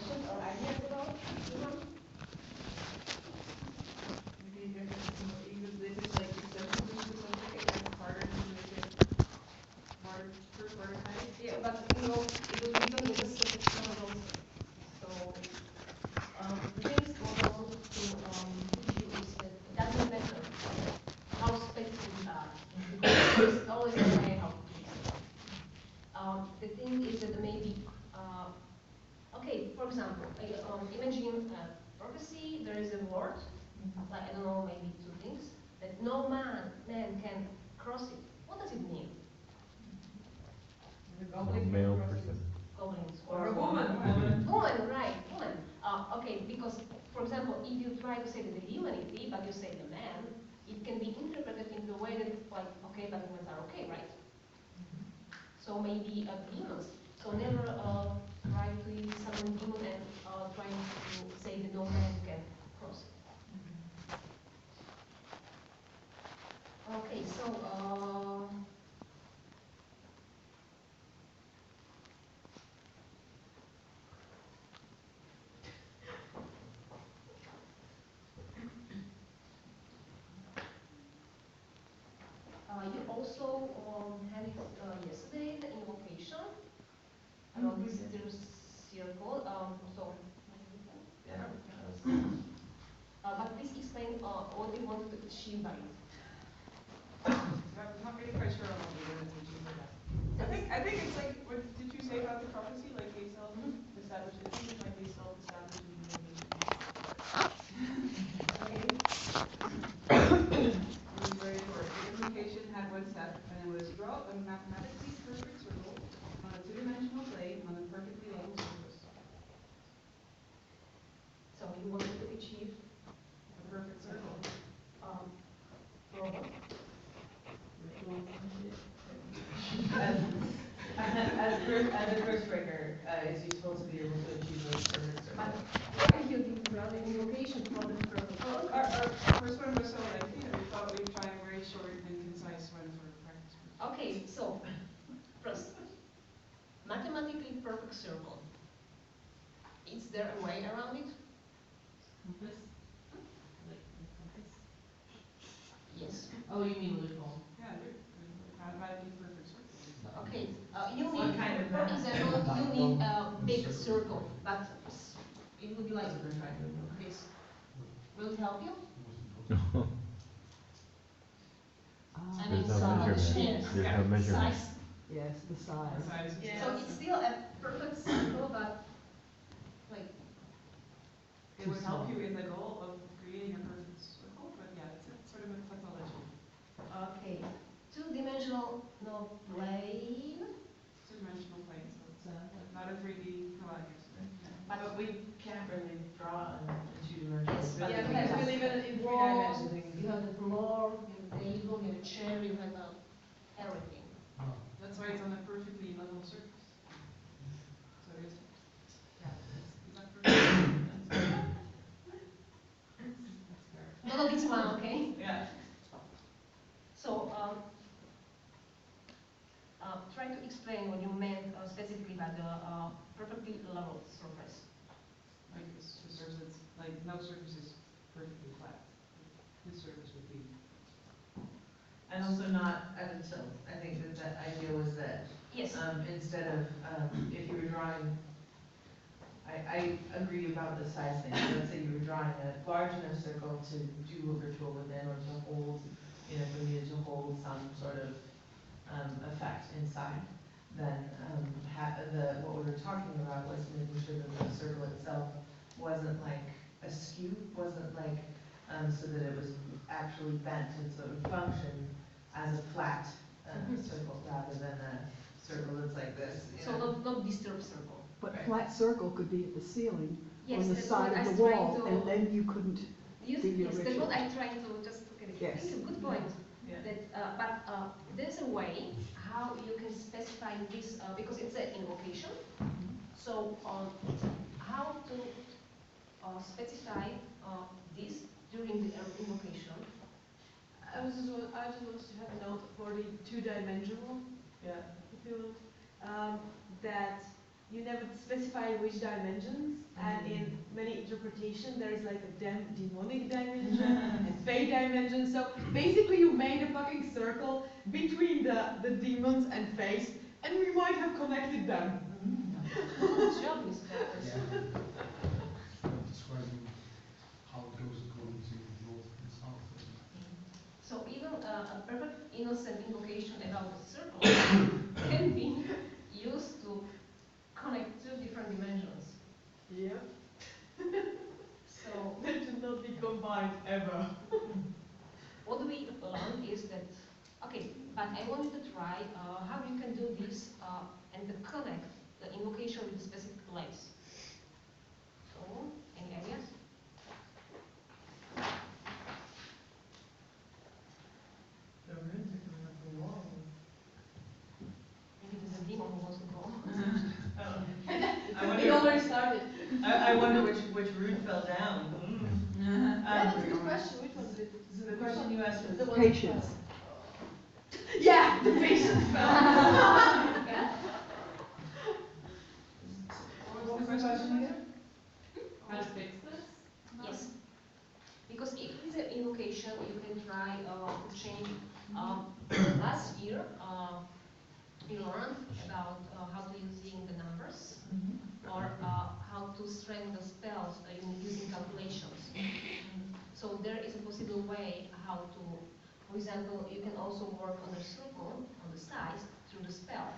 questions or ideas about anyone? Maybe this is like extensions into something, it makes it harder to make it more prototype. Yeah, but you know, it will be done with the specific models. So the thing is what I wanted to teach you is that it doesn't matter how specific we are, because there's always a way how to do it. The thing is that maybe okay, for example, imagine prophecy, there is a word, like I don't know, maybe two things, that no man can cross it. What does it mean? The No goblin male can cross person. Goblins or a woman. woman. Woman, right, woman. Okay, because, for example, if you try to say the humanity, but you say the man, it can be interpreted in the way that it's like, okay, but humans are okay, right? So maybe demons. So never try to summon demon and trying to say that no man can cross it. Okay, so you also had it yesterday, the invocation around this circle. So, Yeah. but please explain what you wanted to achieve by it. I'm not really quite sure on what you're going to teach with that. I think it's like, what did you say about the prophecy? Like they self-establish, I think it's like they self-establish in the Okay. It was very short. The implication had one step, and it was draw a mathematically perfect circle on a two-dimensional plane on a perfectly level surface. So you wanted to achieve A perfect circle. for what? As a first breaker, is you supposed to be able to achieve those perfect But circles? why you did run an invocation for the purpose? Our first one was so lengthy that we thought we'd try a very short and concise one for practice. Okay, so first, mathematically perfect circle. Is there a way around it? Compass? Like a compass? Yes. Oh, you mean loophole? Yeah, mathematically perfect circle. Okay, you What need, kind of for math? example, you need a big circle, but it would be like That's what they're trying to do. this. Will it help you? I mean, There's no measurement. There's no measurement. size. Yes, the size. Size. Yeah. So it's still a perfect circle, but like It would help you in the goal of creating a perfect circle, but yeah, it's sort of a tautology. okay, two-dimensional no plane. Two-dimensional plane, so So, it's not a 3D, no, I guess. But we can't really draw in two dimensions. Yes, but yeah, you because have we live in three walls, dimensions. you have the floor, you have a table, you have a chair, you have everything. That's why it's on a perfectly level surface. So it is, yeah, is that perfect? Not a big smile, okay? Yeah. So, try to explain what you meant specifically by the perfectly level surface. Like this surface, it's like no surface is perfectly flat. This surface would be. And also not at a tilt. I think that idea was that Yes. instead of if you were drawing, I agree about the size thing. So let's say you were drawing a large enough circle to do a ritual within, or to hold, if we needed to hold some sort of effect inside. Then what we were talking about was making sure that the circle itself wasn't like askew, wasn't like so that it was actually bent, and so it would function as a flat circle rather than a circle that's like this. So not disturb circle. But Right. flat circle could be at the ceiling, Yes, on the that's side what I of was the trying wall, to and then you couldn't use. do your Yes, that's ritual. what I'm trying to just look at it. Yes. Thank you, good point. Yeah. That, but there's a way how you can specify this because it's an invocation. So how to specify this during the invocation? I just wanted to have a note for the two-dimensional, Yeah. if you want, that you never specify which dimensions, and in many interpretation there is like a demonic dimension and fey dimension. So basically you made a fucking circle between the demons and fays, and we might have connected them. Good job, Miss Peppers. Describing how it goes according to north and south. So even a perfect innocent invocation about the circle can be used to connect two different dimensions. Yeah. So They should not be combined ever. what we learned is that, okay, but I want you to try how you can do this and to connect the invocation with a specific place. So, any ideas? The runes are coming up the wall. Maybe there's a demon who wants to go. I We wonder, already started. I wonder which rune fell down. Yeah, that's a good question. Which one is it? So the question you asked was. The one Patience. Yeah, the patience spell. Yeah. What was the question again? How to fix this? Yes. Because if it's an invocation, you can try to change. Last year, we learned about how to using the numbers or how to strengthen the spells using calculations. So there is a possible way how to, for example, you can also work on the circle on the sides through the spell.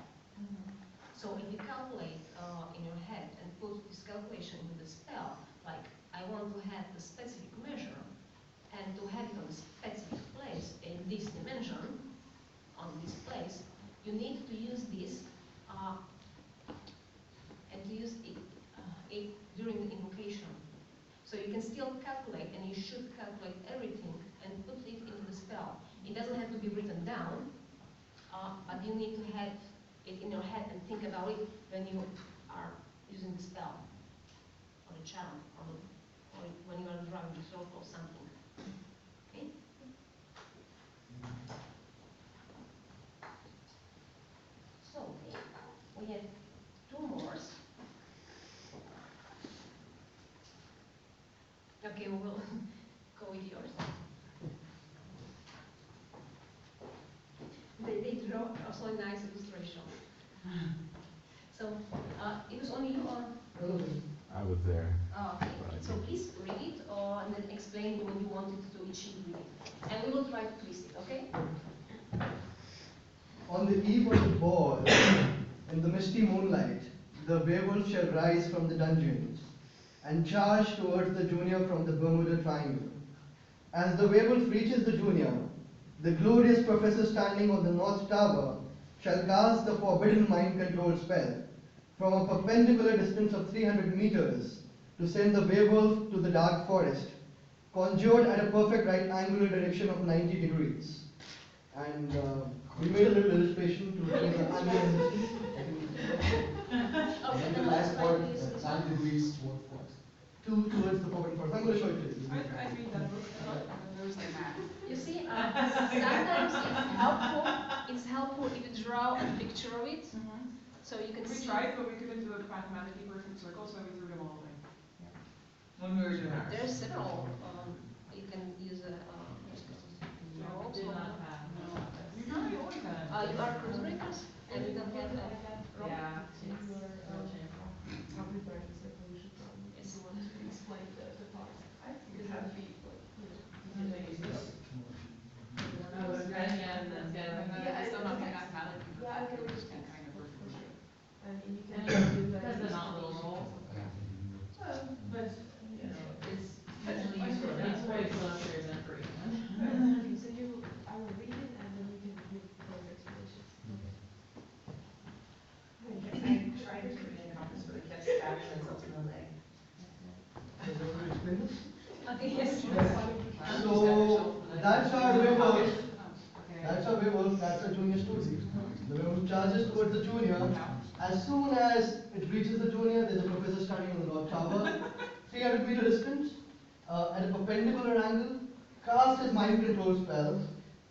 So if you calculate in your head and put this calculation with the spell, like I want to have a specific measure and to have it on a specific place in this dimension, on this place, you need to use this and to use it during the invocation. So you can still calculate, and you should calculate everything and put it into the spell. It doesn't have to be written down, but you need to have it in your head and think about it when you are using the spell, or the charm, or when you are drawing the circle or something. Okay? So, we have two more. Okay, we will go with yours. They draw also a nice illustration. So, it was only you or? I was there. Oh, okay. So please read it and then explain what you wanted to achieve with it. And we will try to twist it, okay? On the eve of the ball, in the misty moonlight, the werewolf shall rise from the dungeons and charge towards the junior from the Bermuda Triangle. As the werewolf reaches the junior, the glorious professor standing on the north tower shall cast the forbidden mind control spell from a perpendicular distance of 300 meters to send the werewolf to the dark forest, conjured at a perfect right angular direction of 90 degrees. And we made a little illustration to show the angular distance. Okay, And the the last part, is 9 degrees toward what? Towards the forbidden forest. I'm going to show it to you. I read that book, and there was like math. You see, sometimes it's helpful if you draw a picture of it, so you can We see. tried, but we couldn't do a mathematically perfect circle, so we threw them all away. When we were doing ours. There's several, you can use a, No, did not have. You probably always had. you are cruise breakers, and you don't have a rope. Yeah. If you were, Real shameful. I'll prepare the circle, you should probably, if you want to explain the parts. I think Because it that had would to be, be. like, you know, And then use this. I was writing it and then getting. Yeah, It's still not okay. mathematically. Yeah, I can perfect, just understand. kind of perfect. For sure. I mean, you can And do that. because they're not little rolls. But, you know, it's usually I used for It's that. way closer than for England. Okay, so I will read it and then you can give further explanations. I tried to read in conference, but it kept stabbing myself in the leg. Does everybody explain this? Okay, yes. So that's our werewolf. Okay. That's our werewolf. That's our junior student. The werewolf charges towards the junior. As soon as it reaches the junior, there's a professor standing on the north tower, 300-meter distance, at a perpendicular angle, cast his mind control spell,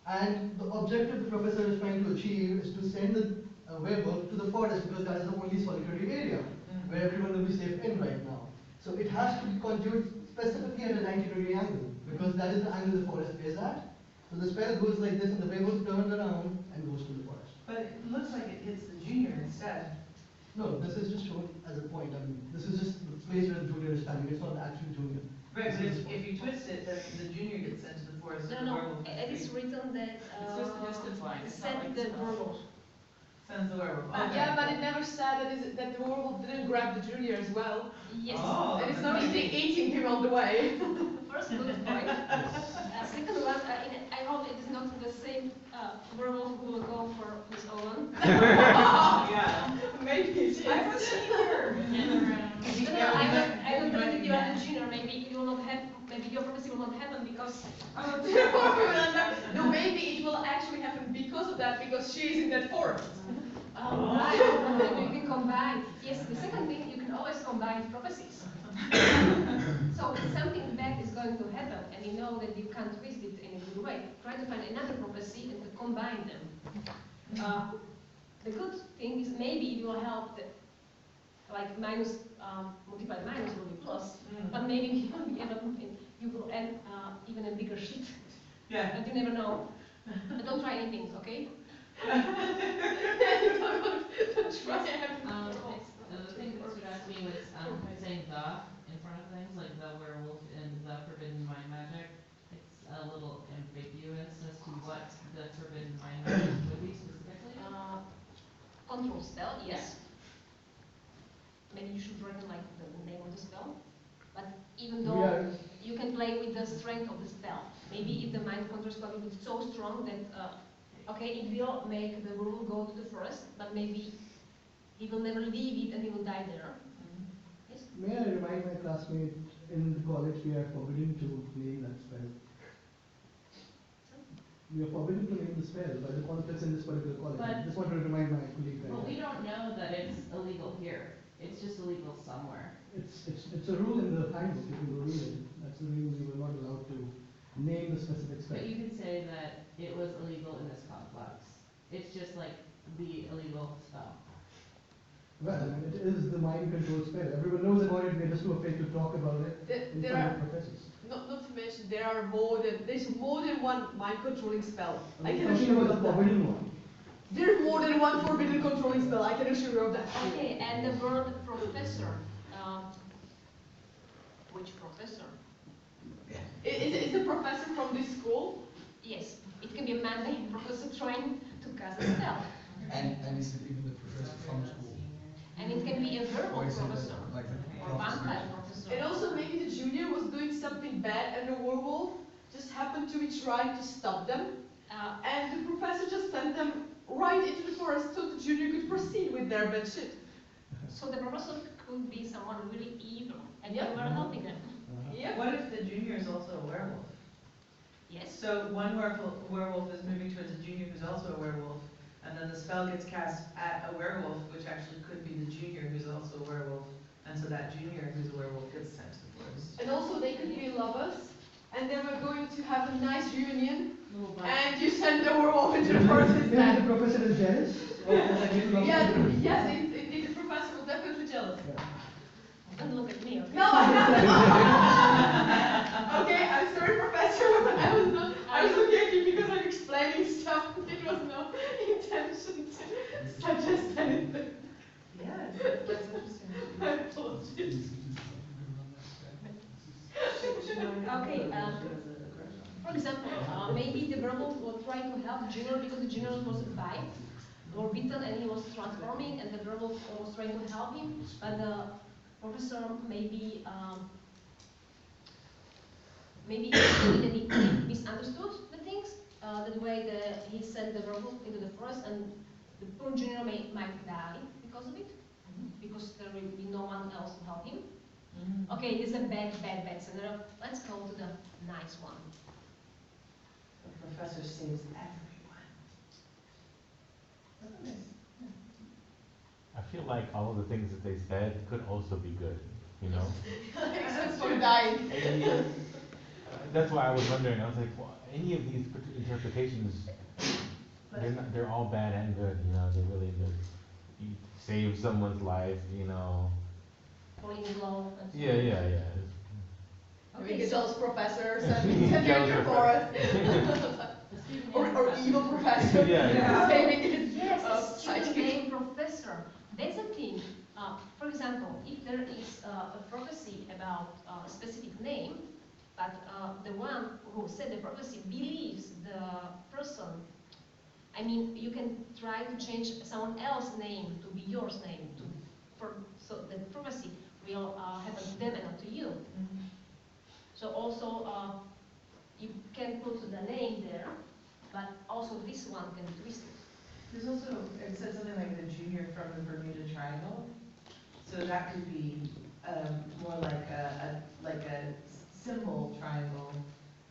and the objective the professor is trying to achieve is to send the a werewolf to the forest because that is the only solitary area where everyone will be safe in right now. So it has to be conjured specifically at a 90-degree angle because that is the angle the forest is at. So the spell goes like this and the werewolf turns around and goes to the forest. But it looks like it hits the junior instead. No, this is just shown as a point. I mean, this is just the place where the junior is standing. It's not the actual junior. Right, but if you twist it, then the junior gets sent to the forest and the No, werewolf it gets is freed. written that, It's just the distance line, it's not set like the it's not- werewolf. Sends the werewolf. But Okay. yeah, but it never said that the werewolf didn't grab the junior as well. Yes. Oh, And it's that's not amazing. eating him on the way. First bullet point. Second one, I hope it is not the same werewolf who will go for Miss Owen. Yeah. Maybe it's I'm a senior. No, I don't believe you are the junior. Maybe you will not have. Maybe your prophecy will not happen because. No, maybe it will actually happen because of that, because she is in that forest. Right. Maybe you can combine. Yes. The second thing, you can always combine prophecies. So if something bad is going to happen, and you know that you can't twist it in a good way, try to find another prophecy and to combine them. The good thing is maybe it will help. Like minus multiplied minus will be plus, but maybe you will be you will end even a bigger shit. Yeah. But you never know. But don't try anything, okay? Don't try everything. The thing that stood out to me was, saying the in front of things, like the werewolf and the forbidden mind magic. It's a little ambiguous as to what the forbidden mind magic would be specifically. Control spell, yes. Maybe you should write like the name of the spell. But even We though are, you can play with the strength of the spell. Maybe if the mind control spell will be so strong that, okay, it will make the werewolf go to the forest, but maybe he will never leave it and he will die there. Yes? may I remind my classmate in the college we are forbidden to name that spell. We are forbidden to name the spell by the conflicts in this particular college. I But- just wanted to remind my colleague that. But we don't know that it's illegal here. It's just illegal somewhere. It's a rule in the handbook, if you will read it. That's the reason we were not allowed to name the specific spell. But you could say that it was illegal in this complex. It's just like the illegal spell. Well, I mean, it is the mind control spell. Everyone knows about it, we're just too afraid to talk about it in There front are, of professors. not to mention, there's more than one mind controlling spell. I I'm can talking assure you about of the that. forbidden one. There's more than one forbidden controlling spell, I can assure you of that. Okay, and the word professor. Which professor? Is the professor from this school? Yes, it can be a man named Professor trying to cast a spell. And is it even the professor from school? And it can be a Or verbal is it professor. like the Or professor? vampire professor. And also maybe the junior was doing something bad and the werewolf just happened to be trying to stop them. And the professor just sent them right into the forest so the junior could proceed with their bad shit. So the professor could be someone really evil, and Yep. you were helping them. Yep. What if the junior is also a werewolf? Yes. So one werewolf is moving towards a junior who's also a werewolf, and then the spell gets cast at a werewolf, which actually could be the junior who's also a werewolf, and so that junior who's a werewolf gets sent to the forest. And also they could be lovers and they were going to have a nice reunion Little bit. and you send the werewolf into the forest Maybe instead. the professor is jealous? Or is that little love Yes, story? yes, indeed, the professor was definitely jealous. Yeah. Don't look at me, okay? No, I'm not. Okay, I'm sorry, Professor, but I was looking at you because I'm explaining stuff. It was no intention to suggest anything. Yeah, that's interesting. I apologize. Okay, for example, maybe the werewolf was trying to help Junior because the Junior was bite or bitten and he was transforming and the werewolf was trying to help him, but the professor maybe he misunderstood the things, the way he sent the werewolf into the forest and the poor Junior might die because of it, because there will be no one else to help him. Okay, this is a bad scenario. Let's go to the nice one. The professor saves everyone. That's nice. I feel like all of the things that they said could also be good, you know? Except for dying. That's why I was wondering, I was like, well, any of these interpretations they're all bad and good, you know, you save someone's life, you know. falling in love and so Yeah, on. yeah, yeah. We can so- tell us professors Tell and us your forest. The student Or name evil professor. Yeah, yeah. Saving his Yes, a sidekick. student named professor. That's the thing. For example, if there is a prophecy about a specific name, but the one who said the prophecy believes the person, I mean, you can try to change someone else's name to be yours name, so the prophecy will happen to them and not to you. So also, you can put the name there, but also this one can be twisted. There's also, it said something like the junior from the Bermuda Triangle. So that could be, more like a symbol triangle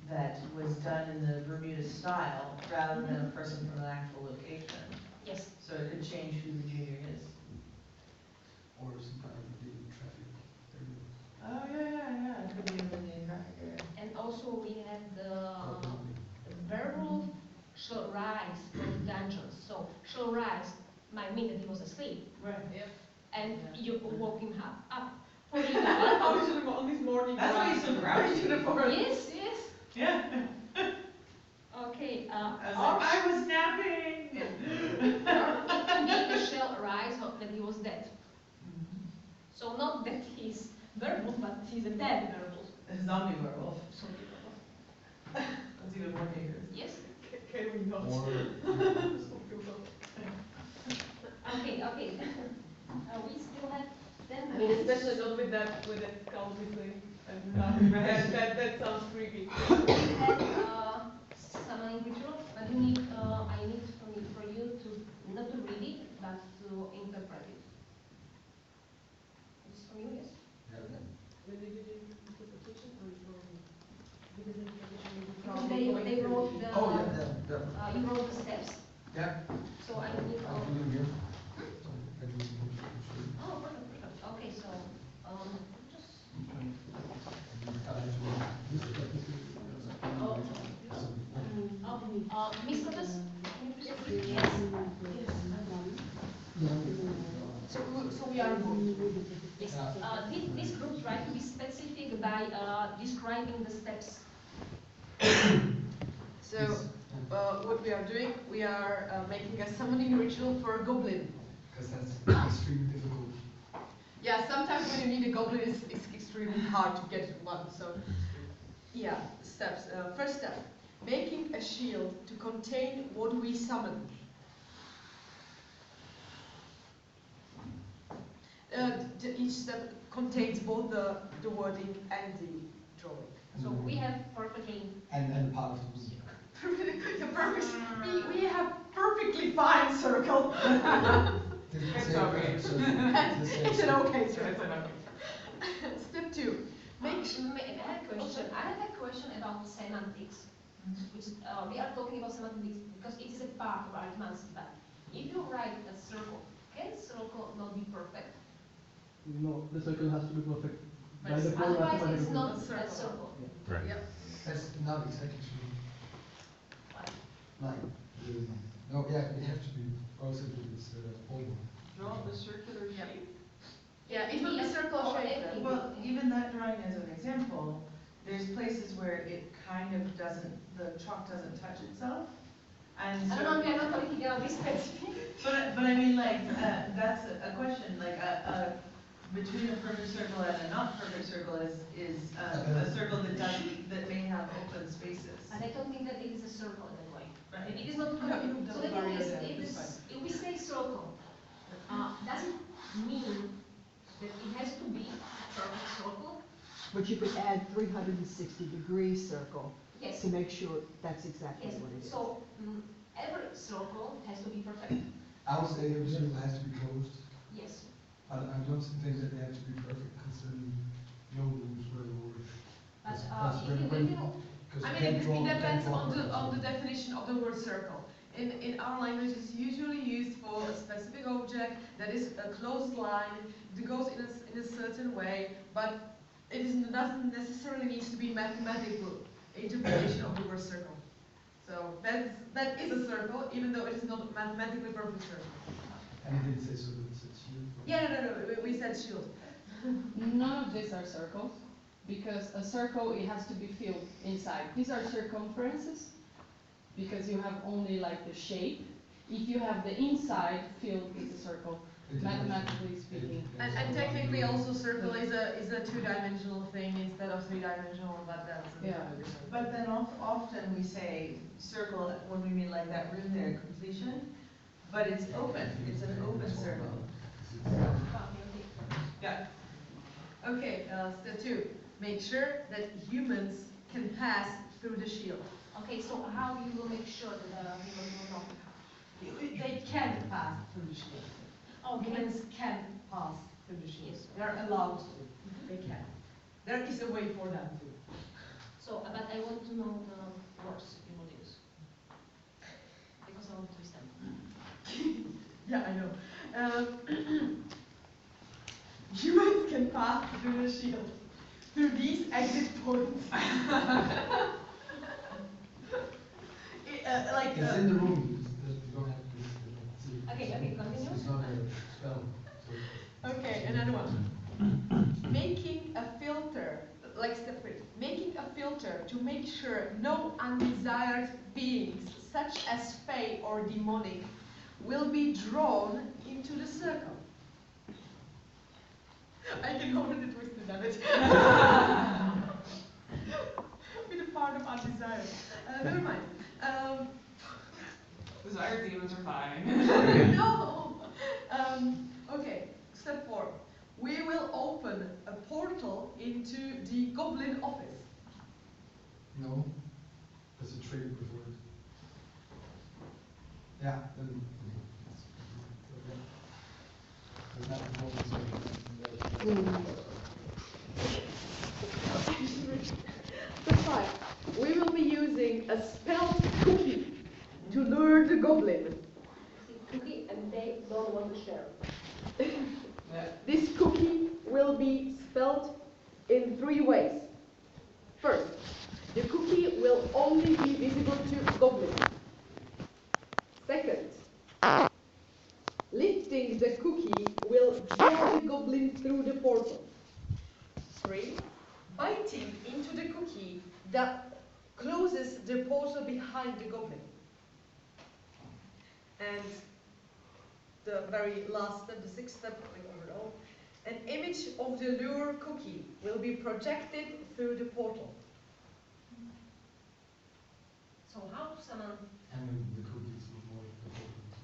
that was done in the Bermuda style rather than a person from an actual location. Yes. So it could change who the junior is. Or some kind of daily traffic area. Oh, yeah, it could be in the traffic area. And also we have the Probably. werewolf shall rise from dungeons. So shall rise might mean that he was asleep, Right, yep. and Yeah. you woke him up. For How is it on this morning? That's why he's so grouchy to the forest. Yes, yes. Yeah. Okay. I was Or like, I was napping. it can be a shall rise that he was dead. So not that he's werewolf, but he's a dead werewolf. A zombie werewolf. So That's even more dangerous. yes. Can we not? Or, Okay. We still have 10 I mean, minutes. especially not with that culty thing. Right. That sounds creepy. We have summoning ritual, but you need, I need for you to not to read it, but to interpret it. It's for you, yes? When they did the interpretation, or because the interpretation will be Because probably they wrote the, oh, yeah. you wrote the steps. Yeah. So I need, I do it again. I do it again. oh, perfect. Okay, so, just, Miss Cortez, can you please repeat? Yes. So we are good. Yes. This group try to be specific by describing the steps. So, what we are doing, we are making a summoning ritual for a goblin. Because that's extremely difficult. Yeah, sometimes when you need a goblin, it's extremely hard to get one. So, yeah, steps. First step, making a shield to contain what we summon. Each step contains both the wording and the drawing. So we have perfectly, And part of the music. The perfect, we have perfectly fine circle. It's It's an okay circle. Step 2, I have a question about semantics, which we are talking about semantics because it is a part of arithmetic, but if you write a circle, can circle not be perfect? No, the circle has to be perfect. But By default, otherwise mathematical it's not circle. a circle. Right. Yep. That's not exactly true. Why? Like, no, yeah, it has to be also this oval. Draw the circular shape. Yeah, it will be circle Or shape. anything. Well, even that drawing as an example, there's places where it kind of doesn't, the chalk doesn't touch itself. And I so. don't know, we are not politically specific. But I mean, like, that's a question, like, between a perfect circle and a not perfect circle is a circle that may have open spaces. And I don't think that it is a circle in a way. Right. It is not. No, you So don't the thing worry is, about that, if it's it's, if we say circle, doesn't mean that it has to be a perfect circle. But you could add 360-degree circle Yes. to make sure that's exactly Yes. what it is. So every circle has to be perfect. I would say every circle has to be closed. Yes. I don't think that they have to be perfect because then no rules will work. But Because if you, when- if you, because I you mean, can't it draw- you can't depends draw on the perfect circle. definition of the word circle. In our language, it's usually used for a specific object that is a closed line, that goes in a certain way, but doesn't necessarily need to be mathematical interpretation of the word circle. So that is a circle, even though it is not a mathematically perfect circle. And it didn't say so, it said shield. Yeah, no, we said shield. None of these are circles, because a circle, it has to be filled inside. These are circumferences, because you have only like the shape. If you have the inside filled with a circle, mathematically speaking. And technically also circle is a two-dimensional thing instead of three-dimensional, but that's a Yeah. different. But then often we say circle when we mean like that room there, completion, but it's open, it's an open circle. Yeah. Okay, step 2, make sure that humans can pass through the shield. Okay, so how you will make sure that the humans will not? They can pass through the shield. Oh, Humans can pass through the shield. They're allowed to. They can. There is a way for them to. So, but I want to know the words you will use. Because I want to understand. Yeah, I know. Humans can pass through the shield through these exit points. It's in the room, you don't have to see it. Okay, continue. It's not a spell. So Okay, another one. Making a filter, like step 3, making a filter to make sure no undesired beings, such as fey or demonic, will be drawn into the circle. I can already twist it a bit. With a part of undesired. Never mind. Desired demons are fine. No! Okay, step 4. We will open a portal into the goblin office. No, that's a trigger before it. Yeah, then. There's not performance. Step 5. We will be using a spelled cookie to lure the goblin. Cookie, and they don't want to share. This cookie will be spelled in 3 ways. First, the cookie will only be visible to goblins. Second, lifting the cookie will draw the goblin through the portal. 3, biting into the cookie that closes the portal behind the goblin. And the very last step, the 6th step, overall, an image of the lure cookie will be projected through the portal. So how to summon? And the cookies with more performance.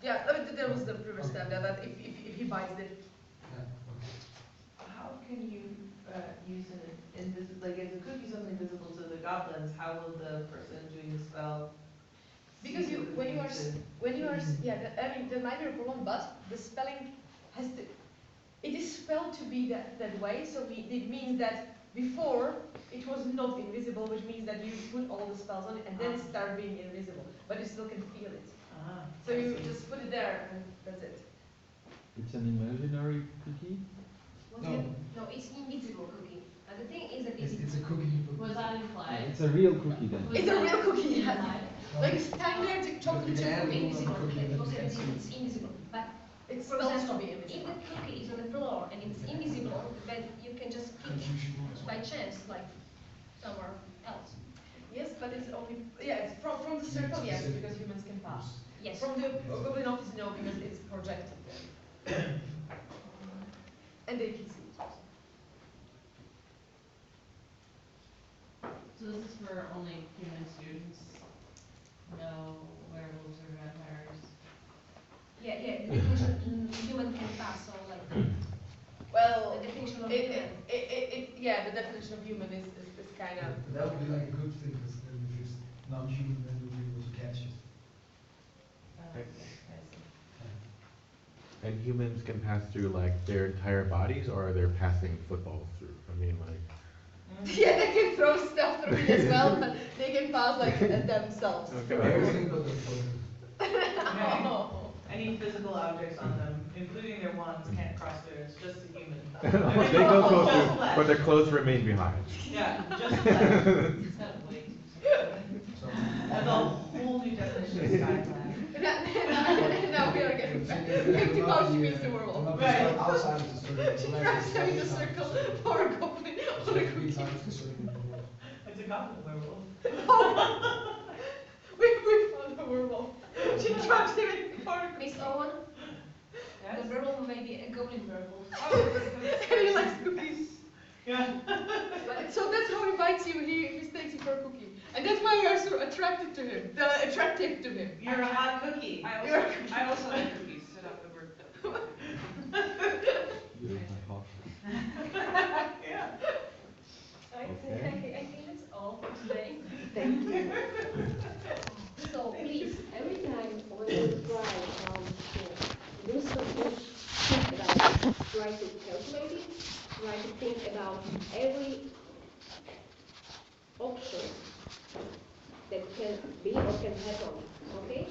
Yeah, that was the previous step, that if he bites it. Yeah, okay. How can you use an invisible, like if the cookie's only visible to the goblins, how will the person doing the spell? Because see what when they you are, need to- when you are, yeah, I mean, there might be a problem, but the spelling has to, it is spelled to be that way, so it means that before it was not invisible, which means that you put all the spells on it and then start being invisible, but you still can feel it. So I you see. just put it there and that's it. It's an imaginary cookie? No, No, it's invisible cookie. And the thing is that it's a cookie. Was that implied? It's a real cookie then. Was It's a that real cookie, yeah. implied? Like standard chocolate chip Yeah. cookie. Invisible, Cookie okay, because that it's can it's invisible. But It's for spelled to example, be if invisible. the cookie is on the floor and it's invisible, then you can just kick by chance, like somewhere else. Yes, but it's only, yeah, it's from the circle, yes, because humans can pass. Yes. From the goblin office, no, because it's projected there. And they can see it also. So this is for only human students? No werewolves or vampires? Yeah, the definition human can pass, so like Well, the definition of it, human. yeah, the definition of human is kind of. That would be like a good thing, because then if it's non-human, then you'll be able to catch it. I see. And humans can pass through like their entire bodies, or they're passing footballs through? I mean, like. Yeah, they can throw stuff through it as well, but they can pass like themselves. Okay. Everything but the phone. Oh. Any physical objects on them, including their wands, can't cross through, it's just a human. They don't go Just through, flesh. but their clothes remain behind. Yeah, just flesh. It's got way too So, And That's a whole new definition of sky class. Now we are getting back. 50 pounds means the werewolf. Right. Outside of the circle. She tries to make a circle or a goblin or a cookie. Inside of the circle. It's a goblin werewolf. We found a werewolf. She traps him in the corner. Miss Owen, Yes? the werewolf may be a goblin werewolf. Oh, And he likes cookies. yeah. So that's how he bites you, he mistakes you for a cookie. And that's why you are so attracted to him, attractive to him. You're a hot cookie. I also like cookies, set up the word. You're my hawk. Yeah. I think that's all for today. Thank you. So please, every time when you try do something, think about it. Try to calculate it. Try to think about every option that can be or can happen. Okay?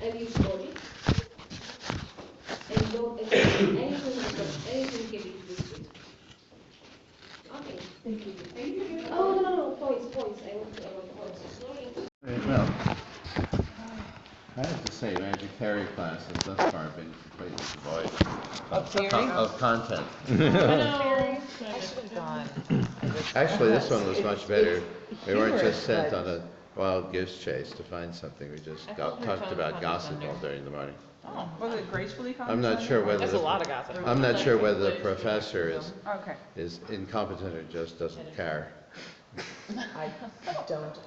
And you logic. And don't assume anything because anything can be twisted. Okay. Thank you. Oh, no, points. I want points. Sorry. Well, I have to say, Magic Theory classes thus far have been completely devoid of content. Actually, this one was much better. We weren't just sent on a wild goose chase to find something. We just talked about gossip all during the morning. Oh, was it gracefully I'm not sure whether There's a lot of gossip. I'm not sure whether the professor Okay. is incompetent or just doesn't care. I don't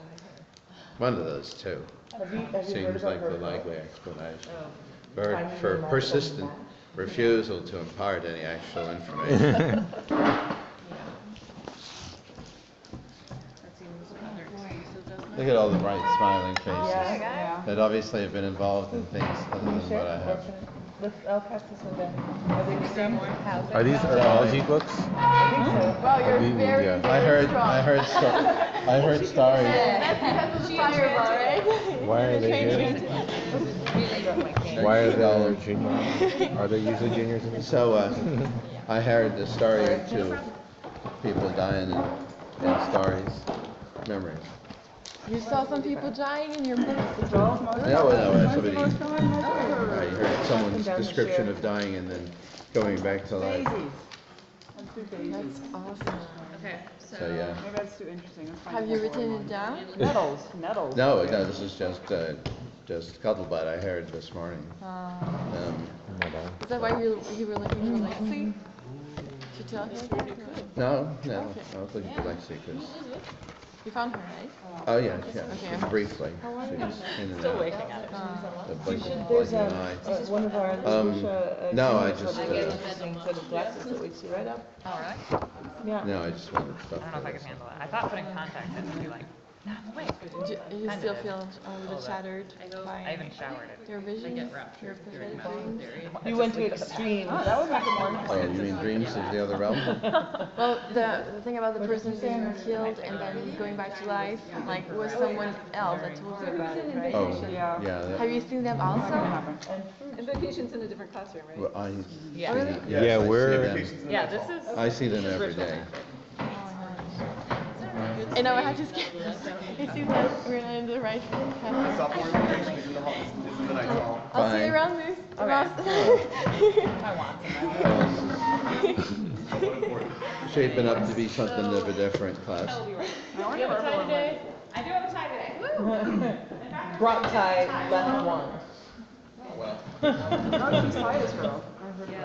One of those two. Have you heard Seems about like her the book? likely explanation. Finding For Your persistent Magical refusal to impart any actual information. Look at all the bright smiling faces Yeah. that obviously have been involved in things other than what I have. I'll pass this one down. Have you seen housing? Are these herbology books? I think so. Wow, you're very, yeah. I heard stories. Why are they here? Why are they all juniors? Are they usually juniors in this? So, I heard the story of two people dying in stories, memories. You saw some people dying in your book. No, somebody, I heard someone's description of dying and then going back to life. That's awesome. Okay, So, yeah. Maybe that's too interesting. Let's find Have you more written ones. it down? Nettles. No, this is just scuttlebutt I heard this morning. Is that why you were looking for Lexi? To tell her? No, I was looking for Lexi because, You found her, right? oh yeah, Okay. briefly. She was in and out. The blink There's of an eye. one of our No, I just, set of glasses that we see right up. All right. Yeah. no, I just wanted stuff. I don't know if I can handle it. I thought putting contacts in would be like, no, wait. You Kinda still did. feel a little bit. shattered I even showered it. your vision, get your ruptured during prophetic my dreams? theory. You went to extremes. Oh, that would make it more Oh, interesting. you mean dreams of the other realm? Well, the thing about the person being killed and then going back to life, like, was someone else that told you about it, right? Oh, Yeah. yeah. Have you seen them also? Invocation's in a different classroom, right? Well, Yeah. Yeah, I see we're- them. Yeah, this is. I see them every day. And now I have to skip. It seems like we're not in the right path. I'll see you Fine. around, Miss. Shaping up to be something of a different class. I do have a tie today. Brought tie, left one.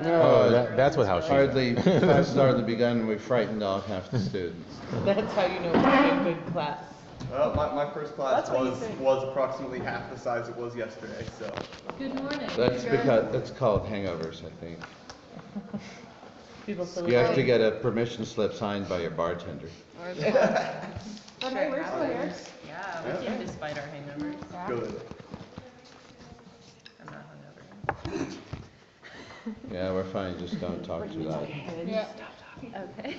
No, Oh, that's what how she. hardly, class has hardly begun, we frightened off half the students. That's how you know it's a good class. Well, my first class was approximately half the size it was yesterday, so. Good morning. That's because, that's called hangovers, I think. People still. You have to get a permission slip signed by your bartender. But hey, we're still here. Yeah, we came despite our hangovers. Good. I'm not hungover. Yeah, we're fine, just don't talk too loud. Okay.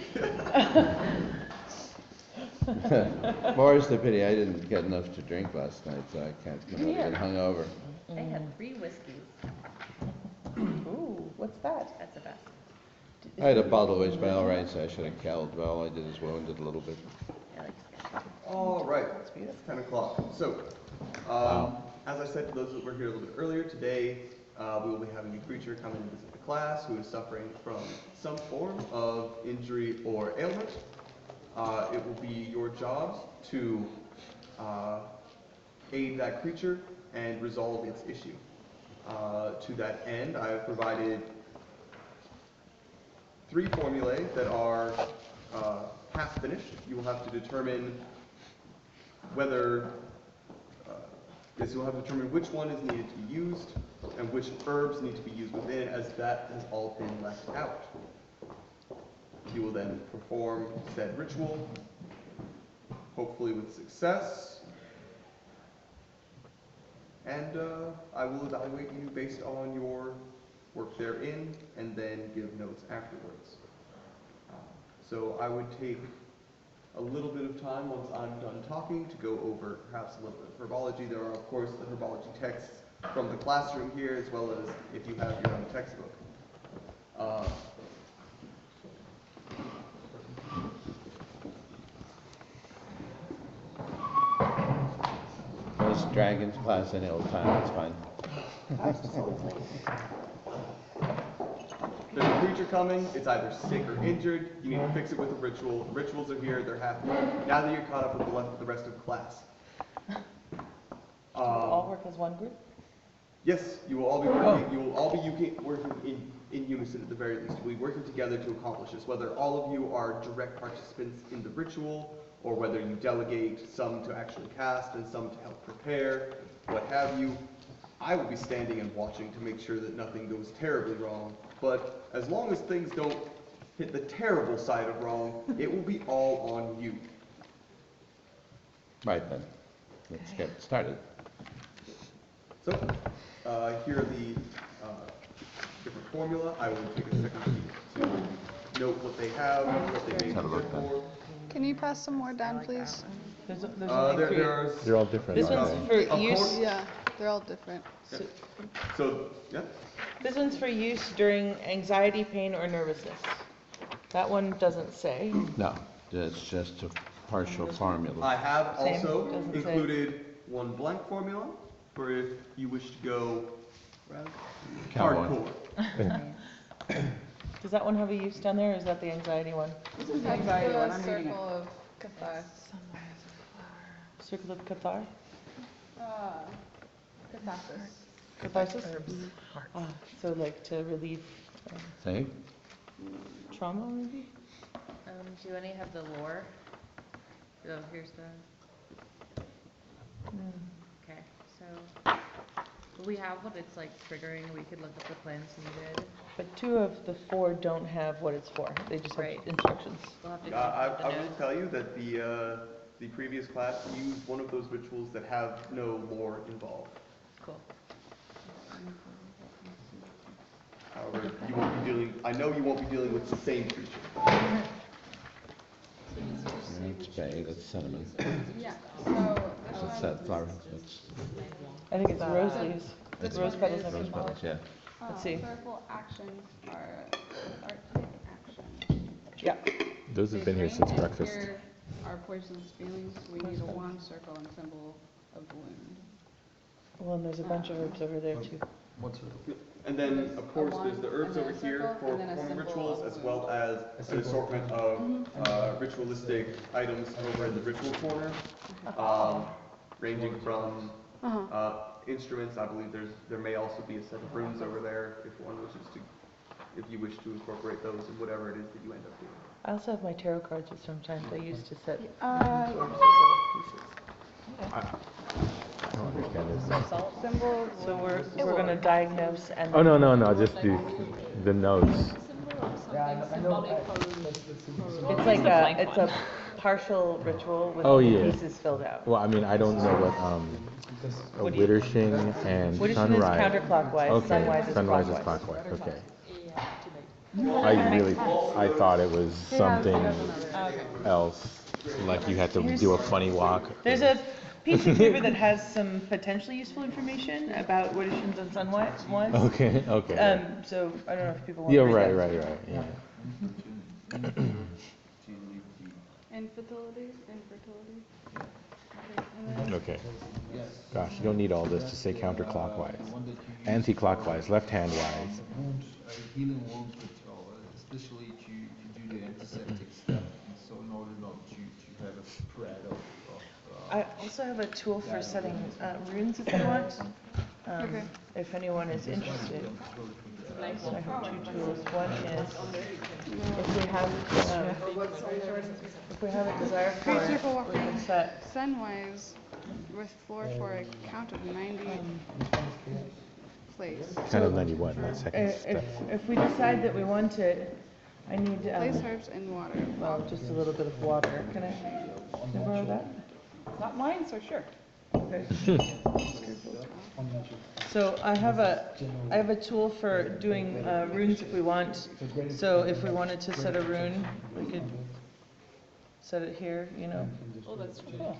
More's the pity, I didn't get enough to drink last night, so I can't come over and hungover. They had 3 whiskeys. Ooh, what's that? That's the best. I had a bottle which by all rights I should have killed, but all I did is wound it a little bit. I like All right, it's 10 o'clock. So, as I said to those that were here a little bit earlier, today we will be having a creature come and visit the class who is suffering from some form of injury or ailment. It will be your job to aid that creature and resolve its issue. To that end, I have provided 3 formulae that are half finished. You will have to determine whether, you'll have to determine which one is needed to be used and which herbs need to be used within, as that has all been left out. You will then perform said ritual, hopefully with success, and I will evaluate you based on your work therein and then give notes afterwards. So I would take a little bit of time once I'm done talking to go over perhaps a little bit of herbology. There are, of course, the herbology texts from the classroom here, as well as if you have your own textbook. Those dragons class any old time, that's fine. There's a creature coming, it's either sick or injured, you need to fix it with a ritual. The rituals are here, they're happening. Now that you're caught up with the rest of class. All work as one group? Yes, you will all be working, working in unison at the very least. We'll be working together to accomplish this, whether all of you are direct participants in the ritual, or whether you delegate some to actually cast and some to help prepare, what have you. I will be standing and watching to make sure that nothing goes terribly wrong, but as long as things don't hit the terrible side of wrong, it will be all on you. Right then, let's get started. So, here are the different formula. I will take a second to note what they have, what they may be good for. Can you pass some more down, please? They're all different. This one's for use? Yeah, they're all different. So, yeah. This one's for use during anxiety, pain, or nervousness. That one doesn't say. No, it's just a partial formula. I have Same, also doesn't say. included one blank formula for if you wish to go Cowboy. hardcore. Does that one have a use down there, or is that the anxiety one? This is the anxiety one, I'm reading it. Circle of Cathar. Circle of Cathar? Catharsis. Catharsis? So like to relieve Say? trauma, maybe? Do any have the lore? Oh, here's the, okay, so, we have what it's like triggering, we could look up the plans needed. But 2 of the 4 don't have what it's for. They just have instructions. We'll have to I will tell you that the previous class used one of those rituals that have no lore involved. Cool. However, you won't be dealing, I know you won't be dealing with the same creature. That's bay, that's cinnamon. Yeah, so this What's one. that flower? I think it's rose leaves. This Rose one petals is have Rose petals, yeah. Let's see. Circle actions are arctic action. Yeah. Those have been here since And breakfast. here are poisonous feelings. We need a wand, circle, and symbol of wound. Well, and there's a bunch of herbs over there too. And then, of course, there's the herbs over here for performing rituals, as well as an assortment of ritualistic items over in the ritual corner, ranging from instruments. I believe there may also be a set of runes over there if one wishes to, if you wish to incorporate those in whatever it is that you end up doing. I also have my tarot cards that sometimes I use to set pieces. I don't understand this. Symbol. So we're gonna diagnose and. Oh, no, just the notes. It's like it's a partial ritual with Oh, the yeah. pieces filled out. Well, I mean, I don't know what, a Wittershing and Wittershing is sunrise. counterclockwise, Okay, sunrise is clockwise, okay. I thought it was something else, like you had to do a funny walk. There's a piece of paper that has some potentially useful information about Wittershins and sunrise. Okay. So I don't know if people want Yeah, to read right, that. yeah. Infertility. Okay, and then Okay. Gosh, you don't need all this to say counterclockwise. Anti-clockwise, left-hand wise. Wounds, healing wounds, especially to do the antiseptic stuff, and so in order not to have a spread of I also have a tool for setting runes if you want, Okay. if anyone is interested. So I have two tools. One is if we have a desire for Great it, circle we walking can set. sunwise with floor for a count of 90 plays. Kind of 91, that second If, step. if we decide that we want it, I need, Place herbs in water. well, just a little bit of water. Can I borrow that? Not mine, so sure. Okay. So I have a tool for doing runes if we want. So if we wanted to set a rune, we could set it here, you know. Oh, that's Cool.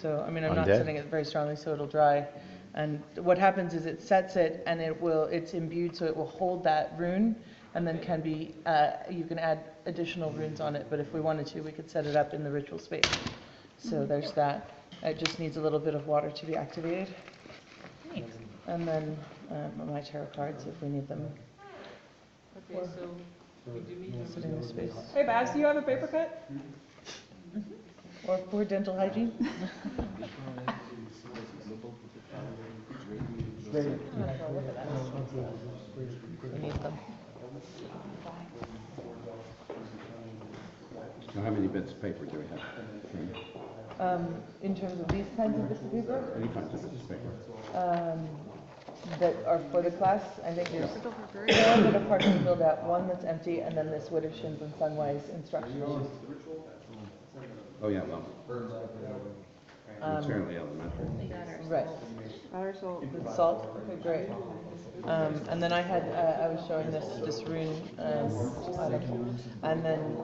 So, I mean, I'm On not deck? setting it very strongly so it'll dry. And what happens is it sets it and it's imbued so it will hold that rune and then can be, you can add additional runes on it. But if we wanted to, we could set it up in the ritual space. So there's that. It just needs a little bit of water to be activated. Thanks. And then my tarot cards if we need them. Okay, so we do need to. Sitting in the space. Hey Baz, do you have a paper cut? Or for dental hygiene. We need them. Now, how many bits of paper do we have? In terms of these kinds of bits of paper, Any kinds of bits of paper? that are for the class, I think there's four that are partially filled out, one that's empty, and then this Widdershins and Sunwise instructions. Oh, yeah, well. It's fairly elementary. Right. With salt, okay, great. And then I was showing this rune, item, and then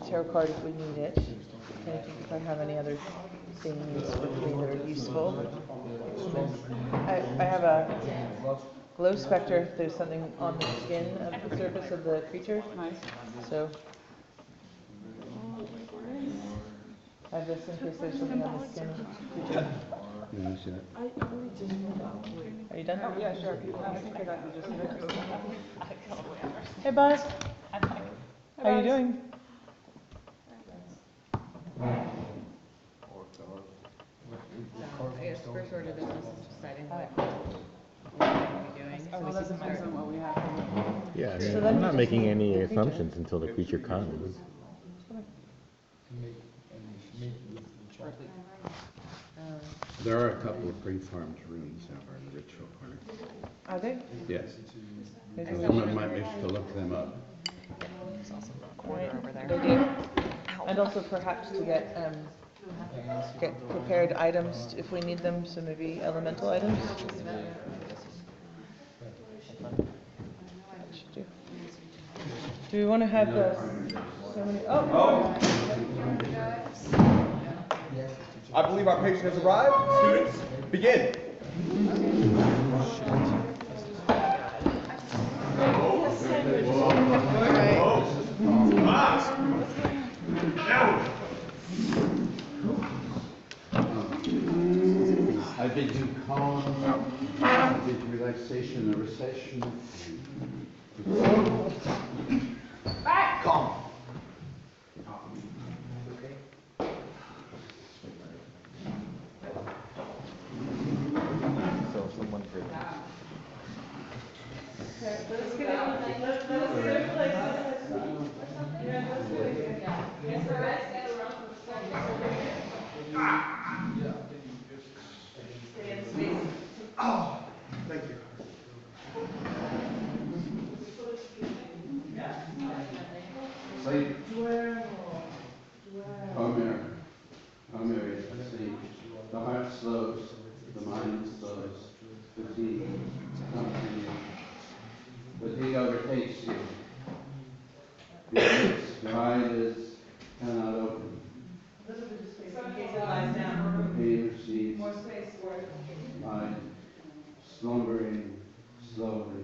tarot card if we need it. Trying to think if I have any other things with me that are useful. I have a glow spectre if there's something on the skin of the surface of the creature. Nice. So I have this in case there's something on the skin of the creature. Yeah, you see that? Are you done? Oh, yeah, sure. I think I got the gist of it. Hey, Buzz. How are you doing? I guess first order of business is deciding what we're going to be doing. So we can start. What we have. Yeah, I So mean, then I'm we not just making need any the creature. assumptions until the creature comes. There are a couple of pre-formed runes over in the ritual corner. Are they? Yes. Maybe we Someone should- might wish to look them up. There's also a Right, corner over there. good idea. And also perhaps to get prepared items if we need them, so maybe elemental items. That should do. Do we want to have so many, I believe our patient has arrived. Students, begin. I bid you calm, I bid you relaxation and recession. Calm. So someone could. Oh, thank you. Sleep. Come here. Come here, sleep. The heart slows, the mind slows. Fatigue comes to you. Fatigue overtakes you. Your lips, your eyelids cannot open. Pain recedes. Mind slumbering slowly.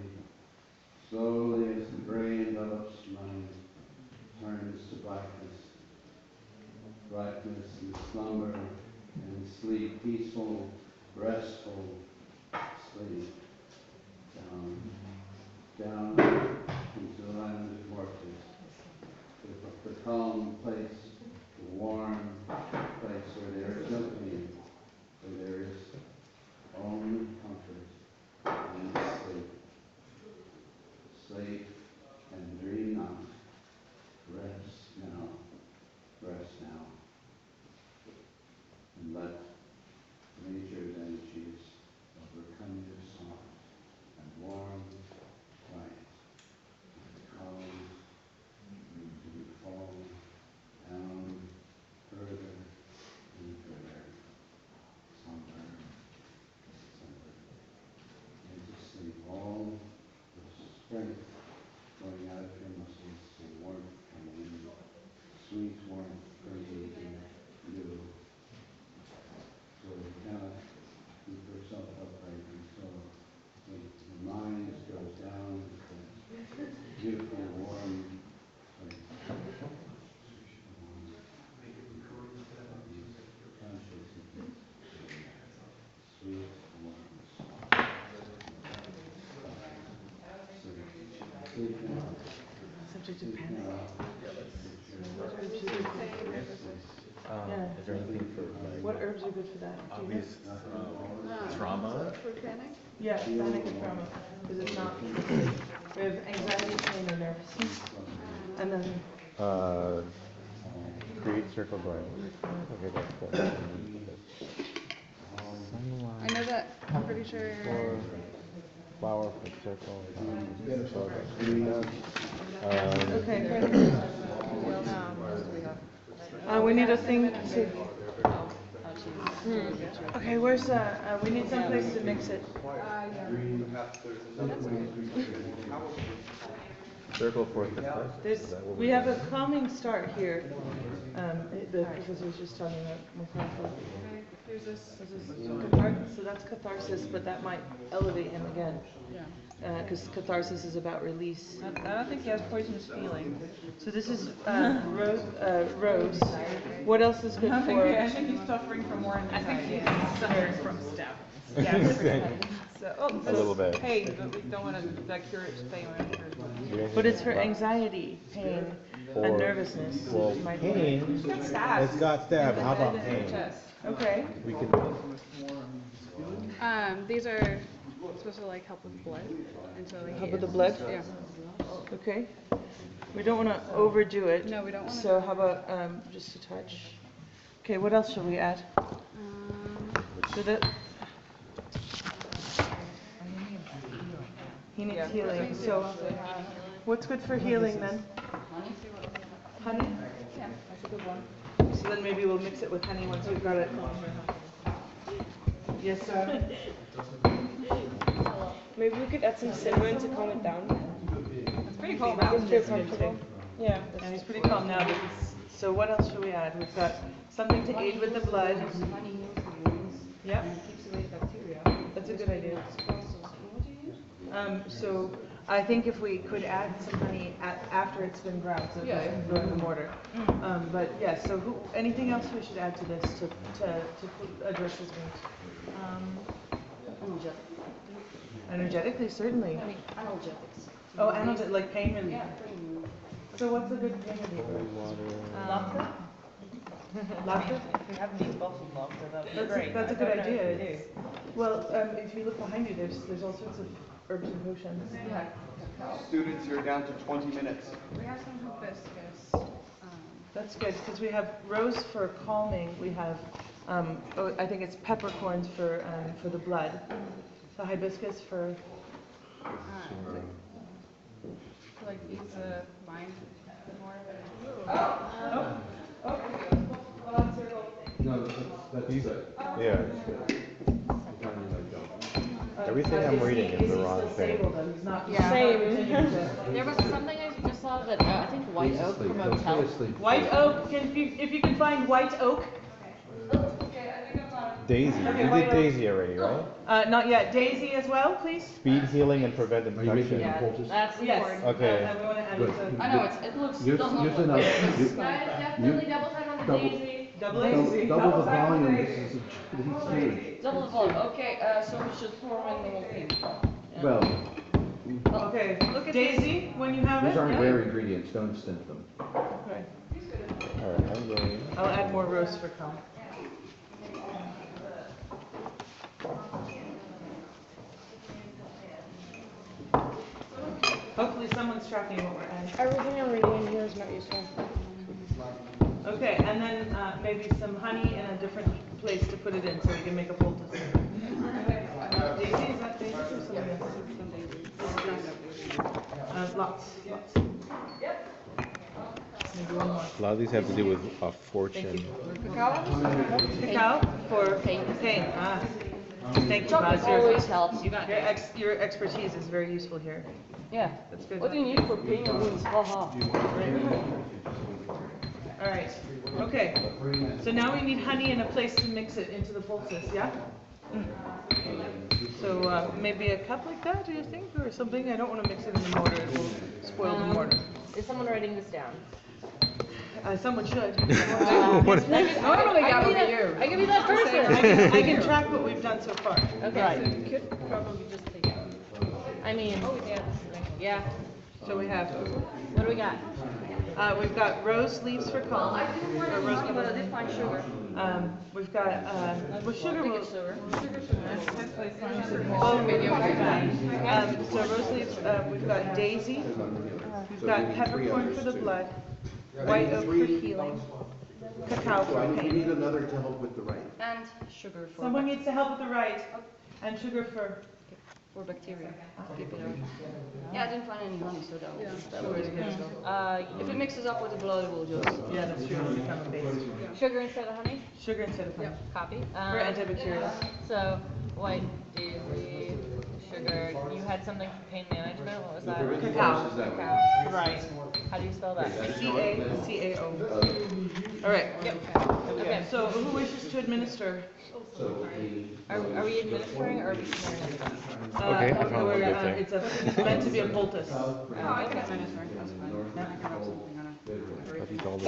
Slowly as the brain envelops mind, turns to blackness. brightness and slumber and sleep, peaceful, restful sleep. Down into the land of mortals, the calm place, the warm place where there is no pain, where there is only comfort and sleep. Sleep and dream not. Rest now. Rest now. And let nature's energies overcome your soft and warm light. Calm to fall down further and further. Somewhere. And to sleep all the strength going out of your muscles, the warmth coming in, sweet warmth permeating you. So you cannot keep yourself upright until the mind goes down to that beautiful warm place. Sweet warmth. Sleep now. Subject to Sleep panic. now. Is there anything for like? What herbs are good for that? Do you know? Obvious trauma. For panic? Yeah, panic and trauma, because it's not, we have anxiety, pain, or nervousness. And then, Create circle drawing. Okay, that's good. I know that, I'm pretty sure. Or flower for circle. okay, great. We need a thing to, okay, where's, we need some place to mix it. Circle for catharsis. There's, Is that what we we're have a doing? calming start here. The professor was just talking about McCarthy. There's this. So that's catharsis, but that might elevate him again. Yeah. Because catharsis is about release. I don't think he has poisonous feelings. So this is rose. What else is good I for? think he's suffering from more anxiety. I think he's suffering from staph. Yes. So, A little bit. Hey, but we don't want to cure it, stay on. But it's for anxiety, pain, and nervousness. Well, Might- pain. It's got staph. It's got staph. How about In the pain? chest. Okay. We can. These are supposed to like help with blood, and so like. Help with the blood? Yeah. Okay. We don't want to overdo it. No, we don't wanna So do how about just a touch? Okay, what else shall we add? So that. He needs healing. So what's good for healing then? Honey? Yeah, that's a good one. So then maybe we'll mix it with honey once we've got it. Yes, sir. Maybe we could add some cinnamon to calm it down. It's pretty calm now. Just feel comfortable. Yeah. And he's pretty calm now. So what else should we add? We've got something to aid with the blood. Yep. Keeps away bacteria. That's a good idea. So I think if we could add some honey after it's been ground, so it doesn't go in the mortar. But yes, so anything else we should add to this to address his wounds? Energetically, certainly. Analgesics. Oh, analgesic, like pain relief. Yeah, pain relief. So what's a good pain reliever? Laughter? Laughter? If we have any buffalo laughter, that'd be That's great. a I good don't know idea. if we It's- Well, if you look behind you, there's all sorts of herbs and potions. Yeah. Students, you're down to 20 minutes. We have some hibiscus. That's good, because we have rose for calming, we have, I think it's peppercorns for the blood. So hibiscus for, Like these mind more. No, that's it. Yeah. Everything I'm reading is the wrong thing. There was something I just saw that I think white oak promotes health. White oak, if you can find white oak. Daisy. Okay, You white did oak. Daisy already, right? Not yet. Daisy as well, please? Speed healing and prevent infection. That's Yes. important. Okay. We want to add it to. I know, it looks, You're doesn't look using like a- it. you- Guys, definitely double time on the double- daisy. Double AC. Double the size volume, AC. this is, he's huge. Double the volume, okay, so we should pour in the whole thing. Well, Okay, Daisy, when you have it. these aren't yeah? rare ingredients, don't stint them. Okay. Alright, I'm going. I'll add more roast for Colin. Hopefully someone's tracking what we're adding. Everything I'm reading in here is not useful. Okay, and then maybe some honey in a different place to put it in so we can make a poultice. Daisy, is that Daisy or somebody else? Lots. Maybe one more. A lot of these have to do with fortune. Cacao for pain. Ah. Thank you, Chocolate Baz. always helps. Your expertise is very useful here. Yeah. That's good. What do you need for pain and wounds? Haha. All right. Okay. So now we need honey and a place to mix it into the poultice. Yeah. So maybe a cup like that, do you think, or something? I don't want to mix it in the mortar; it will spoil the mortar. Is someone writing this down? Someone should. Normally got over you. I can be that person. I can track what we've done so far. Okay, so you could probably just take it. I mean, yeah. So we have. What do we got? We've got rose leaves for Colin. I didn't find or rose honey, but I petals. did find sugar. We've got well, sugar will. Sugar. Oh, maybe so rose leaves. We've got daisy. We've got peppercorn for the blood. White oak for healing. Cacao for We pain. need another to help with the right. And sugar for Someone needs to help with the right. And sugar for. bacteria. Keep it out. Yeah, I didn't find any honey, so that So was we're good to go. If it mixes up with the blood, it will just. Yeah, that's true. It'll become a base. Sugar instead of honey? Sugar instead of honey. Copy. For antibacterial. So, white daisy, sugar. You had something for pain management. What was that? Cacao. Cacao. Right. How do you spell that? CACAO. All right. Yep. Okay. So who wishes to administer? Are we administering or are we smearing it? Okay, that sounds like a good thing. It's meant to be a poultice. Oh, I can administer it, that's fine. I can rub something on it. I've eaten all the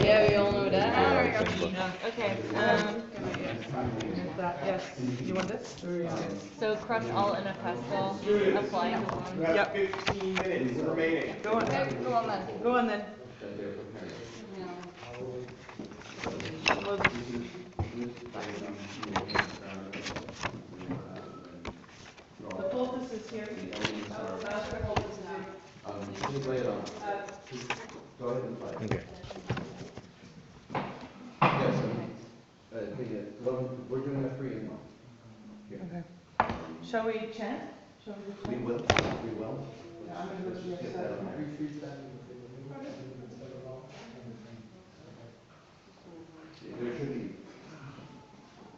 Yeah, we all know that. Yeah, I think so. Okay. Yes. You want this? So crush all in a pestle, apply to wound. Yep. 15 minutes remaining. Go on. Okay, go on then. Go on then. The poultice is here. Just lay it on. Go ahead and fight. Okay. Yes, we're doing a free and Okay. Shall we chant? Shall we just We chant? will, we will. I'm gonna go to the other side. There should be,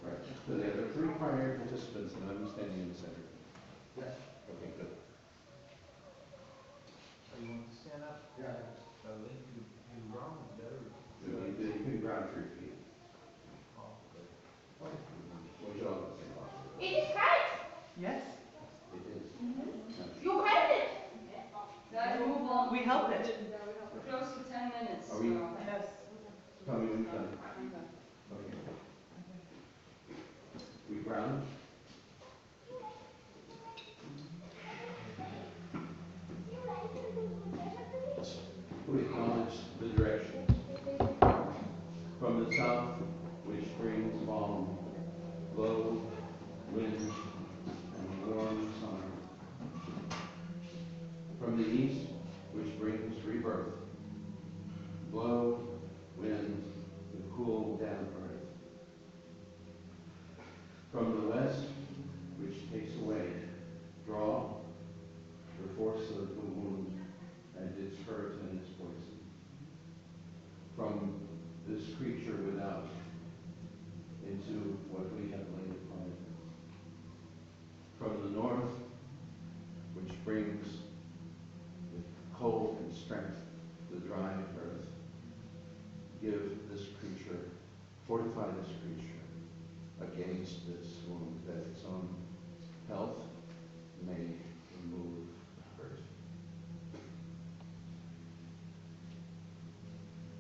right, so there are 3 primary participants and I'm standing in the center. Yes. Okay, good. You want to stand up? Yeah. Link, you round is better. You can ground 3 feet. Oh, okay. What you all say about it? It is right. Yes. It is. You read it. Guys, move on. We helped it. We're close to 10 minutes. Are we- Yes. Tell me when you're done. Okay. We ground. We acknowledge the directions. From the south, which brings balm, blow, wind, and warm summer. From the east, which brings rebirth, blow, wind, the cool, damp earth. From the west, which takes away, draw, the force of the wound, and its hurt and its poison. From this creature without, into what we have laid upon it. From the north, which brings with cold and strength the dry earth, give this creature, fortify this creature against this wound, that its own health may remove hurt.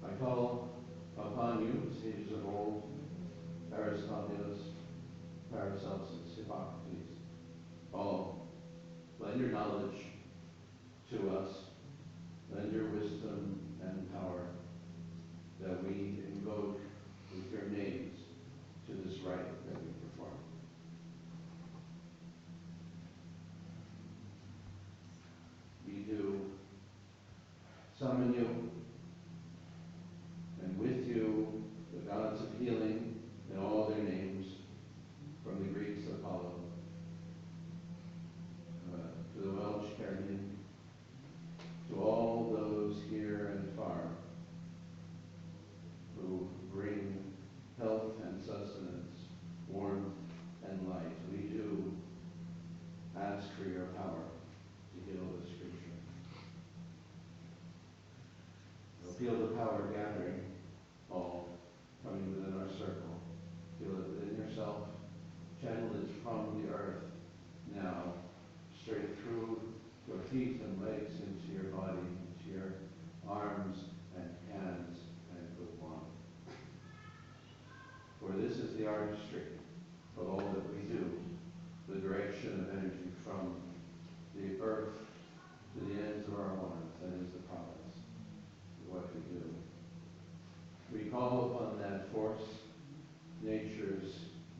I call upon you, sages of old, Aristoteles, Paracelsus, Hippocrates, all, lend your knowledge to us, lend your wisdom and power, that we invoke with your names to this rite that we perform. We do summon you, and with you, the gods of healing in all their names, from the Greeks Apollo, to the Welsh Caribbean, to all those here and far, who bring health and sustenance, warmth and light. We do ask for your power to heal this creature. Feel the power gathering, all coming within our circle. Feel it within yourself. Channel it from the earth now, straight through your feet and legs into your body, into your arms and hands, and go on. For this is the artistry of all that we do, the direction of energy from the earth to the ends of our wands, that is the province of what we do. We call upon that force, nature's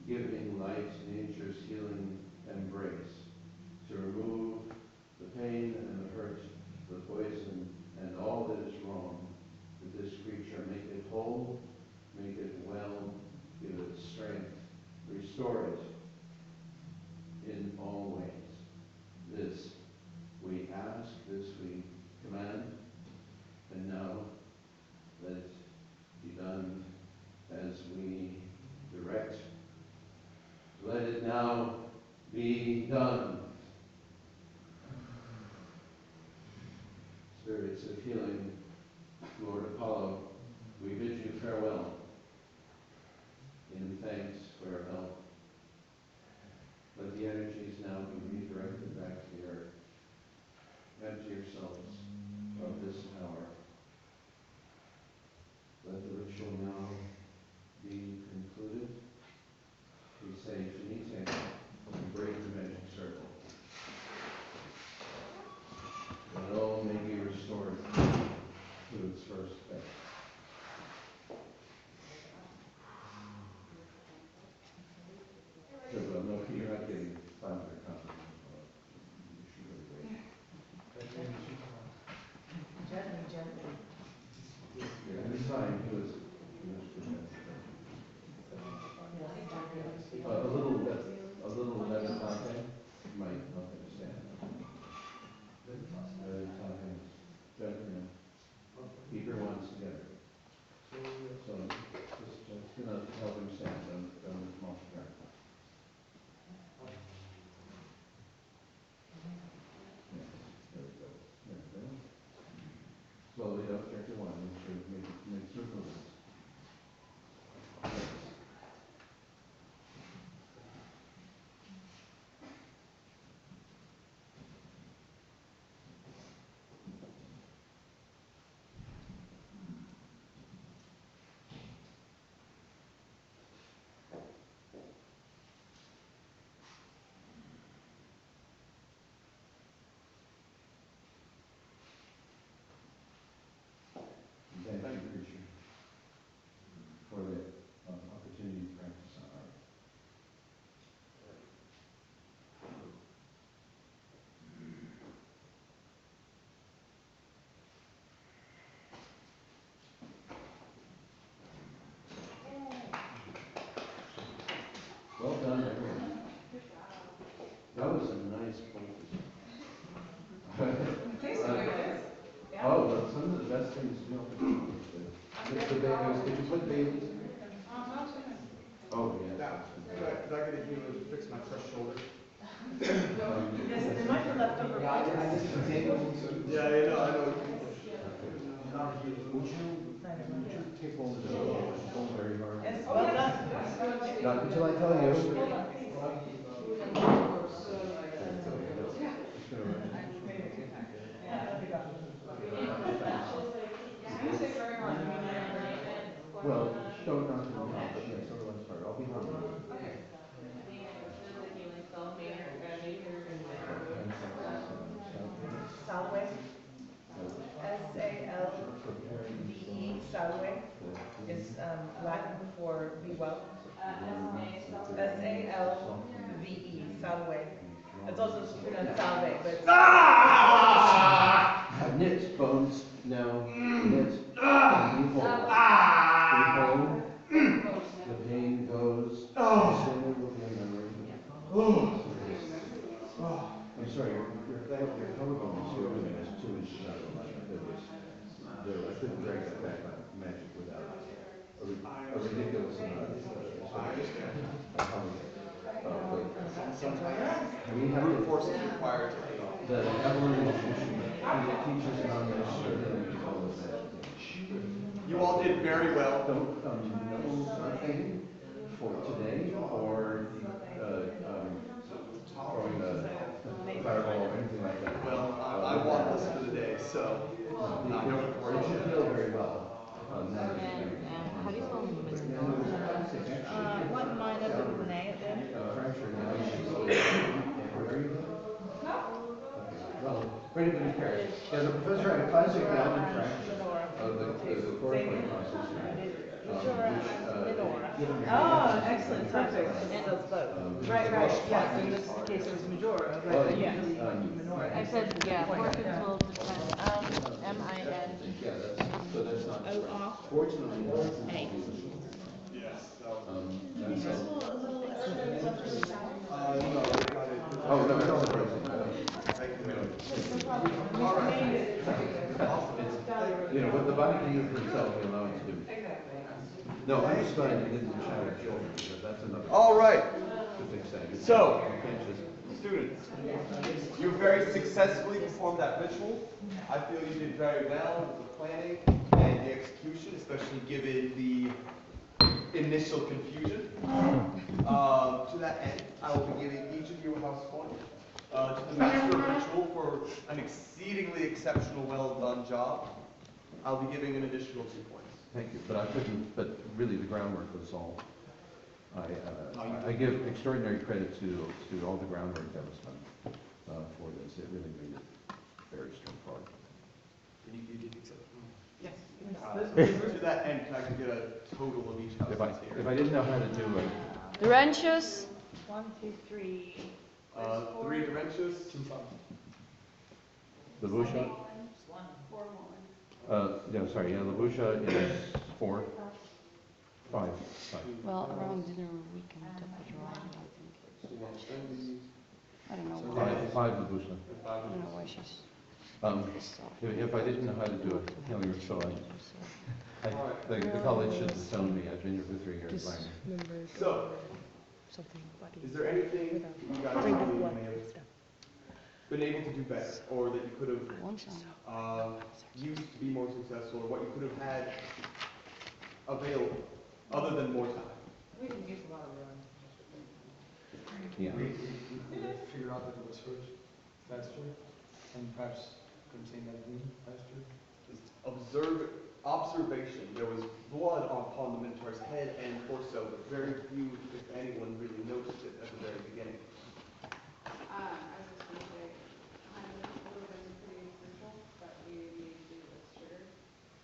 giving light, nature's healing embrace, to remove the pain and the hurt, the poison, and all that is wrong with this creature. Make it whole, make it well, give it strength, restore it in all ways. This we ask, this we command, and now let it be done as we direct. Let it now be done. Spirits of healing, Lord Apollo, we bid you farewell in thanks for your help. Let the energies now be redirected back to the earth. Empty yourselves of this power. Let the ritual now be concluded. We say finite and break the magic circle. That all may be restored to its first state. So, no, you're not getting 500 copies. You should really wait. Gently. Yeah, and it's fine, because a little levitante might help understand. Levitante, gently, keep your ones together. So, just gonna help him stand, don't multiply. Yes, there we go. There we go. Slowly, don't check your one, make sure movements. Yes. Thank you, preacher, for the opportunity to practice our art. Well done, everyone. That was a nice poultice. It tasted good. Yeah. Oh, but some of the best things we don't put the Baileys. Did you put Baileys in there? Not too much. Oh, yeah. Did I get a healer to fix my crushed shoulder? Yes, there might be leftover pages. Yeah, I know. Would you take hold of the phone very hard? Yes, well done. Not until I tell you. Hold on. Well, Salve is Latin for be well. S-A-L-V-E, Salve. It's also pronounced salve, but it's... Knit, bones, no, knit, behold, the pain goes, sinner will be memory. I'm sorry, your collarbone is here, it's 2 inches out of alignment. I couldn't drag that back by magic without a ridiculous amount of, Brute force is required. the government teaches non-necessarily all of that. You all did very well. Don't, nothing for today, or, throwing a fireball or anything like that. Well, I want this for the day, so I don't worry. You should feel very well. How do you spell what minus with an A at the end? Fracture now. Where are you? Well, where did you carry? Yeah, the professor had a classic Galvin fracture of the cortical process. Oh, excellent, perfect. Right, yes, in this case it was Majora, right, but usually Minora. I said, yeah, portions will depend, M-I-N. Yeah, so that's not. O-off. Fortunately, A. Yes, so. Oh, no, it's all surprising. All right. You know, what the body can do for itself, we allow it to do. No, I'm just glad you didn't shower your shoulder, because that's another. All right. To fix that. So, You can't just. students, you very successfully performed that ritual. I feel you did very well with the planning and the execution, especially given the initial confusion. To that end, I will be giving each of you a house point. To the master of ritual for an exceedingly exceptional, well done job, I'll be giving an additional 2 points. Thank you, but I couldn't, but really the groundwork was all, I give extraordinary credit to all the groundwork that was done for this. It really made it very straightforward. You did exceptional. Yes. To that end, can I get a total of each house point here? If I didn't know how to do it. The wrenches. 1, 2, 3. 3 of the wrenches. The Busha? Yeah, sorry, yeah, Labusha is 4. 5. Well, around dinner we can top it around, I think. I don't know why. 5 Labusha. I don't know why she's. If I didn't know how to do it, Kelly or so the college should have told me. I've been here for 3 years. So, is there anything you guys may have been able to do better, or that you could have used to be more successful, or what you could have had available, other than more time? We can use a lot of room. Yeah. We figured out that it was first, faster, and perhaps contain that green faster. Observation. There was blood upon the Minotaur's head and torso, but very few, if anyone, really noticed it at the very beginning. I was just going to say, behind the little bit is pretty simple, but we need to do with sugar.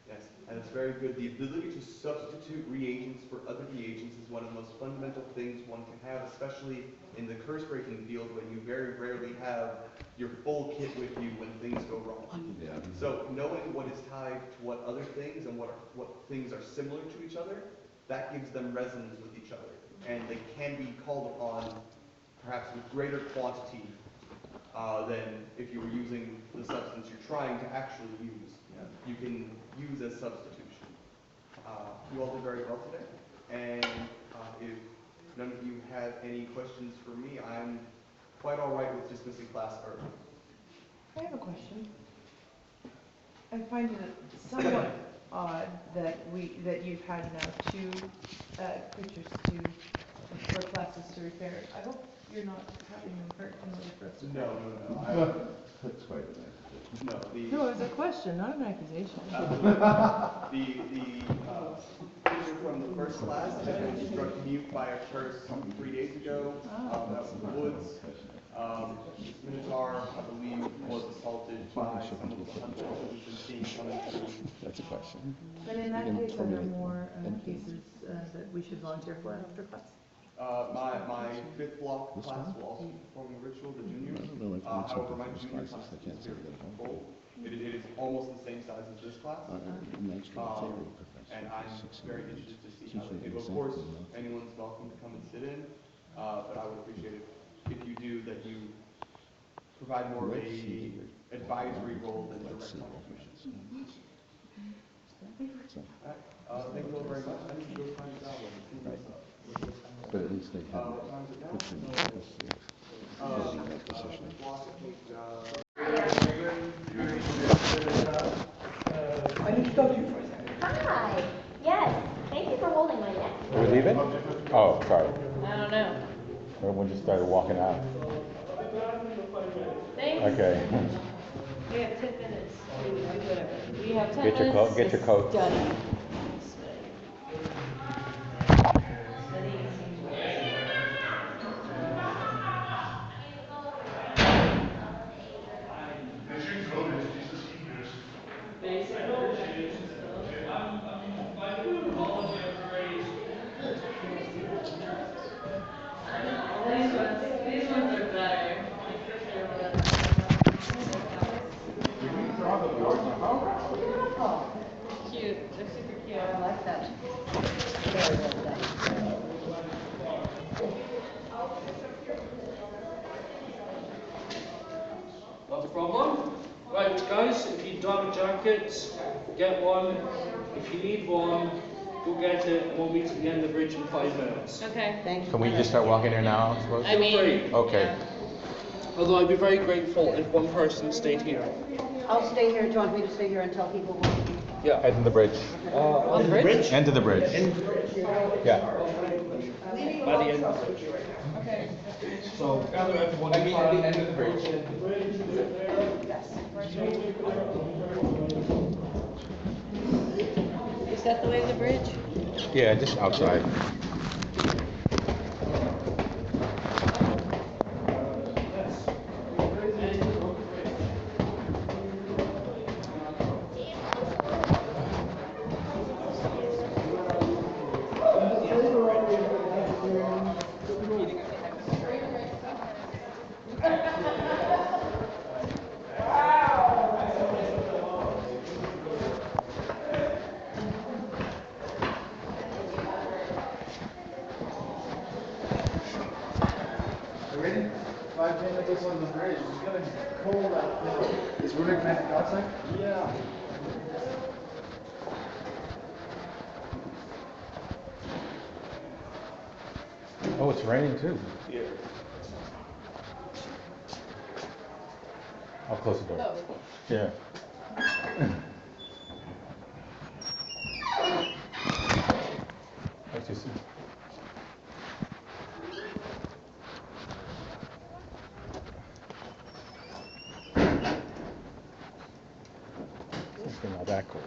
Yes, and it's very good. The ability to substitute reagents for other reagents is one of the most fundamental things one can have, especially in the curse-breaking field when you very rarely have your full kit with you when things go wrong. Yeah. So knowing what is tied to what other things and what things are similar to each other, that gives them resonance with each other. And they can be called upon perhaps with greater quantity than if you were using the substance you're trying to actually use. You can use as substitution. You all did very well today. And if none of you have any questions for me, I'm quite all right with dismissing class early. I have a question. I find it somewhat odd that you've had now 2 creatures for classes to repair. I hope you're not having them hurt in order for us to. No. That's quite No, No, it's a question, not an accusation. The creature from the first class had been struck mute by a curse 3 days ago. That was in the woods. Minotaur, I believe, was assaulted by some of the hunters we've been seeing coming through That's a question. But in that You can case, are there formulate more anything. cases that we should volunteer for after class? My fifth block This class one? will also be performing the ritual, the juniors. I don't know if I'm However, my accepting junior those class classes. I is can't say very that I'm full. It is almost the same size as this class. I'm actually a theory professor. And I'm for 6 very years, interested to see how teaching they do. Of exactly course, nothing. anyone's welcome to come and sit in, but I would appreciate it if you do, that you provide more of Let's see. a advisory role than Let's direct see. contribution. So, Thank you all very much. I think those times out. but at least they have What time is it now? put you in that position. I need to talk to you for a second. Hi. Yes. Thank you for holding my neck. Are we leaving? Oh, sorry. I don't know. Everyone just started walking out. Thanks. Okay. We have 10 minutes. We can do whatever. We have 10 Get your minutes. coat. Get your coat. Study. These ones are better. Cute, they're super cute. I like that. Very well done. Not a problem. Right, guys, if you don't have a jacket, get one. If you need one, go get it, and we'll meet at the end of the bridge in 5 minutes. Okay. Thank you. Can we just start walking here now, I suppose? I mean, free. Okay. Although I'd be very grateful if one person stayed here. I'll stay here. Do you want me to stay here until people want to? Yeah. End of the bridge. On the bridge? End of the bridge. Yeah. By the end of the bridge. Okay. So gather everyone. I mean, at the end of the bridge. Is that the way of the bridge? Yeah, just outside. Ready? 5 minutes on the bridge. It's gonna be cold out there. Is Rubik meant outside? Yeah. Oh, it's raining too. Yeah. I'll close the door. Yeah. What's you see? It's not that cold.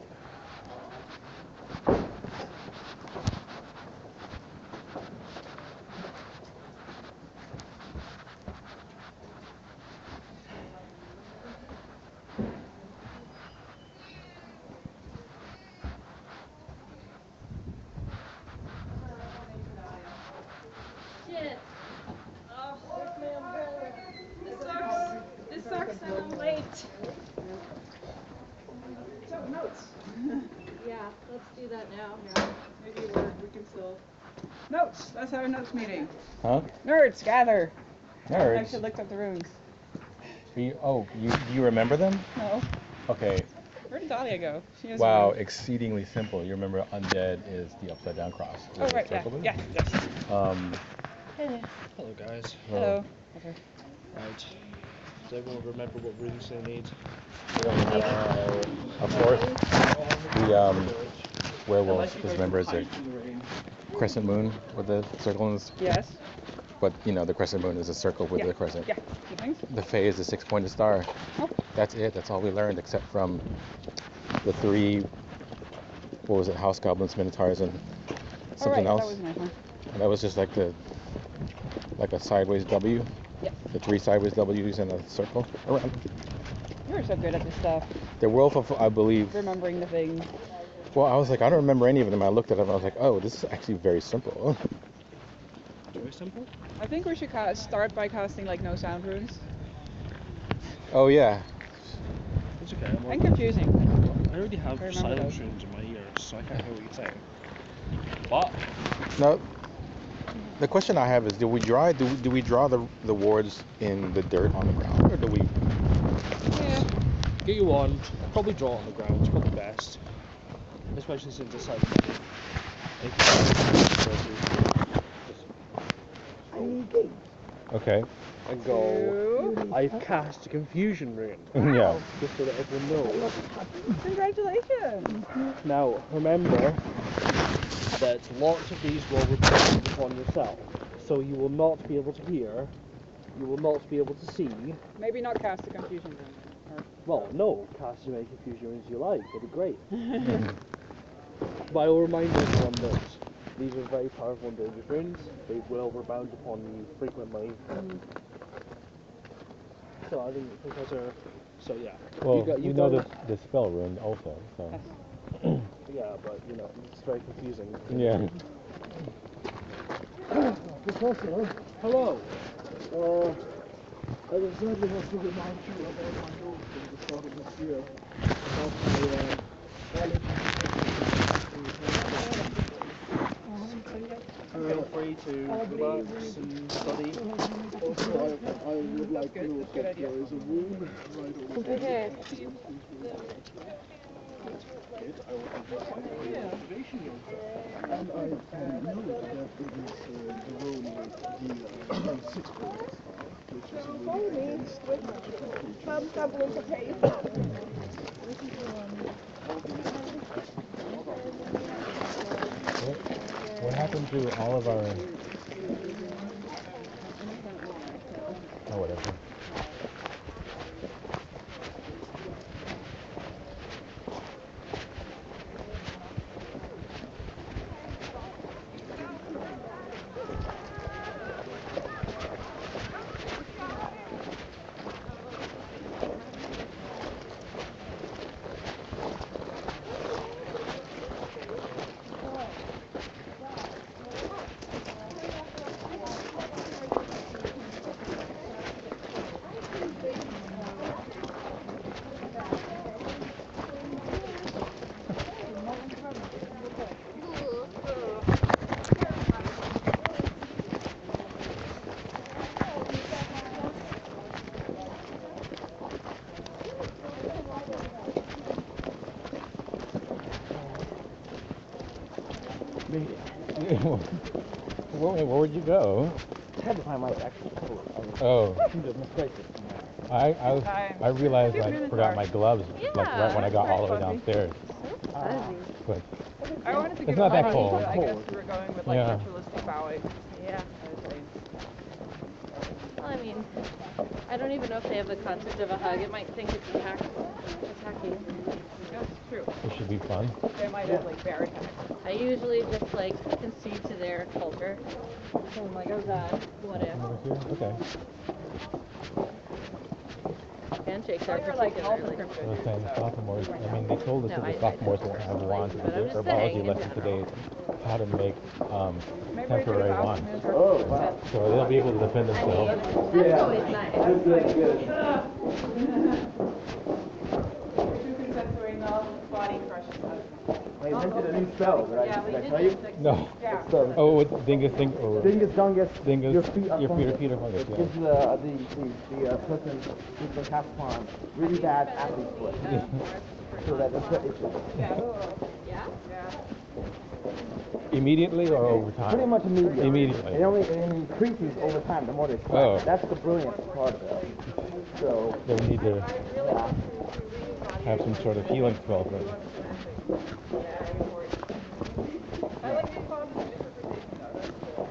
Shit. Oh, where's my umbrella? This sucks. This sucks and I'm late. So, notes. Yeah, let's do that now. Yeah, maybe we can still. Notes, let's have a notes meeting. Huh? Nerds, gather. I Nerds? actually looked up the runes. You remember them? No. Okay. Where did Dahlia go? She has Wow, runes. exceedingly simple. You remember undead is the upside down cross. Oh, right, yeah, Circle it? yeah, yes. Hello. Hello, guys. Hello. Okay. Right. Does everyone remember what runes they need? Of course. The werewolf is remember is a crescent moon with the circle in the Yes. But you know the crescent moon is a circle with Yeah. the crescent. Yeah. Good things. The Fae is a 6-pointed star. Oh. That's it. That's all we learned except from the 3, what was it, house goblins, minotaurs, and something All right, else. that was my one. And that was just like a sideways W. Yeah. The 3 sideways W's in a circle around. You were so good at this stuff. The Werewolf of, I believe. Remembering the things. Well, I was like, I don't remember any of them. I looked at them and I was like, oh, this is actually very simple. Very simple? I think we should start by casting like no sound runes. Oh yeah. It's okay. And confusing. I already have I remember silence those. rooms in my ears, so I can't hear what you're saying. But No. The question I have is, do we draw the wards in the dirt on the ground, or do we? yeah, get your wand. Probably draw on the ground. It's probably best, especially since it's like. Okay. And go. I've cast a confusion ring. Yeah. Just so that everyone knows. Congratulations. Now remember that lots of these will repeat upon yourself, so you will not be able to hear. You will not be able to see. Maybe not cast a confusion room. Well, no, cast as many confusion rings as you like. It'd be great. But I will remind everyone that these are very powerful and dangerous runes. They will rebound upon you frequently. So I think Professor. So yeah. Well, you know guys- the spell rune also, so. Yeah, but you know it's very confusing. Yeah. Professor, hello. I was sadly have to remind you about my goals from the start of this year. Feel free to relax and study. Also, I would like to know if there is a room right over there. I will have your observation yourself. And I know that it is the room with the 6 points, which is a room against magical creatures. What happened to all of our? Oh, whatever. Where would you go? I had to find my actual coat. Oh. I should have misplaced it somewhere. I realized I forgot my gloves like right when I got all the way downstairs. But I wanted to it's give not it that cold. but I guess we were going with like Yeah. ritualistic bowing. Yeah. Well, I mean, I don't even know if they have the concept of a hug. It might think it's attacking. That's true. It should be fun. They might have like bear attacks. I usually just like concede to their culture. So I'm like, oh god, what if? Over here? Okay. Handshakes are You're like particularly. I was saying sophomores. I mean, they told us No, that the I sophomores won't have wands in but I'm the just herbology saying, in lesson today. general. Is how to make Maybe temporary we could wands. have oh, wow. So they'll be able to defend I mean, themselves. that's always nice. You can set doing all body crushes. I invented a new spell, did I tell you? No. Yeah. Oh, with Dingus, or Dingus, Dungus, Dingus, your feet are fungus. Peter fungus. It Yeah. gives the person who's been cast upon really bad athlete's foot. So that it's Yeah. Immediately or over time? pretty much immediately. Immediately. It increases over time the more they try. Oh. That's the brilliant part of it. So Then we need to yeah. have some sort of healing spell for it. I like the concept of interpretation though, that's cool.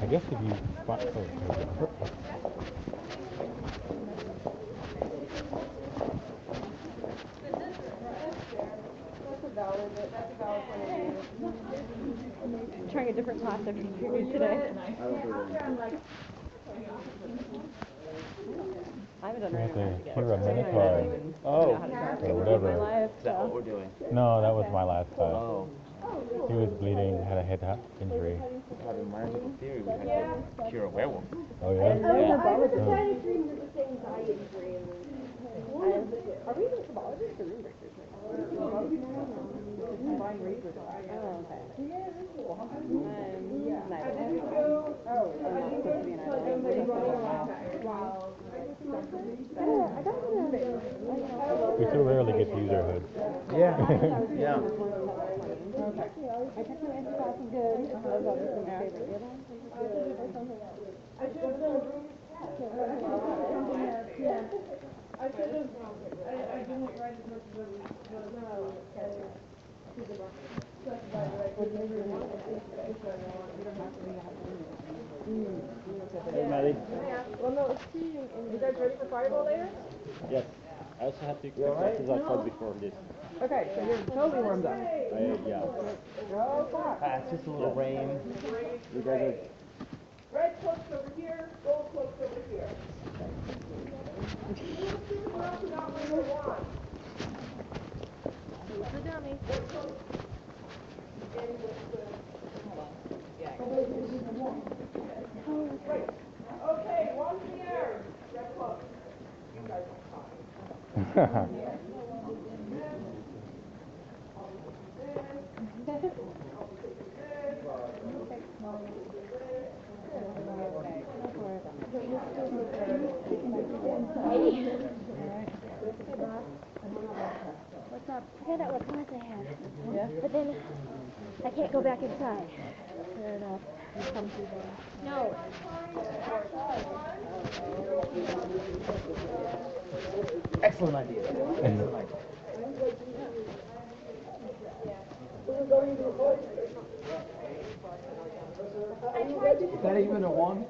I guess if you find. Trying a different class every period today. I haven't done random math yet. Cure a minotaur. Or whatever. Is that what we're doing? No, that was my last class. Oh. He was bleeding, had a head injury. In magical theory, we had to cure a werewolf. Oh yeah? I was a tiny dream that was anxiety free and are we even symbologists or rune breakers right now? Combined races. Oh, okay. We so rarely get to use our hoods. Yeah. Yeah. I took my answer class was good. That was obviously my favorite. The other one was good. I should have done I didn't write as much as I Hey, Maddie. Well, no, it's you guys ready for Fireball later? Yes. I also have to explain classes outside before this. Okay, so you're totally warmed up. Yeah. It's just a little rain. You guys are... Red cloaks over here, gold cloaks over here. The dummy. Right. Okay, one in the air. Red cloaks. You guys are fine. What's up? I found out what class I have. Yeah? But then I can't go back inside. Fair enough. You come through there. No. Excellent idea. Excellent idea. Is that even a one?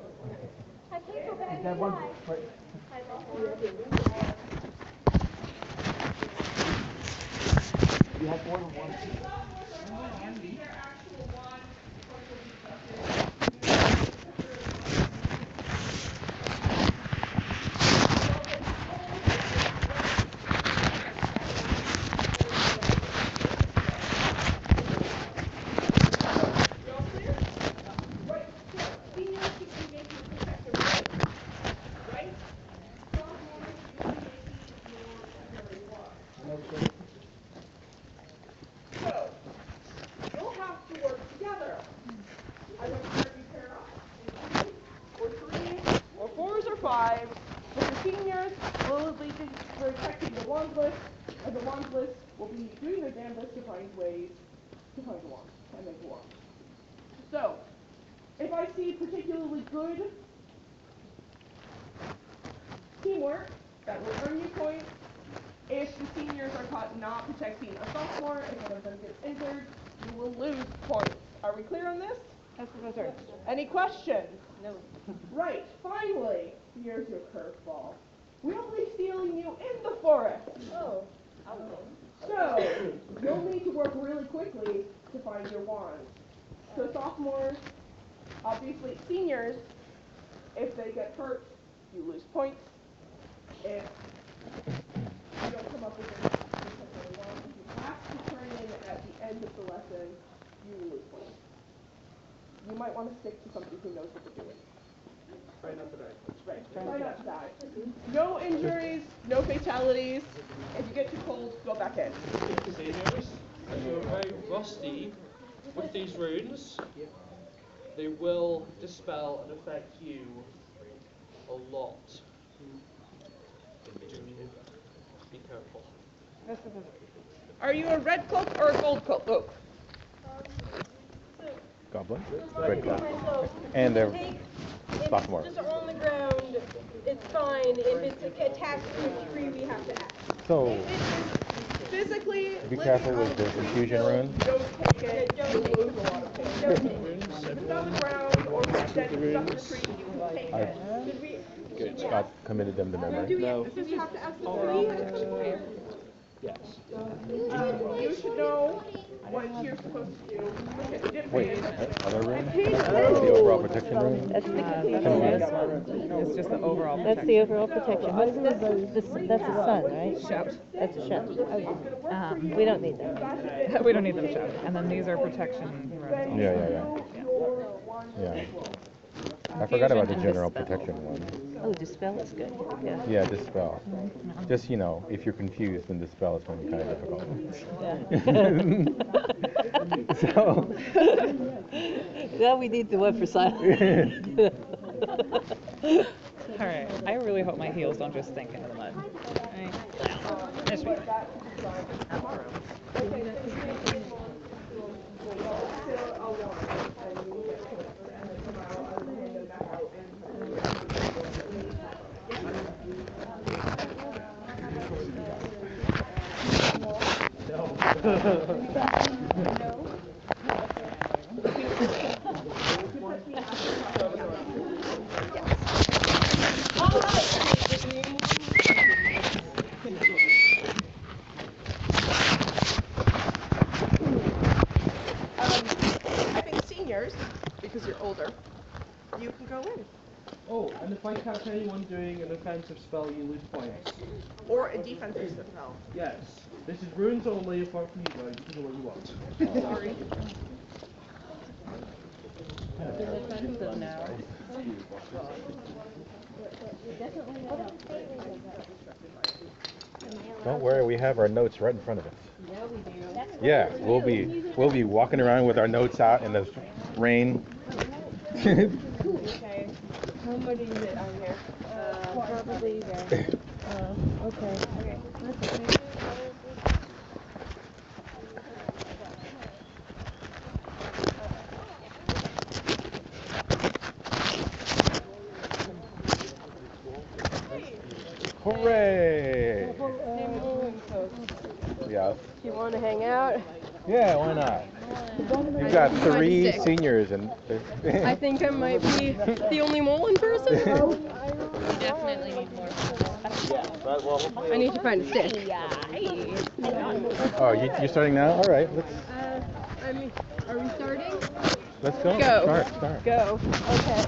I can't go back Is that one? inside. You have more than one. So, if I see particularly good teamwork, that will earn you points. If the seniors are caught not protecting a sophomore, if one of them gets injured, you will lose points. Are we clear on this? Yes, Professor. Any questions? No. Right, finally, here's your curveball. We'll be stealing you in the forest. Oh. So, you'll need to work really quickly to find your wand. So sophomores, obviously seniors, if they get hurt, you lose points. If you don't come up with any particular wand, if you have to turn in at the end of the lesson, you lose points. You might want to stick to somebody who knows what they're doing. Try not to die. Right, try not to die. No injuries, no fatalities. If you get too cold, go back in. Seniors, as you're very rusty with these runes, they will dispel and affect you a lot. Be careful. Are you a red cloak or a gold cloak? Goblin? Red cloak. And they're If sophomore. it's just on the ground, it's fine. If it's attached to a tree, we have to act. So, physically, be careful with the infusion rune. Don't take it. You'll lose a lot of points. If it's on the ground or dead stuck in a tree, you can take it. Scott committed them to memory. Do we have to ask the tree? Yes. You should know what you're supposed to do. Look at dip Wait, band. other room? And page The overall protection room? That's the This one, it's just the overall protection. That's the overall protection. That's a sun, right? Shout. That's a shout. We don't need that. We don't need them shout. And then these are protection rooms. Yeah. I forgot about the general protection one. Oh, Dispel is good. Yeah. Yeah, Dispel. Just, if you're confused, then Dispel is going to be kind of difficult. So. Now we need the one for silence. Alright, I really hope my heels don't just sink into the mud. Alright. This way. I think seniors, because you're older, you can go in. Oh, and if I catch anyone doing an offensive spell, you lose points. Or a defensive spell. Yes. This is runes only, apart from you guys. You can do what you want. Sorry. Don't worry, we have our notes right in front of us. Yeah, we do. Yeah, we'll be walking around with our notes out in the rain. Okay. How much is it on here? Probably there. Okay. That's okay. Hooray! Yeah. You want to hang out? Yeah, why not? You've got 3 seniors and. I think I might be the only Mullen person. We definitely need more. I need to find a stick. Oh, you're starting now? All right, let's. Are we starting? Let's go. Go. Start. Go. Okay.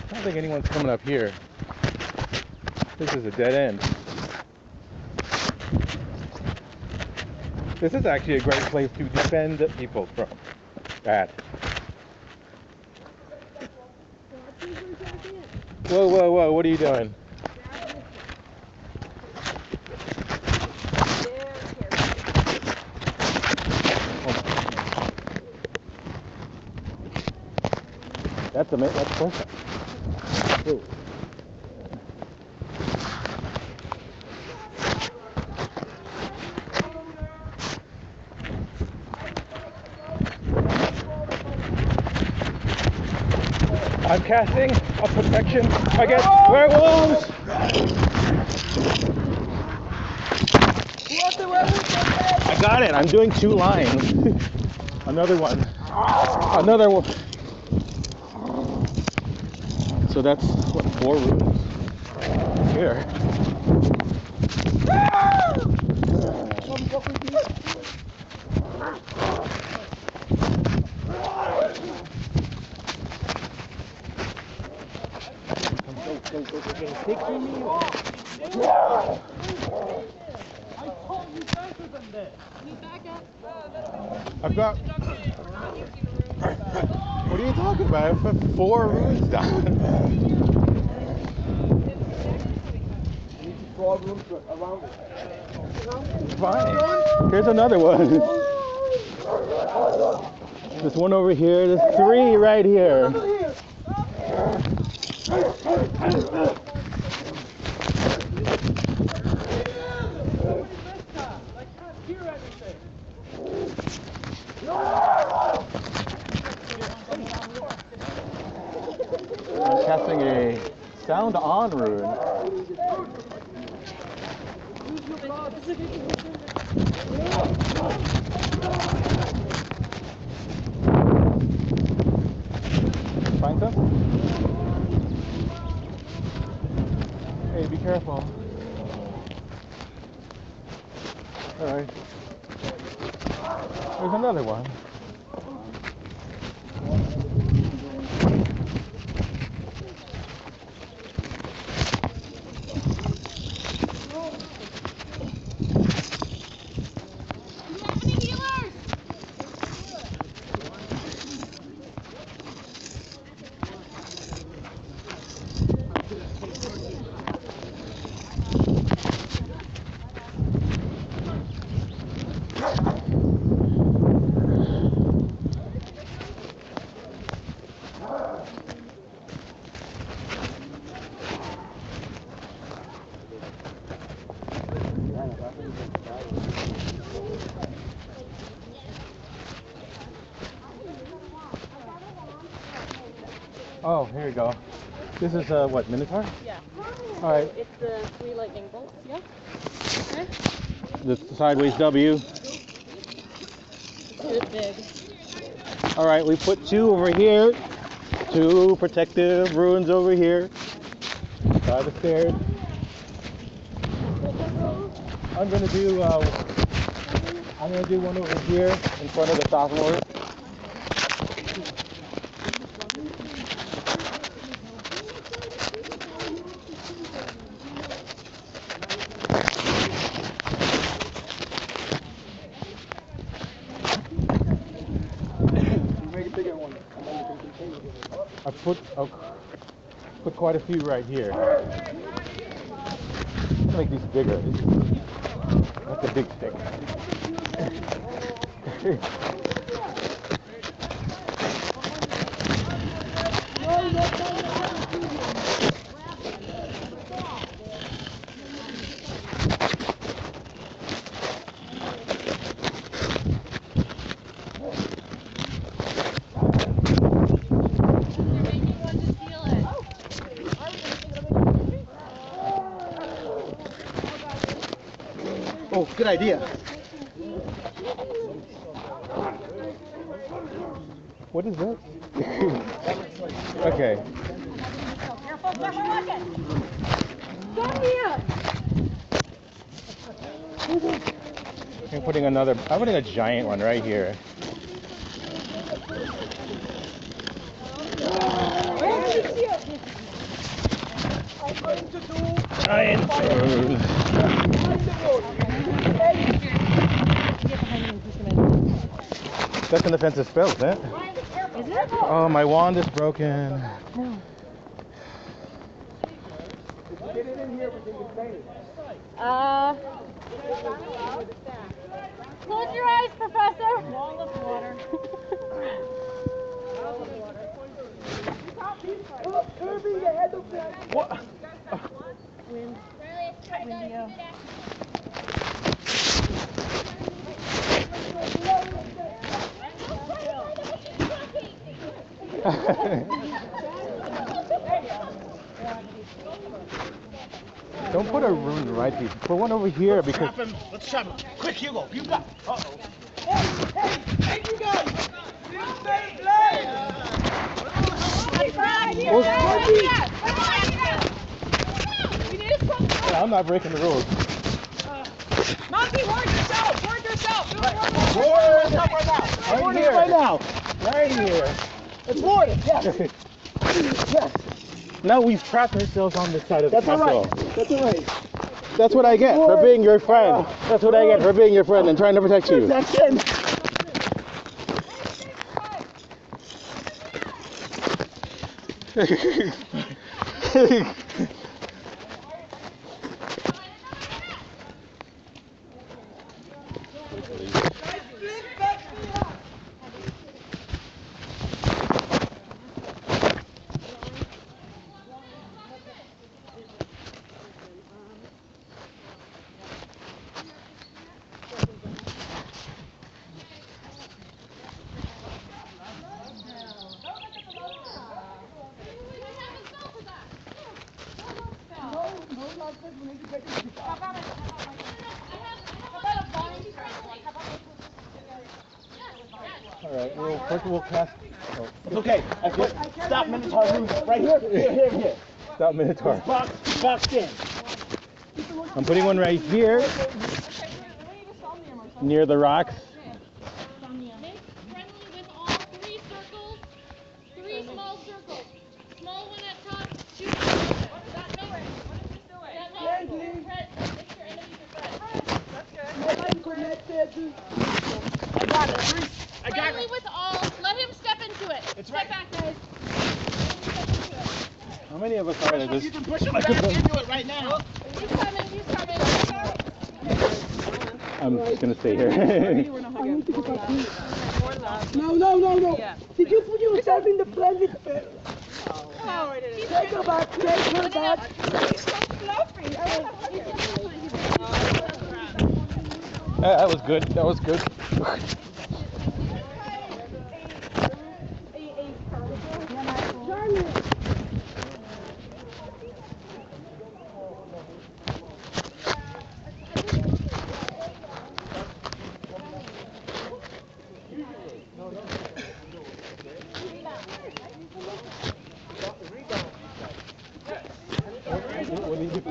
I don't think anyone's coming up here. This is a dead end. This is actually a great place to defend people from. Whoa, what are you doing? That's perfect. Ooh. I'm casting a protection against werewolves! I got it, I'm doing 2 lines. Another one. Another one. So that's, what, 4 rooms? Here. I've got. What are you talking about? I've put 4 rooms down. Fine. Here's another one. There's one over here. There's 3 right here. Sound on rune. Find some? Hey, be careful. Alright. There's another one. Oh, here you go. This is what, Minotaur? Yeah. Alright. It's the 3 lightning bolts, yeah? Okay. The sideways W. It's big. Alright, we put 2 over here. 2 protective runes over here. By the stairs. I'm gonna do one over here in front of the sophomore. I put quite a few right here. Let's make these bigger. That's a big stick. Oh, good idea. What is this? Okay. Careful, watch it! Get me up! I'm putting a giant one right here. Giant. That's an offensive spell, isn't it? Is it? Oh, my wand is broken. No. Get it in here, we can contain it. Close your eyes, Professor. Wall of water. Kirby, you had the What? Wind. Windio. Don't put a rune right here. Put one over here because. Let's trap him. Quick, Hugo, you got. Uh-oh. Hey, you guys! I'm not breaking the rules. Monty, ward yourself! Ward yourself! Ward yourself right now! Right here. Right now! Right here. It's warded, yes! Yes! Now we've trapped ourselves on this side of the That's castle. alright. That's alright. That's what I get for being your friend. That's what I get for being your friend and trying to protect you. Protection! All right. Well, first we'll cast. Oh. It's okay. Stop Minotaur moving. Right here. Here. Stop Minotaur. Boxed in. I'm putting one right here, near the rocks. Make friendly with all 3 circles. 3 small circles. Small one at top, 2 What is that doing? What is this doing? Make your enemies a threat. That's good. I got it. I got Friendly it. with all. Let him step into it. It's Step right. back, guys. How many of us are there? You can push him back into it right now. He's coming. I'm just gonna stay here. No. Did you put yourself in the blended fit? Oh, it is. Take her back. He's so fluffy. That was good. What did you do?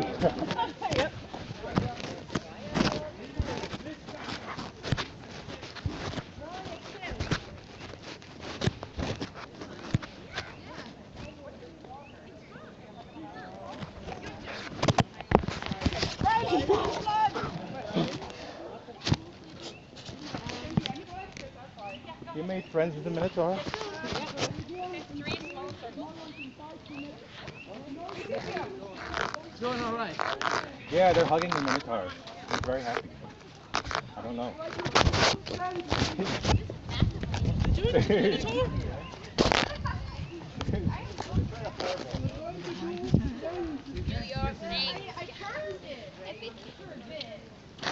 You made friends with the Minotaur? Doing all right. Yeah, they're hugging the Minotaur. They're very happy. I don't know.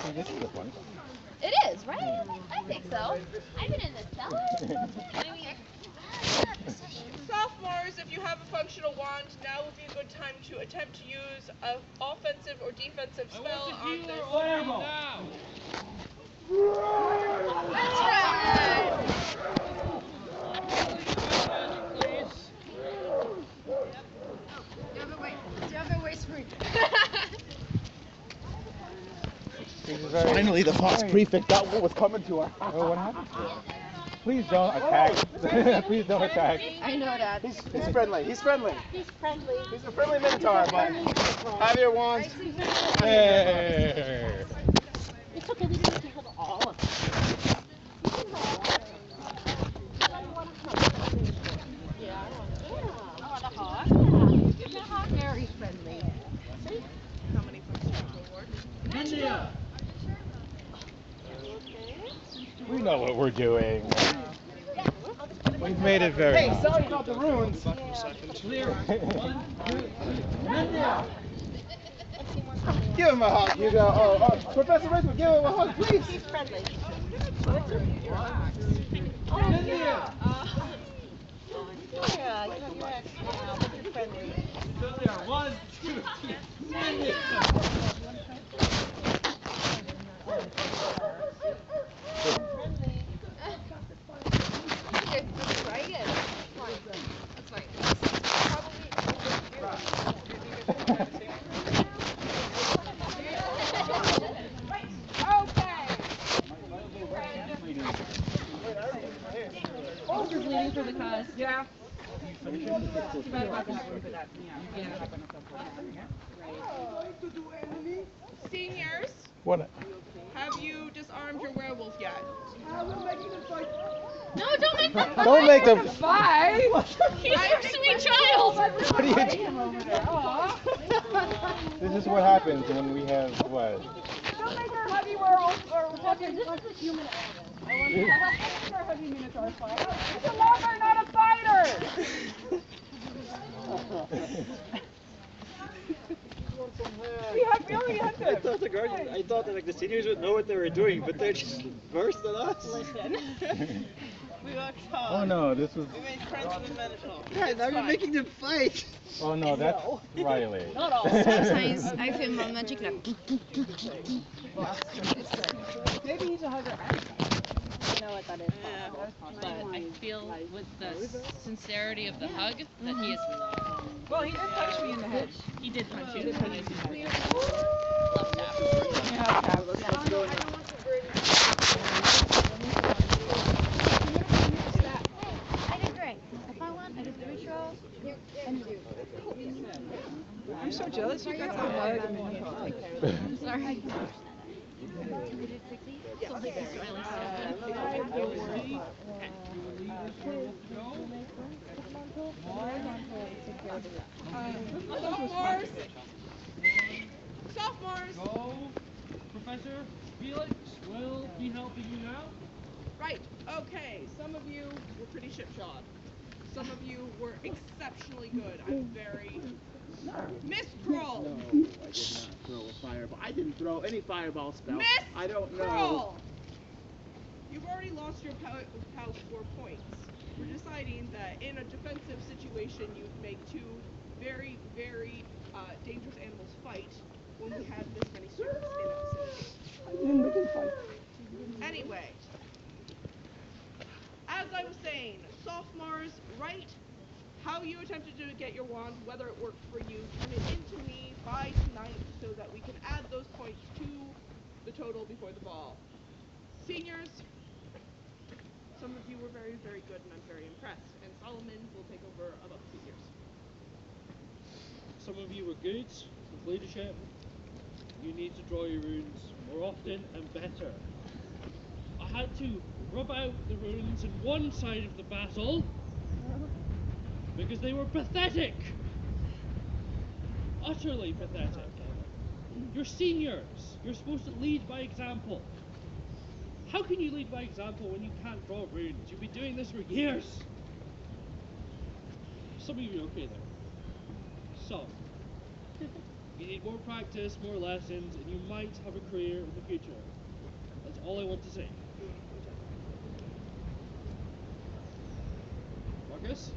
See, this is the fun. It is, right? I think so. I've been in the cellar. Sophomores, if you have a functional wand, now would be a good time to attempt to use an offensive or defensive spell on this. That's right. The other way, screen. Finally, the Fox Prefect got what was coming to our house. Oh, what happened to him? Please don't attack. Please don't attack. I know that. He's friendly. He's friendly. He's friendly. He's a friendly Minotaur, but have your wands. Hey. It's okay, we can kill all of them. Yeah, I want a hawk. Give me a hawk. Very friendly. See? How many functional wards? India. We know what we're doing. We've made it very. Hey, sorry about the runes. Clear. 1, 2, 3. India. Give him a hug, Hugo. Oh, Professor Redwood, give him a hug, please. He's friendly. India. Yeah, you have your ex now, but you're friendly. Still there. 1, 2, 3. India. Just waiting for the cause. Yeah. Seniors, What? have you disarmed your werewolf yet? No, don't make them Don't make them. fight. He's your sweet child. What are you doing? This is what happens when we have what? Don't make her heavy werewolf or fucking. This is a human element. I want to have her heavy minotaur fight. It's a lover, not a fighter. I thought that like the seniors would know what they were doing, but they just burst at us. Listen. We worked hard. Oh no, this was. We made friends with Minotaur. Yeah, now you're making them fight. Oh no, that's Riley. Not all. Sometimes I feel my magic like. Maybe he's a hugger. I know what that is. But I feel with the sincerity of the hug that he is. Well, he did punch me in the head. He did punch you. He did punch me in the head. Love tap. Yeah, tap. Let's go. I did great. If I won, I did the ritual. And you. I'm so jealous you got the hug and then you hug. Sorry. Sophomores! Go. Professor Felix will be helping you now. Right, okay, some of you were pretty shipshod. Some of you were exceptionally good. I'm very... Miss Kroll! No, I did not throw a fireball. I didn't throw any fireball spell. Miss I don't know. Kroll! You've already lost your POW 4 points. We're deciding that in a defensive situation, you'd make two very, very dangerous animals fight when we had this many students in the vicinity. I didn't make him fight. Anyway, as I was saying, sophomores, write how you attempted to get your wand, whether it worked for you, turn it into me by tonight so that we can add those points to the total before the ball. Seniors, some of you were very, very good and I'm very impressed, and Solomon will take over above seniors. Some of you were good with leadership. You need to draw your runes more often and better. I had to rub out the runes in one side of the battle because they were pathetic. Utterly pathetic. You're seniors. You're supposed to lead by example. How can you lead by example when you can't draw runes? You've been doing this for years. Some of you are okay there. Some. You need more practice, more lessons, and you might have a career in the future. That's all I want to say. Marcus?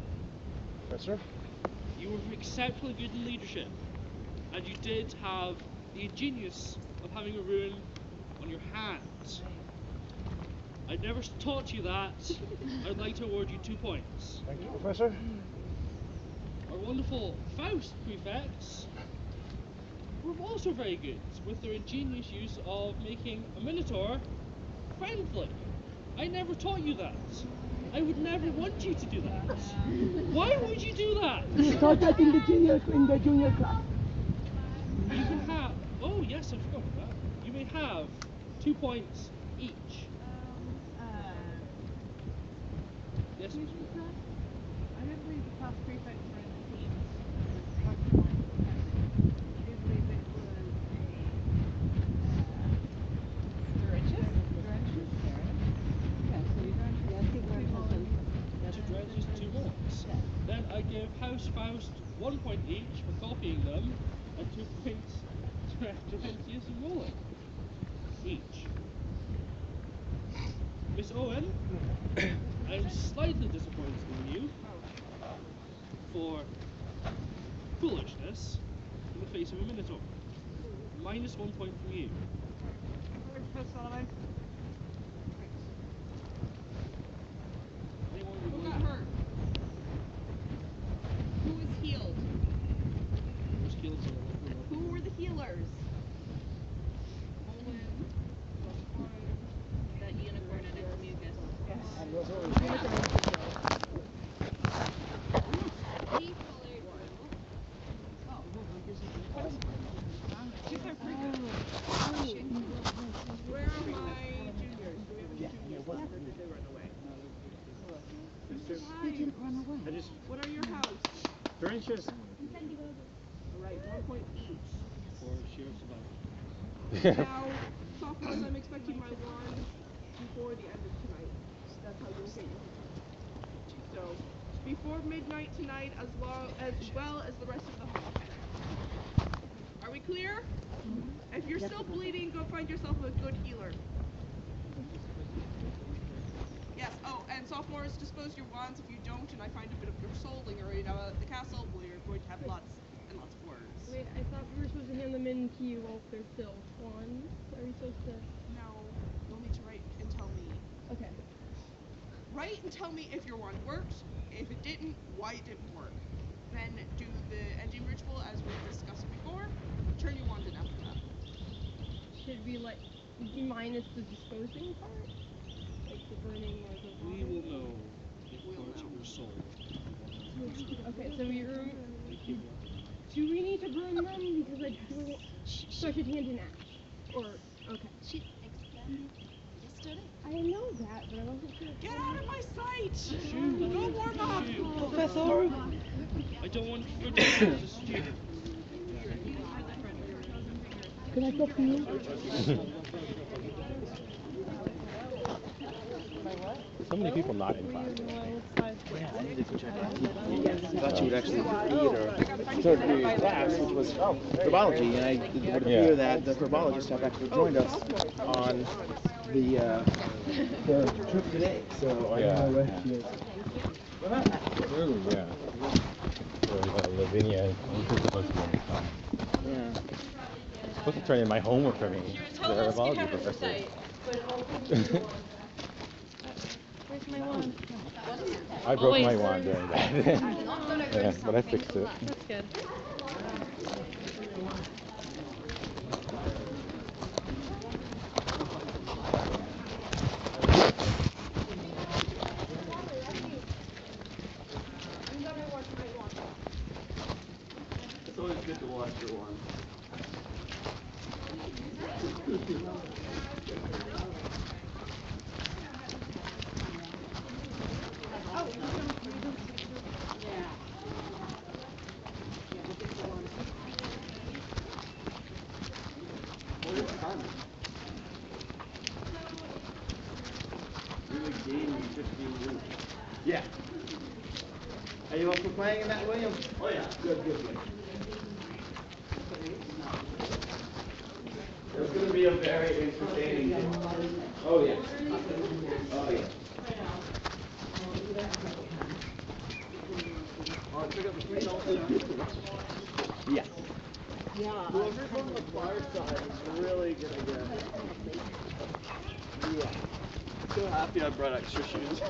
Yes, sir? You were exceptionally good in leadership, and you did have the genius of having a rune on your hand. I never taught you that. I'd like to award you 2 points. Thank you, Professor. Our wonderful Faust prefects were also very good with their ingenious use of making a Minotaur friendly. I never taught you that. I would never want you to do that. Why would you do that? We taught that in the junior class. You can have... Oh, yes, I forgot about that. You may have 2 points each. Yes, I didn't believe the class prefects were in the teams. I do believe it was Dredges, 2 more. Then I give House Faust 1 point each for copying them, and 2 points to Dredges and Roland. Each. Miss Owen, I'm slightly disappointed in you for foolishness in the face of a Minotaur. Minus 1 point from you. Who got hurt? Who was healed? Who were the healers? That unicorn and its mucus. Where are my juniors? Do we have any juniors left or did they run away? They didn't run away. I just... What are your house? Trenches. Alright, 1 point each. For sheer survival. Now, sophomores, I'm expecting my wand before the end of tonight. That's how you'll get your... So, before midnight tonight, as well as the rest of the hall. Are we clear? If you're still bleeding, go find yourself a good healer. Yes, oh, and And sophomores, dispose your wands. If you don't, and I find a bit of your soul lingering out at the castle, we're going to have lots and lots of words. Wait, I thought we were supposed to hand them in to you while they're still wands. Are we supposed to? No, you'll need to write and tell me. Okay. Write and tell me if your wand worked, if it didn't, why it didn't work. Then do the ending ritual as we discussed before. Turn your wand in after that. Should we like minus the disposing part? Like the burning or the water? We will know if parts of her soul. Okay, so do we need to burn them? Because I don't. So I should hand in ash. Or okay. She explained it yesterday. I know that, but I wasn't sure. Get out of my sight! Go warm up! Professor! I don't want to forget as a student. Can I talk to you? So many people not in class. Yeah, I needed to check out. I thought you would actually read or third period class, which was herbology, and I would hear that the herbologist have actually joined us on the trip today. So I know where he is. Ooh, yeah. So, Lavinia and supposed to come. Yeah. Supposed to turn in my homework for me. The herbology professor. Where's my wand? I broke my wand during that. Yeah, but I fixed it. That's good. It's always good to wash your wand. Yeah. Are you up for playing in that, William? Oh yeah. Good, good, good. It's going to be a very entertaining game. Oh yeah. Oh yeah. Yeah. Yeah. Whoever's on the far side is really gonna get. Yeah. So happy I brought extra shoes.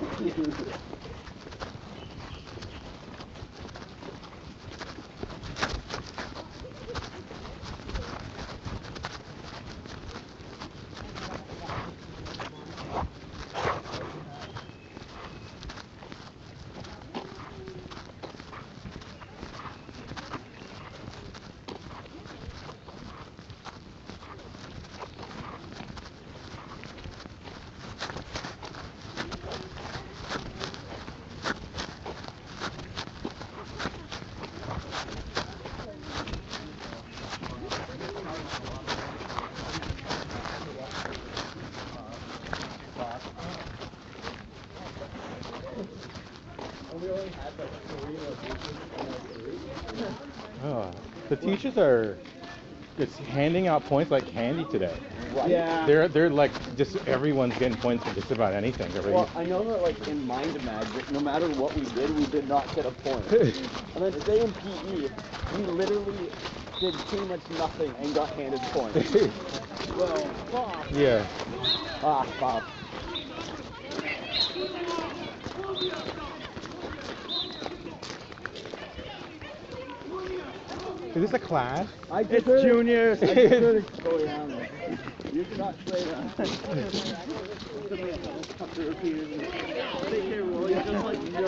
Oh, the teachers are just handing out points like candy today. Right. Yeah. They're like just everyone's getting points for just about anything already. Well, I know that like in Mind Magic, no matter what we did not get a point. And then today in PE, we literally did pretty much nothing and got handed points. Well, Bob. Yeah. Ah, Bob. Is this a class? It's juniors. I just go down there. You cannot say that. Take care, Will. You're just like, no.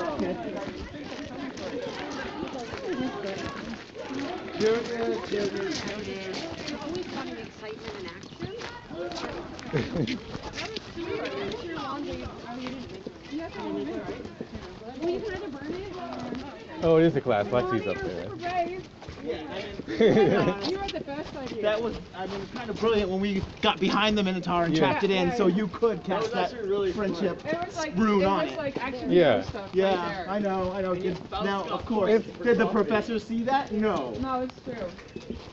Juniors. Always wanting excitement and action. Oh, it is a class. Lexi's up there. You were the best idea. That was, kind of brilliant when we got behind the Minotaur and trapped it in, so you could cast that really friendship Like, rune on it. it. Like action stuff Yeah, right there. I know. Now, of course, did the professor see that? No. No, it's true.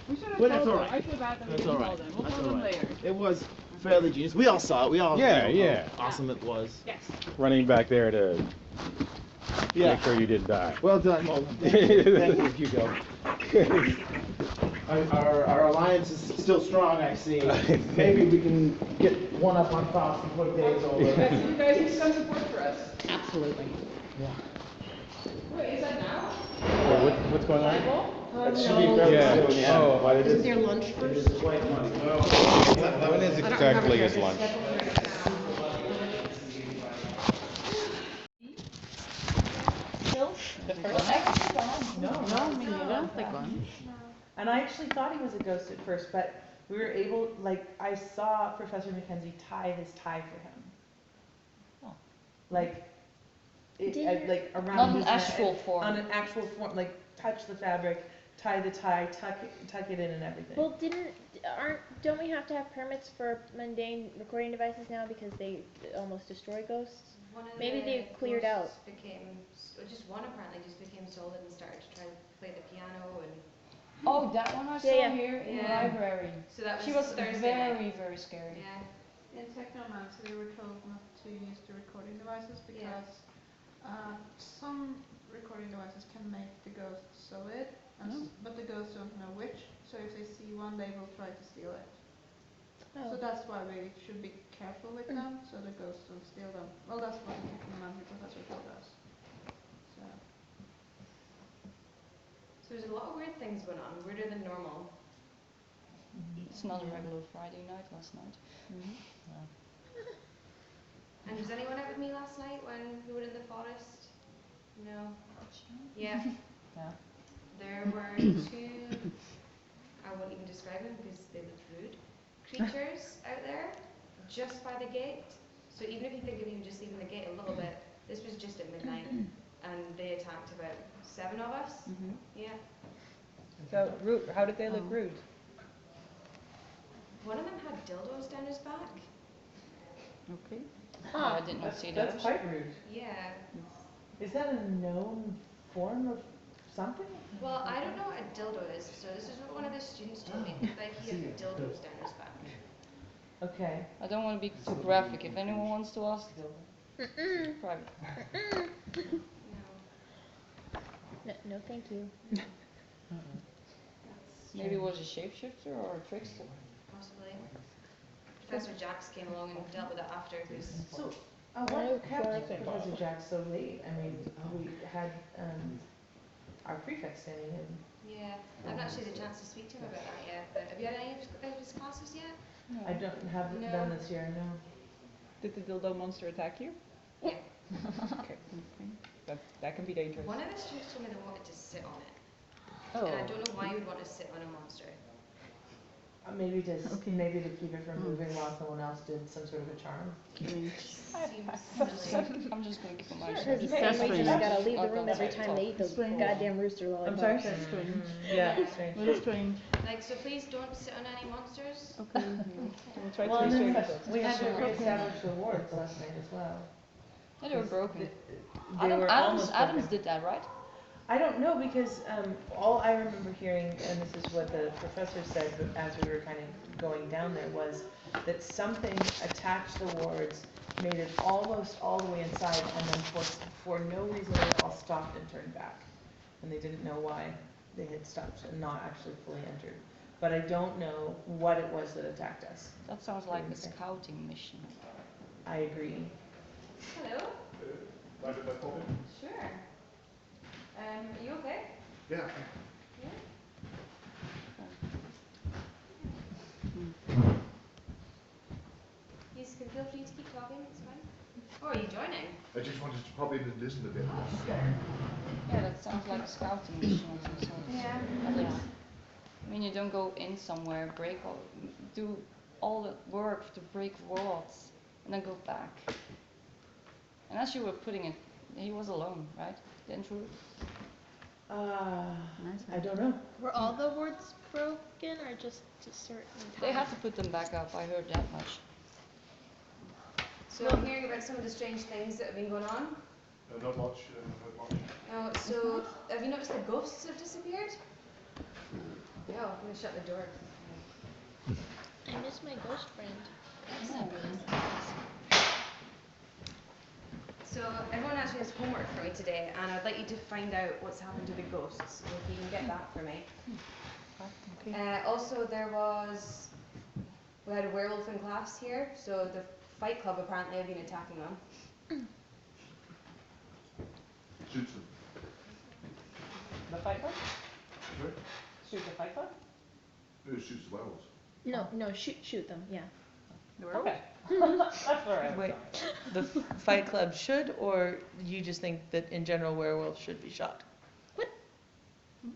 We should have But told that's them. all right. I feel bad that we That's didn't all tell right. them. We'll That's tell all them right. later. It was fairly genius. We all saw it. We all Yeah, know yeah. how awesome it was. Yes. Running back there to Yeah. make sure you didn't die. Well done. Thank you, Hugo. Our alliance is still strong, I see. Maybe we can get one up on Faust before the day is over. You guys need some support for us. Absolutely. Yeah. Wait, is that now? What's going on? That should be fairly soon, yeah. Oh, But it Is there lunch it first? is quite funny. when is exactly his lunch? The first No, me neither. Take one. And I actually thought he was a ghost at first, but we were able, like, I saw Professor Mackenzie tie his tie for him. Oh. Like, Didn't- like around Not an his neck, actual form. On an actual form, like touch the fabric, tie the tie, tuck it in and everything. Well, don't we have to have permits for mundane recording devices now because they almost destroy ghosts? One of Maybe the they've cleared out. ghosts just one apparently just became solid and started to try to play the piano and. Oh, that one I saw Yeah, yeah. here in the Yeah. library. So that She was was Thursday very, night. very scary. Yeah. In Technomancer, they were told not to use the recording devices because some recording devices can make the ghosts solid, but the ghosts don't know which. So if they see one, they will try to steal it. So that's why we should be careful with them, so the ghosts don't steal them. Well, that's what the Technomancer professor told us. So there's a lot of weird things going on, weirder than normal. It's not a regular Friday night last night. And was anyone out with me last night when we were in the forest? No. Yeah. Yeah. There were two, I won't even describe them because they looked rude, creatures out there just by the gate. So even if you think of even just leaving the gate a little bit, this was just at midnight and they attacked about 7 of us. Yeah. So, rude. How did they look rude? One of them had dildos down his back. Okay. Oh, I did not see that. That's quite rude. Yeah. Is that a known form of something? Well, I don't know what a dildo is, so this is what one of the students told me, that he had dildos down his back. Okay. I don't want to be too graphic. If anyone wants to ask, private. No, thank you. Maybe it was a shapeshifter or a trickster. Possibly. Professor Jax came along and dealt with it after, because... So, what kept Professor Jax so late? I mean, we had our prefect standing in. Yeah, I've not actually had a chance to speak to him about that yet, but have you had any of his classes yet? No. I don't have done this year, no. Did the dildo monster attack you? Yeah. Okay. That can be dangerous. One of the students told me they wanted to sit on it. Oh. And I don't know why you would want to sit on a monster. Maybe to keep it from moving while someone else did some sort of a charm. I'm just going to keep an eye on Because we just gotta leave the room every time they eat those goddamn rooster lollipops. I'm sorry? That's strange. Yeah. Really strange. Like, so please don't sit on any monsters. Okay. We'll try Well, to and then restrain ourselves. we had to reestablish the wards last night as well. Yeah, they were broken. They were almost Adams broken. did that, right? I don't know because all I remember hearing, and this is what the professor said as we were kind of going down there, was that something attacked the wards, made it almost all the way inside, and then for no reason they all stopped and turned back. And they didn't know why they had stopped and not actually fully entered. But I don't know what it was that attacked us. That sounds like a scouting mission. I agree. Hello. Mind if I pop in? Sure. Are you okay? Yeah. Yeah. You can feel free to keep talking, it's fine. Oh, are you joining? I just wanted to pop in and listen a bit. Yeah, that sounds like a scouting mission of some sort. Yeah. At least. I mean, you don't go in somewhere, do all the work to break walls, and then go back. And as you were putting it, he was alone, right? The intruder? I don't know. Were all the wards broken or just a certain They had to put them back up, I heard that much. So I'm hearing about some of the strange things that have been going on. Not much, not much. Oh, so have you noticed the ghosts have disappeared? Yeah, I'm gonna shut the door. I miss my ghost friend. So everyone actually has homework for me today, and I'd like you to find out what's happened to the ghosts. So if you can get that for me. Also, we had a werewolf in class here, so the Fight Club apparently have been attacking them. Shoots them. The Fight Club? Sorry? Shoot the Fight Club? No, it shoots the werewolves. No, shoot them, yeah. Okay. That's where I was Wait, going. the Fight Club should, or you just think that in general werewolves should be shot?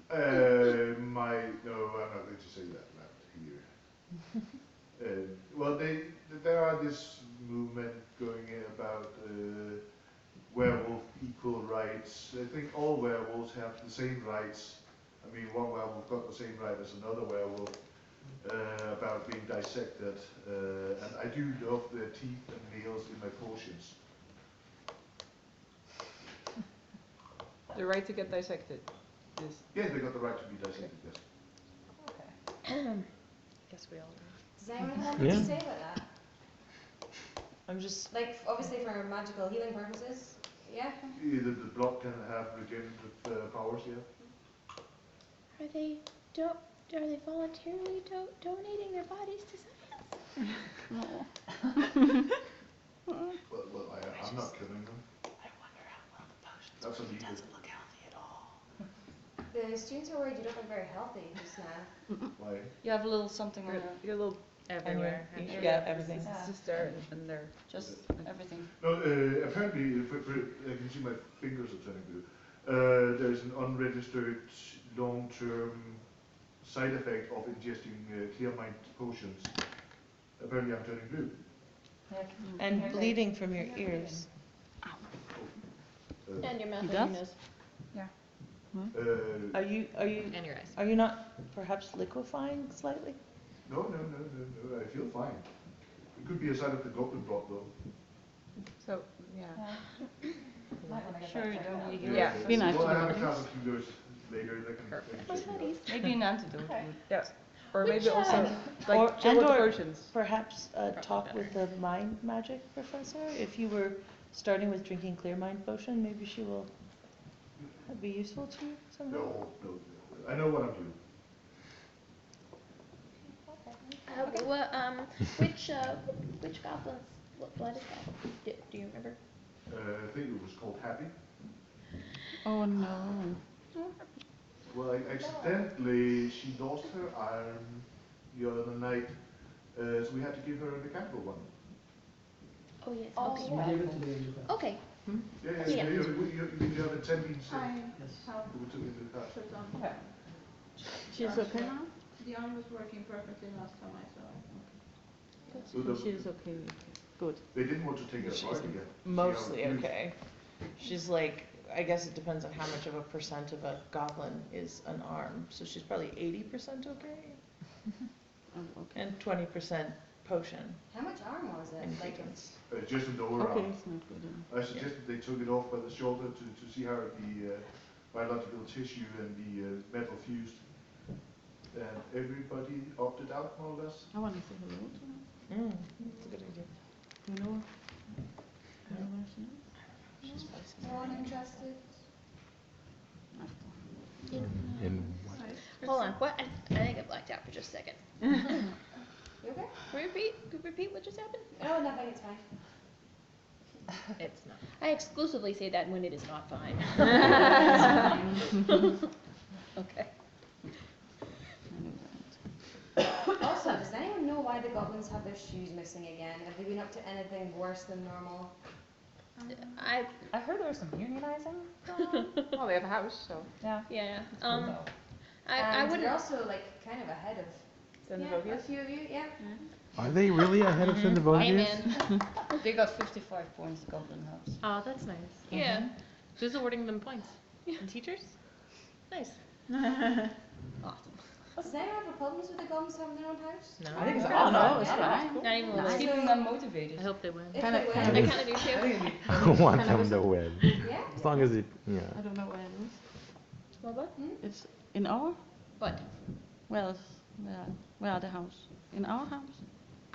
No, I'm not going to say that here. Well, there are this movement going about werewolf equal rights. I think all werewolves have the same rights. I mean, one werewolf got the same right as another werewolf about being dissected. And I do love their teeth and nails in my potions. The right to get dissected is. Yeah, they got the right to be dissected, yes. Guess we all do. Does anyone have anything to say about that? I'm just. Like, obviously for magical healing purposes, yeah? Either the blood can have regenerative powers, yeah. Are they voluntarily donating their bodies to science? Well, I'm not killing them. I wonder how well the potion That's illegal. doesn't look healthy at all. The students are worried you don't look very healthy just now. Why? You have a little something on You're a little everywhere. And yeah, everything. It's just there and there. Just everything. No, apparently, I can see my fingers are turning blue. There's an unregistered long-term side effect of ingesting clear mind potions. Apparently, I'm turning blue. And bleeding from your ears. And your mouth He and your does? nose. Yeah. Are you And your eyes. are you not perhaps liquefying slightly? No, I feel fine. It could be a side of the goblin blood, though. So, yeah. Sure you don't need Yeah. Be nice. Well, I have a class of healers later that can check me out. Maybe an antidote would. Yes. Or Which, maybe also, like, or, chill with the or potions. perhaps talk with the mind magic professor. If you were starting with drinking clear mind potion, maybe she will be useful to you somehow. No. I know what I'm doing. Okay, well, which goblin's blood is that? Do you remember? I think it was called Happy. Oh no. Well, accidentally, she lost her arm the other night, so we had to give her a mechanical one. Oh yes. Oh, Okay. yeah. Okay. Yeah, Yeah. you have attendings. I Yes. We took it in the car. put on. Okay. She's okay now? The arm was working perfectly last time I saw it. She's okay. Good. They didn't want to take it apart again. Mostly okay. She's like, I guess it depends on how much of a percent of a goblin is an arm. So she's probably 80% okay. And 20% potion. How much arm was it? Like, Just in the lower Okay, arm. it's not good. I suggested they took it off by the shoulder to see how the biological tissue and the metal fused. And everybody opted out, more or less. I want to say hello to her. That's a good idea. You know her? You know her, She's probably no one interested? In Hold on. What? I think I blacked out for just a second. You okay? Can we repeat what just happened? No, nothing, it's fine. It's not. I exclusively say that when it is not fine. Okay. Also, does anyone know why the goblins have their shoes missing again? Have they been up to anything worse than normal? I heard there was some unionizing going on. Well, they have a house, so. Yeah. I And wouldn't. you're also like kind of ahead of a Xenophobia? few of you, yeah. Are they really ahead of Hey Cindervoldius? man. They got 55 points, Goblin House. Oh, that's nice. Yeah. Who's awarding them points? And teachers? Nice. Awesome. Does anyone have problems with the goblins having their own house? No. I think it's Oh, awesome. no, it's Yeah. fine. Not even It's one. keeping them motivated. I hope they win. If Kinda- they kinda win. I kind of do too. I want them to win. Yeah? As long as it, yeah. I don't know where it is. What? It's in our? What? Where are the house? In our house?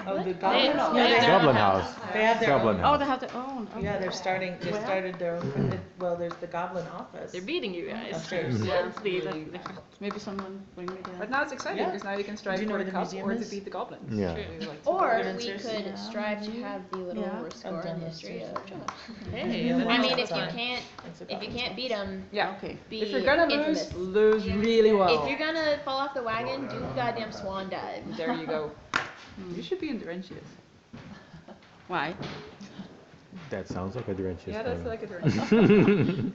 Oh, the They- Goblin House. yeah, they- Goblin House. They have their Goblin own. House. Oh, they have their own. Yeah, they're okay. starting, they Well, started their own, well, there's the Goblin Office. They're beating you guys. Upstairs. Yeah, that's the difference. Maybe someone bring me down. But now it's exciting Yeah. because now you can Do strive you know for where the the cup museum or to is? beat the goblins. Yeah. True. Like, Or Good we answers. could strive to have the little Yeah. score I've done in those history too. of Jonah. Hey, I mean, if Sorry. you can't, if you can't beat them, Yeah. Okay. be If you're gonna infamous. lose really well. If you're gonna fall off the wagon, do the goddamn swan dive. There you go. You should be in Durentius. Why? That sounds like a Durentius Yeah, that's thing. like a Durentius.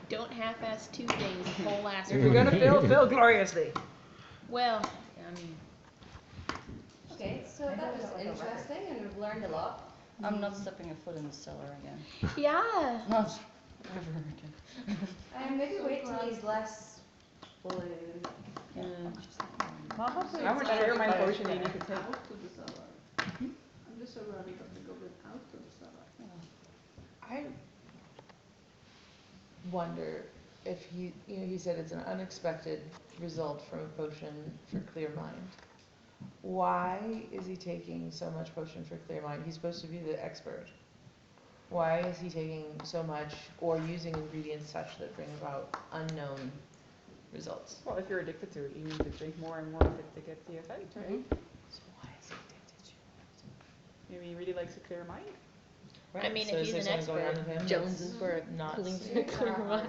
Don't half-ass two things, whole ass. If you're gonna fail, fail gloriously. Well, I mean, Okay, so that was interesting and we've learned a lot. I'm not stepping a foot in the cellar again. yeah. Not ever again. And maybe wait till he's less blue. Yeah. How much share my potion do you need to take? Out to the cellar. I'm just so worried about the goblin out to the cellar. I wonder if he said it's an unexpected result from a potion for clear mind. Why is he taking so much potion for clear mind? He's supposed to be the expert. Why is he taking so much or using ingredients such that bring about unknown results? Well, if you're addicted to it, you need to drink more and more of it to get the effect, right? So why is he addicted to it? Maybe he really likes a clear mind. I mean, So if is he's there an something going on expert, with him Jones that's is for not clean sleep? clear mind.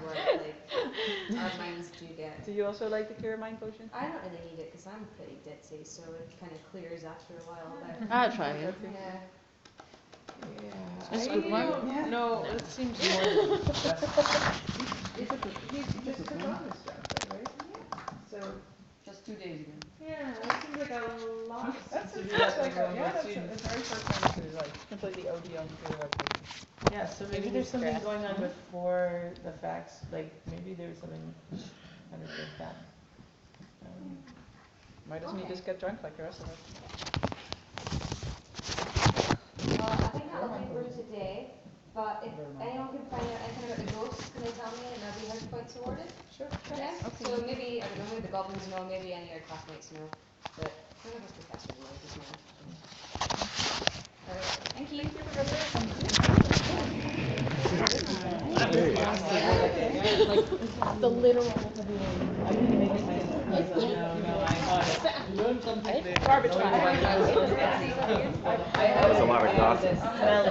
Our minds do get. Do you also like the clear mind potion? I don't really need it because I'm pretty ditzy, so it kind of clears after a while. But I'll try it. yeah. Yeah. It's a good one. Yeah. No, it seems more. He just took on this job, right? So Just 2 days ago. yeah, that seems like a lot. That's To do that's that like with yeah, that's students. the very first time to like completely OD on clear mind. Yeah, so maybe Maybe there's he's something stressed. going on before the facts, like maybe there's something underneath that. Why doesn't he just get drunk like the rest of us? Well, I think that'll do for today. But if anyone can find out anything about the ghosts, can they tell me and there'll be house points awarded? Sure. Yeah. Okay. So maybe I don't know, maybe the goblins know, maybe any of your classmates know, but none of us professors know this man. Alright, thank you. The literal. Garbage There's a lot of gossip. Oh,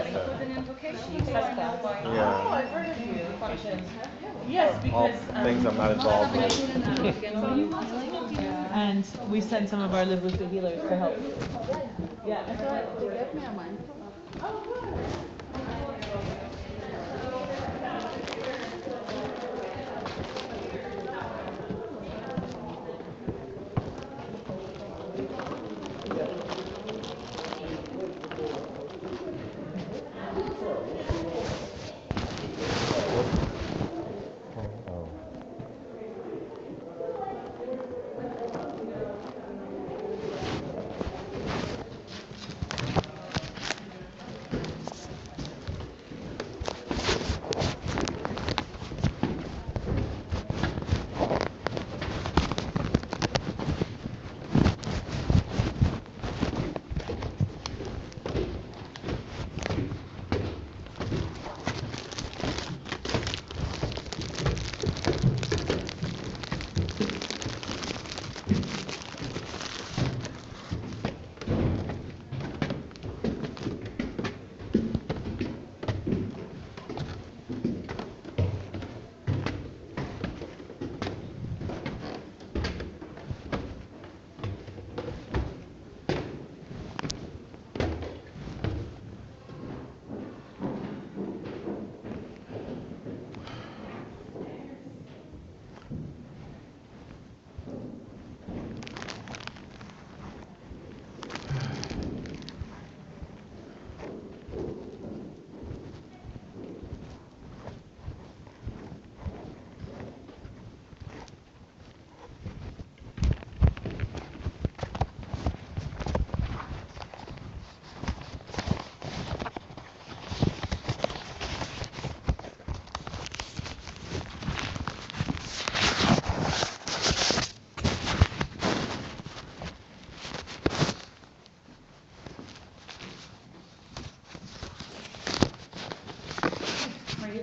Yeah. I've heard of you. Yes, All because. things I'm not involved with. And we sent some of our Live With the Healers to help. Yeah. Oh.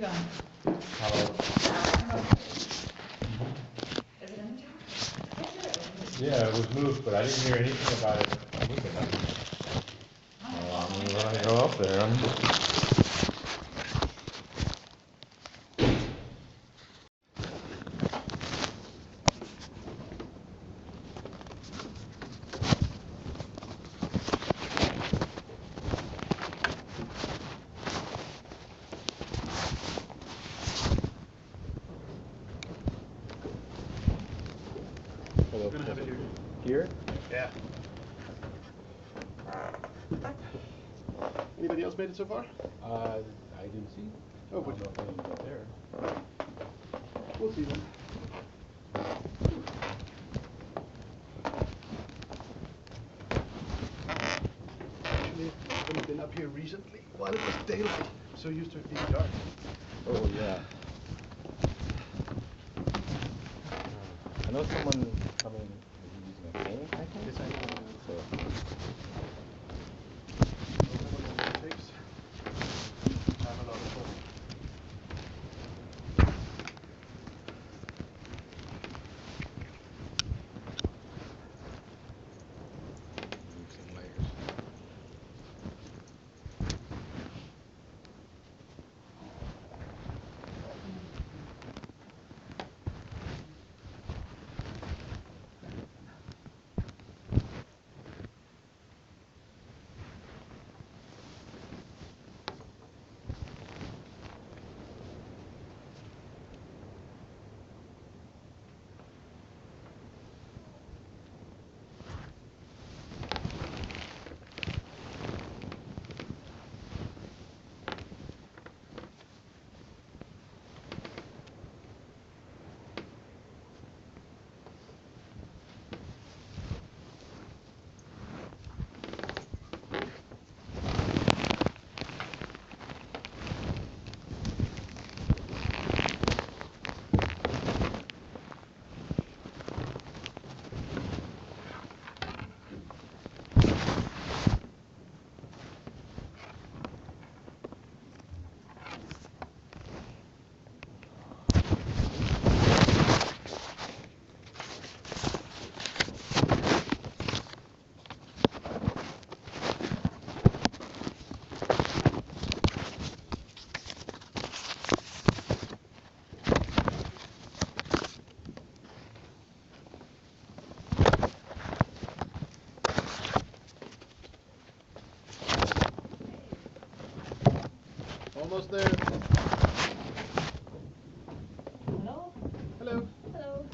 done? Yeah, it was moved, but I didn't hear anything about it moving. I'm gonna go up there. We're gonna have it here. Here? Yeah. Anybody else made it so far? I didn't see. Oh, I don't know if anyone got there. We'll see them. Actually, I haven't been up here recently while it was daylight. So used to it being dark. Oh yeah. I know someone coming using a cane, I think. Yes, I know. So. Have a lot of fun. Some layers. Almost there. Hello? Hello. Hello.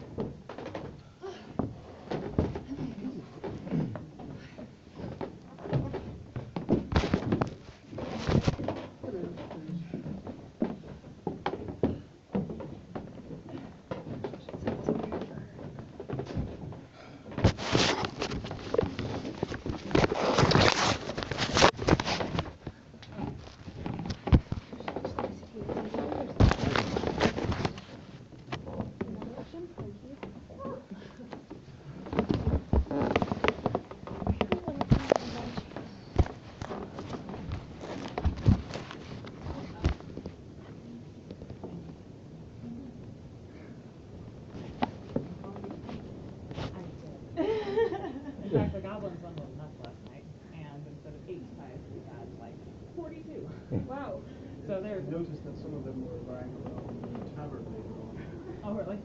In fact, the goblins won with nuts last night, and instead of 8 pies, we had like 42. Wow. So I they're. noticed that some of them were lying around the tavern later on. Oh, really?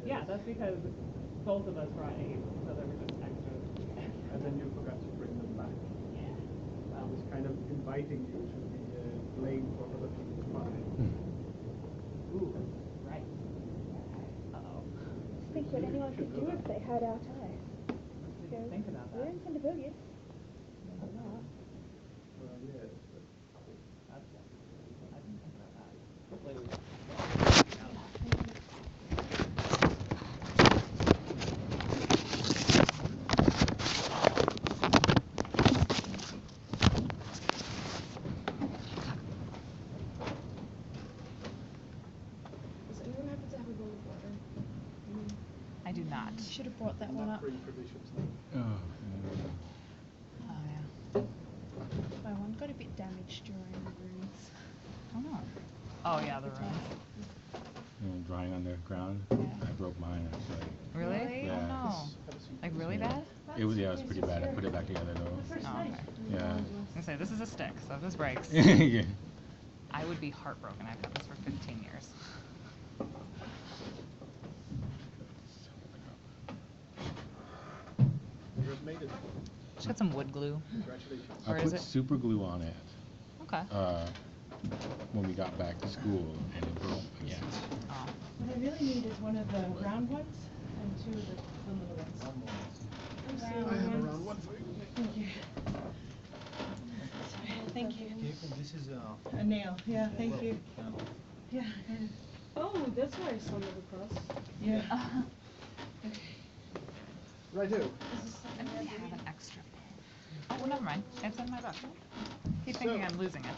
Yeah, that's because both of us brought 8, so there were just extras. And then you forgot to bring them back. Yeah. I was kind of inviting you to be blamed for other people's pie. Ooh, right. Uh-oh. Just think what anyone could do if they had our ties. Didn't think about We that. didn't send a boogie. Well, yes, but... That's good. I didn't think about that. Hopefully we Does anyone happen to have a bowl of water? I do not. Should have brought that one up. Bring provisions though. Oh, Oh, yeah. My one got a bit damaged during the rooms. Oh, no. Oh yeah, the room. Drying on the ground. I broke mine actually. Really? Yeah. Oh no. Like really Yeah. bad? It was pretty bad. I put it back together though. Oh, okay. Yeah. I was gonna say, this is a stick, so if this breaks, Yeah. I would be heartbroken. I've had this for 15 years. You have made it. Just got some wood glue. Congratulations. I Or is put it? super glue on it. Okay. When we got back to school and it broke again. Oh. What I really need is one of the round ones and two of the little ones. I have a round one for you. Thank you. Thank you. Careful, this is A nail, yeah, thank you. Yeah. Oh, that's why I stumbled across. Yeah. Righto. I really have an extra pen. Oh, never mind. It's in my book. Keep thinking I'm losing it.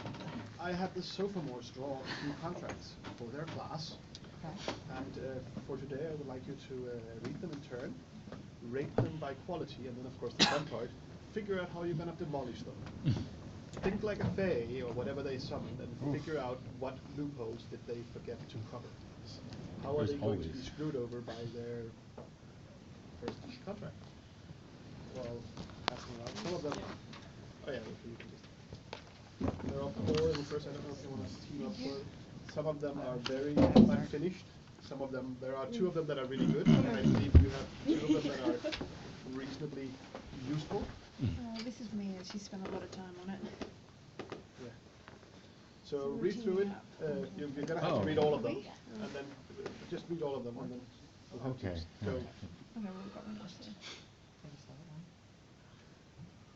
I had the sophomores draw a few contracts for their class. Okay. And for today, I would like you to read them in turn, rate them by quality, and then, of course, the fun part, figure out how you're going to demolish them. Think like a fae, or whatever they summoned, and figure out what loopholes did they forget to cover. How are There's they going to be always. screwed over by their first contract? Well, passing around. Some of them... Oh yeah, you can just... There are 4 in the first. I don't know if you want to team up for... Some of them are very unfinished. Some of them... There are 2 of them that are really good, and I believe you have 2 of them that are reasonably useful. This is me, she spent a lot of time on it. Yeah. So read through it. You're going to have to read all of them, and then just read all of them, and then we'll have Okay. to go. Okay, we've got one else here.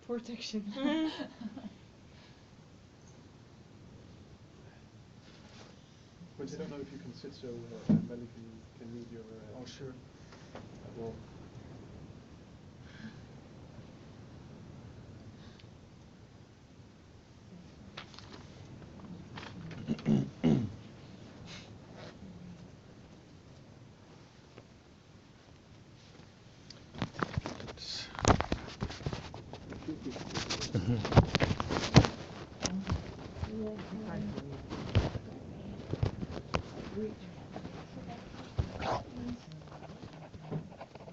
Protection. Quincy, I don't know if you can sit so Melly can read your... Oh, sure. Well,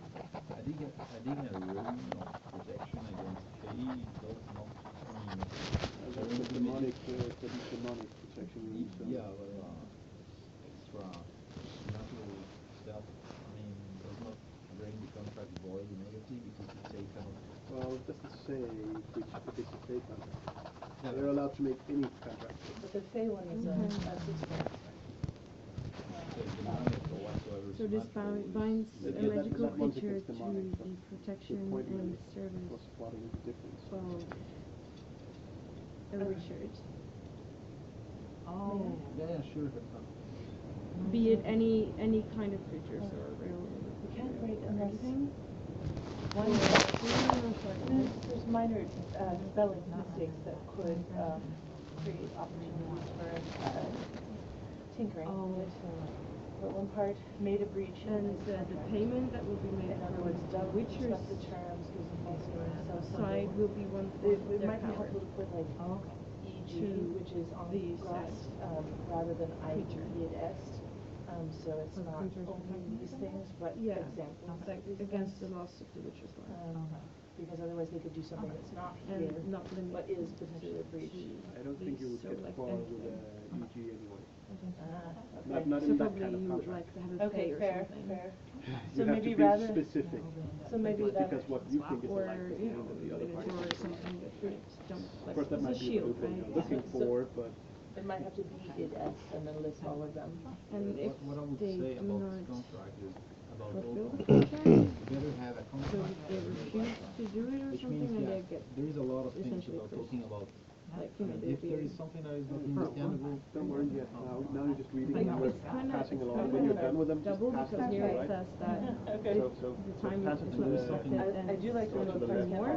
Adding a room of protection against fey does not mean the demonic protection. yeah, well, extra natural stuff. I mean, does not bring the contract void immediately because it's a kind of. Well, it doesn't say which if it's a fake contract. They're allowed to make any contract. But the Fey one is a 6 months. So this binds a magical creature to the protection and service of a Richard. Oh. Yeah, sure. Be it any kind of creature, so real. You can't break unless anything. There's minor spelling mistakes that could create opportunities for tinkering. But one part made a breach And the payment that will be made in other from words, the Witcher's the terms gives them side will be one It of their might be power. helpful to put like EG, To which is on the Rust, rather than IG id est. So it's So not creatures only protecting these themselves? things, but Yeah, examples like of these against things. the loss of the Witcher's life. Because otherwise they could do something that's not And here, not but is potentially a breach. I don't think you would So get like far with anything. EG anyway. Okay. Not So in that probably kind of you would contract. like to have a Okay, pay or fair, something. fair. You So have maybe to be rather specific. So maybe rather because what you think is Or, the likely you thing know, that the other party or thinks. something that would jump Of like course, that it's might a be what shield, you're right? looking for, but it might have to be id est and then list all of them. And if What I would they say do about not this contract is about all fulfill the contracts. contract, You better have a so contract. if they refuse to do it or Which something, means, and yeah, they get there is a lot of things essentially about cursed. talking about. Like, you know, If they'd there be is something that is not for understandable, don't worry yet. Now you're just reading Like, and we're it's kinda- passing it's along. kinda When you're done with them, just double pass because them here to the it right. says that Okay. So the time pass is it to not the respected I do like to to the know left. more.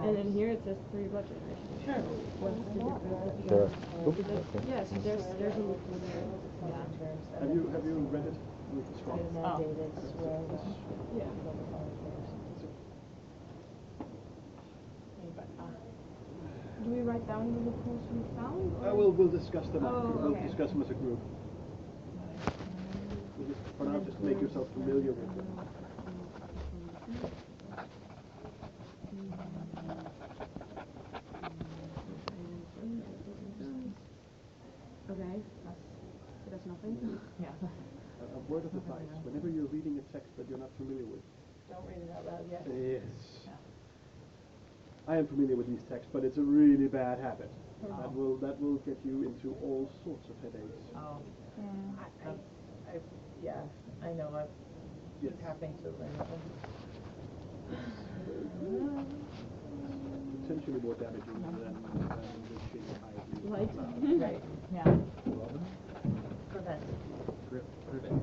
and then here it says 3 budget. Sure. What's the difference? Sure. Yeah, so there's a loophole there. Have you read it with the strong? Mandated swear. Yeah. Do we write down the loopholes we found? Or? We'll discuss them after. Oh, We'll okay. discuss them as a group. For now, just make yourself familiar with them. Okay, that's nothing. Yeah. A word of advice: whenever you're reading a text that you're not familiar with, Don't read it out loud yet. yes. I am familiar with these texts, but it's a really bad habit. Oh. That will get you into all sorts of headaches. Oh. Yeah, I know. I keep having to remember. Potentially more damaging than the shit I Right. Right. Yeah. Prevent. Prevent.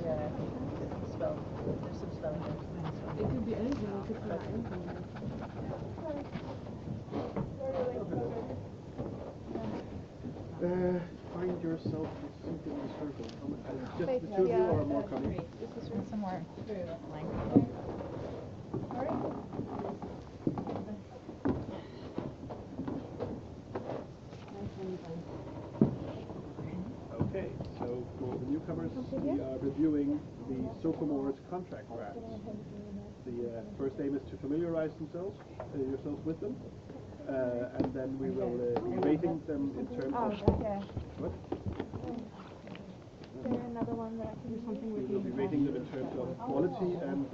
Yeah, I think it's the spell. There's some spell there. It could be anything. It could be anything. Find yourself something in the circle. Just the two of you or more coming? Some more. Okay, so for the newcomers, we are reviewing the Sophomores contract drafts. The first aim is to familiarize yourselves with them, and then we will be rating them in terms of... What? Is there another one that I can do something We with? will be rating them in terms of quality, and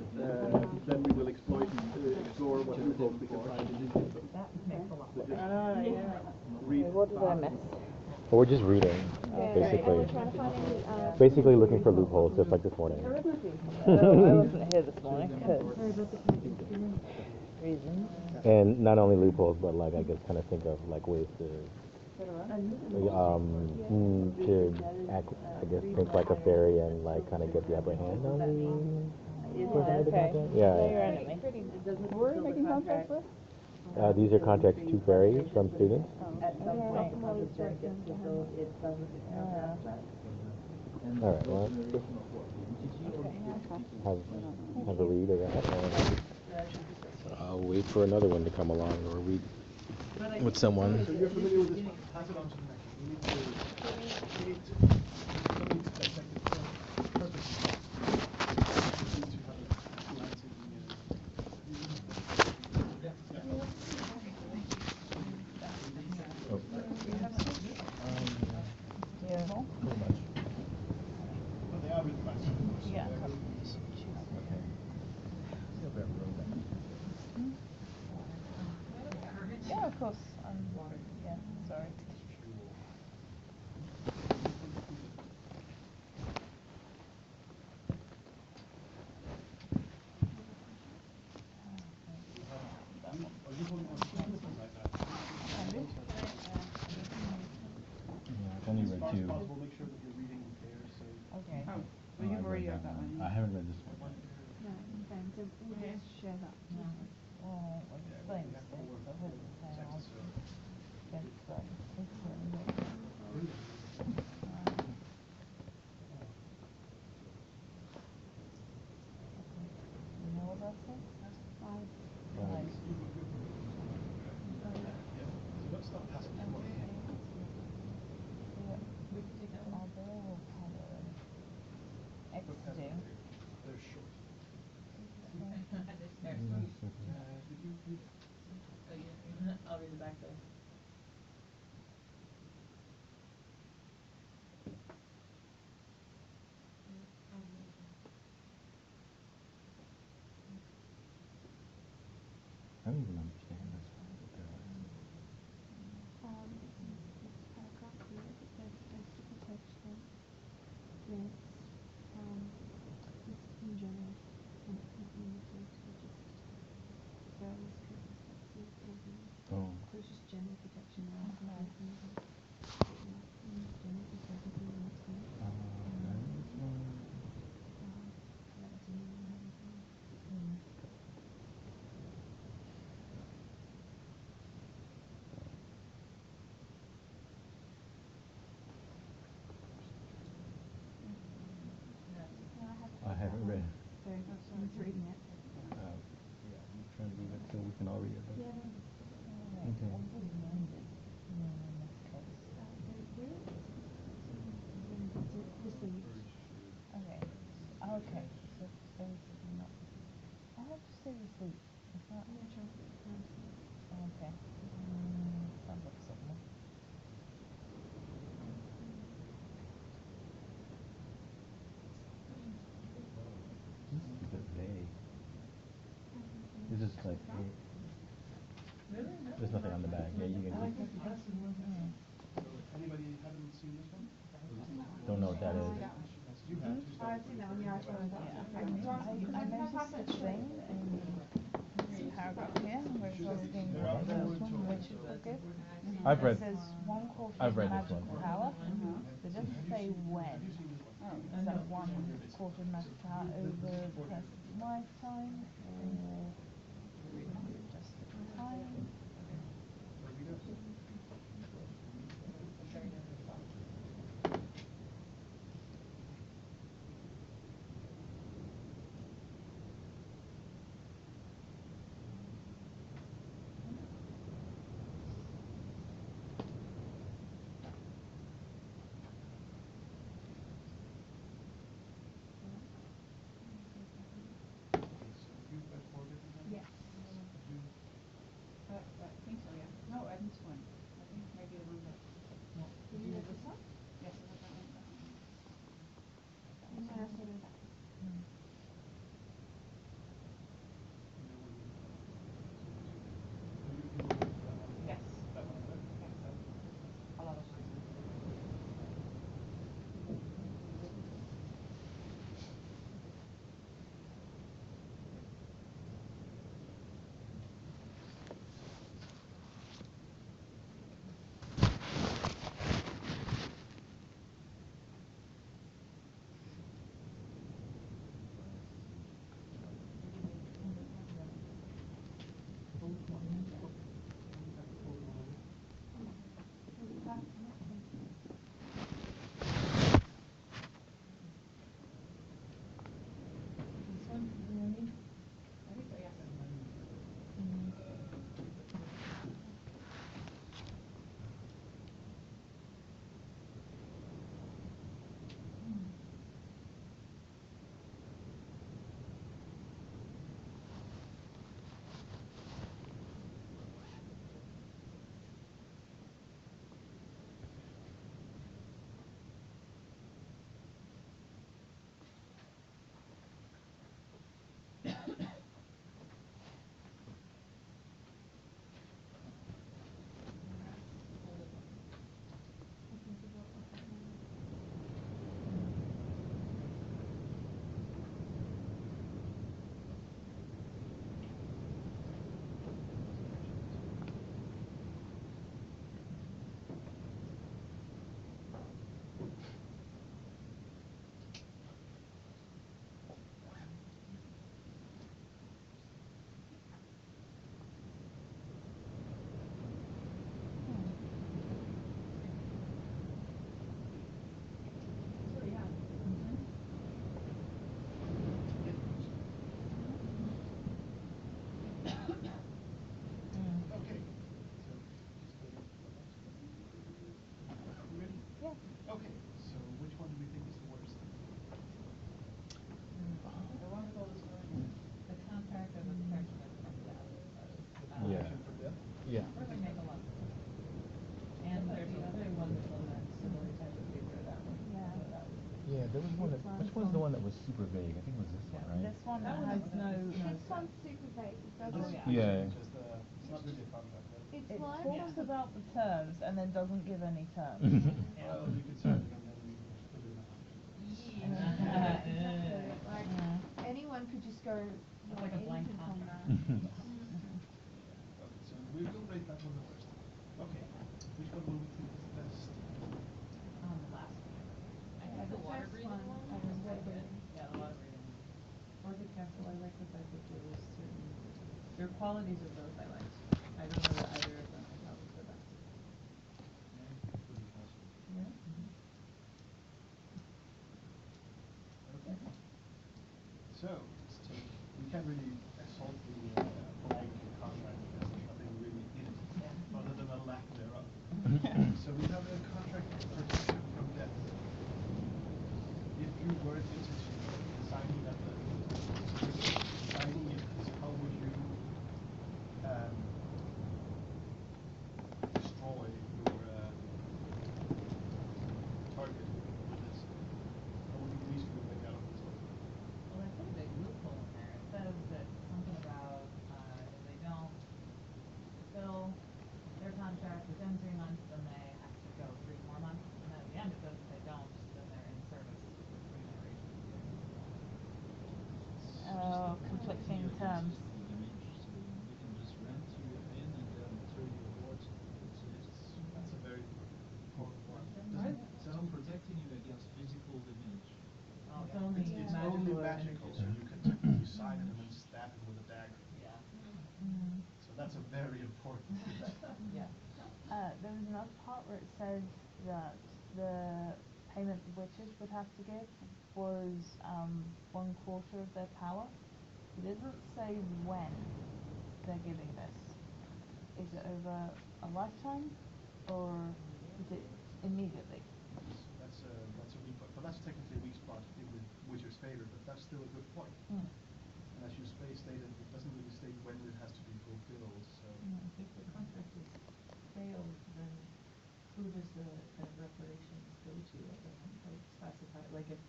then we will explore what loopholes we can find in each of them. That makes a lot So of just sense. read. What did I miss? Well, we're just rooting, basically. Basically looking for loopholes, just like this morning. I wasn't here this morning because reasons. And not only loopholes, but like I guess kind of think of like ways to act, I guess think like a fairy and like kind of get the upper hand on me. Okay. Yeah. Your enemy. Who are you making contracts with? These are contracts to fairies from students. At some point, I'll just get to go. It doesn't. All right. Well, have a read of that. And I'll wait for another one to come along or read with someone. So you're familiar with this one? Pass it on to the next one. We need to create something to dissect it purposely. We need to have a light Yeah, of course. Yeah, sorry. I've only read two. Make sure that you're reading there, so... Okay. Oh, well, you've already got that one. I haven't read this one. No, okay, so we'll just share that. Well, explain this thing. So what is the thing? It's you know what that says? Don't stop passing too much. Exiting. They're short. I'll read the back though. I don't even understand this one. It's paragraph here. It says to protect them. Then it's in general. And it's not limited to just various cases that see over. Oh. So it's just general protection. General protection in the team. Yeah, that's a new one. I haven't read. Sorry, I'm reading it. Yeah, I'm trying to read it so we can all read it. Yeah, Okay. Okay. So basically not. I have to say receipt. Is that? Okay. Sounds like something. This is a bit vague. This is like, there's nothing on the bag. Yeah, you can. Anybody haven't seen this one? Don't know what that is. You have to start. I noticed the thing in the paragraph here where it's asking which is the gift. I've read. It says one quarter I've of read this magical one. power. It doesn't say when. Is that one quarter of magical power over the person's lifetime, or is it just the time? Yes. I think so, yeah. No, I missed one. I think maybe the one that. Did you have this one? Yes, I have that one. Yes. That one, I think so. A lot of Okay, so which one do we think is the worst? The one with all the stories, the contract or the protection for death. Yeah. Yeah. Really make a lot of sense. And there's the other wonderful civilly type of paper, that one. Yeah, there was one that, which one's the one that was super vague? I think it was this one, right? This one That one has is- no. This one's super vague. It doesn't. Yeah. Just, it's not really a contract, right? It talks about the terms and then doesn't give any terms. Well, you could certainly amend put in a Exactly. Like anyone could just go Like a blank anything from contract. that. Okay, so we will rate that one the worst. Okay, which one will we think is the best? The last one. I think the The water first breathing one, one. I was was quite water good. breathing. Yeah, the water breathing one. Or the castle, I like the fact that there was certain, their qualities of both I liked. I don't know that either of them I thought was the best. Yeah. Okay. So, let's take, we can't really assault the blank contract because there's nothing really in it. says that the payment the witches would have to give was 1/4 of their power. It doesn't say when they're giving this. Is it over a lifetime or is it immediately? That's a weak point. But that's technically a weak spot in the Witcher's favor, but that's still a good point. Mm. And as you stated, it doesn't really state when it has to be fulfilled, so... If the contract is failed, then who does the kind of reparations go to? It doesn't like specify, like if...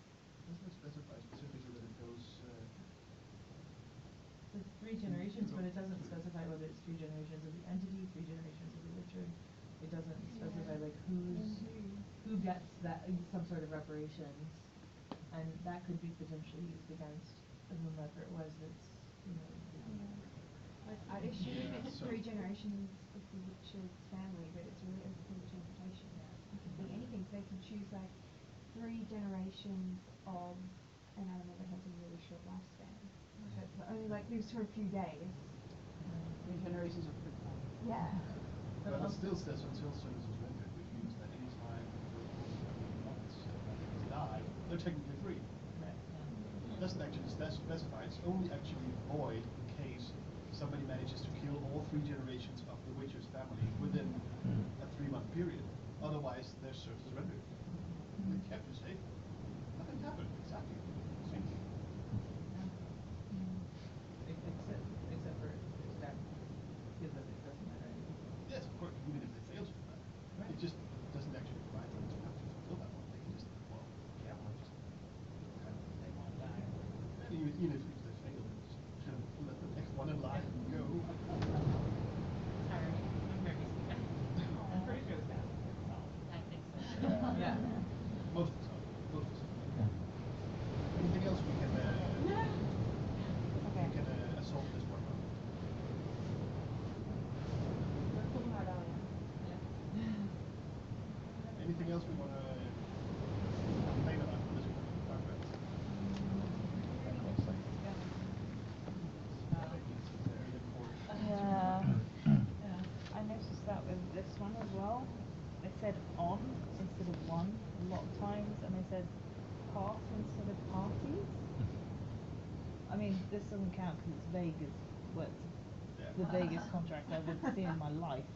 Doesn't it specify specifically that it goes... It's 3 generations, but it doesn't specify whether it's 3 generations of the entity, 3 generations of the Witcher. It doesn't specify like who gets that, some sort of reparations. And that could be potentially used against whomever it was that's, you know... Like, I'd assume it's 3 generations of the Witcher's family, but it's really open to interpretation. It could be anything. They could choose like 3 generations of an animal that has a really short lifespan. That only like lives for a few days. 3 generations of fruit. Yeah. But it still says until service is rendered, which means that any time once things die, they're technically free. Right. It doesn't actually specify. It's only actually void in case somebody manages to kill all 3 generations of the Witcher's family within a 3-month period. Otherwise, their service is rendered. They kept you safe. Nothing happened. Exactly. Except for that, because it doesn't matter anything. Yes, of course, even if they fail to do that. Right. It just doesn't actually provide them to have to fulfill that one. They can just, well, yeah, well, just kind of, They won't die. and even if they fail, then just kind of let the next one in line go. Sorry, I'm very scared. I'm pretty sure it's gonna be solved. I think so. Yeah. Most of the time. Most of the time. Anything else we can, Okay. we can assault this one on? Anything else we want to complain about in this contract? Very important. I noticed that with this one as well. They said on instead of one a lot of times, and they said part instead of parties. I mean, this doesn't count because it's vague as well, it's the vaguest contract I've ever seen in my life.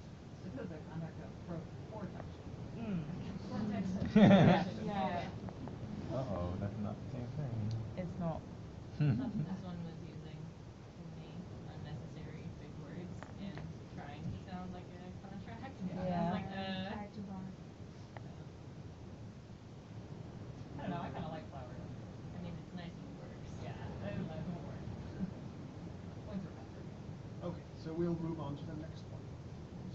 This is a contract that broke 4 times. Yeah. Uh-oh, that's not the same thing. It's not. This one was using too many unnecessary big words and trying to sound like a contract. And I was like, I don't know, I kinda like flower. I mean, it's nice when it works. Yeah, it will work. Points are better. Okay, so we'll move on to the next one.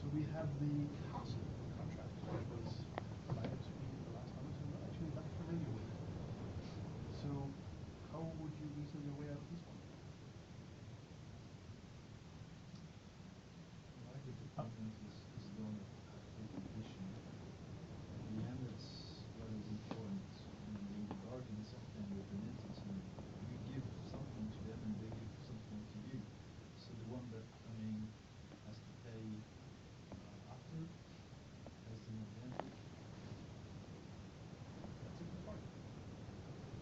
So we have the castle contract, which was provided to me the last time, so I'm not actually that familiar with it. So how would you reason your way out of this one? My disappointment is the only condition. In the end, it's what is important. I mean, the bargain is something with an entity. You give something to them and they give something to you. So the one that, I mean, has to pay after has the advantage. That's a good point.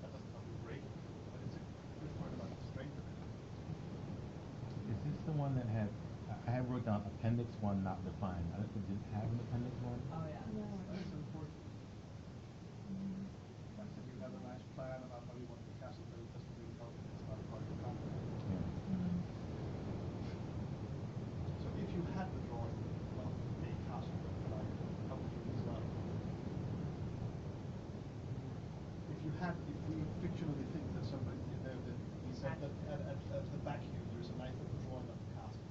That doesn't help you break, but it's a good point about the strength of it. Is this the one that had, I have wrote down appendix 1 not defined. I don't think it didn't have an appendix 1. Oh, yeah. That's important. Like I said, you have a nice plan about how you want the castle, but it doesn't really help if it's not part of the contract. So if you had the drawing of a castle, like, how would you design it? If we fictionally think that somebody there, that he said that at the back here, there's a nice little drawing of the castle.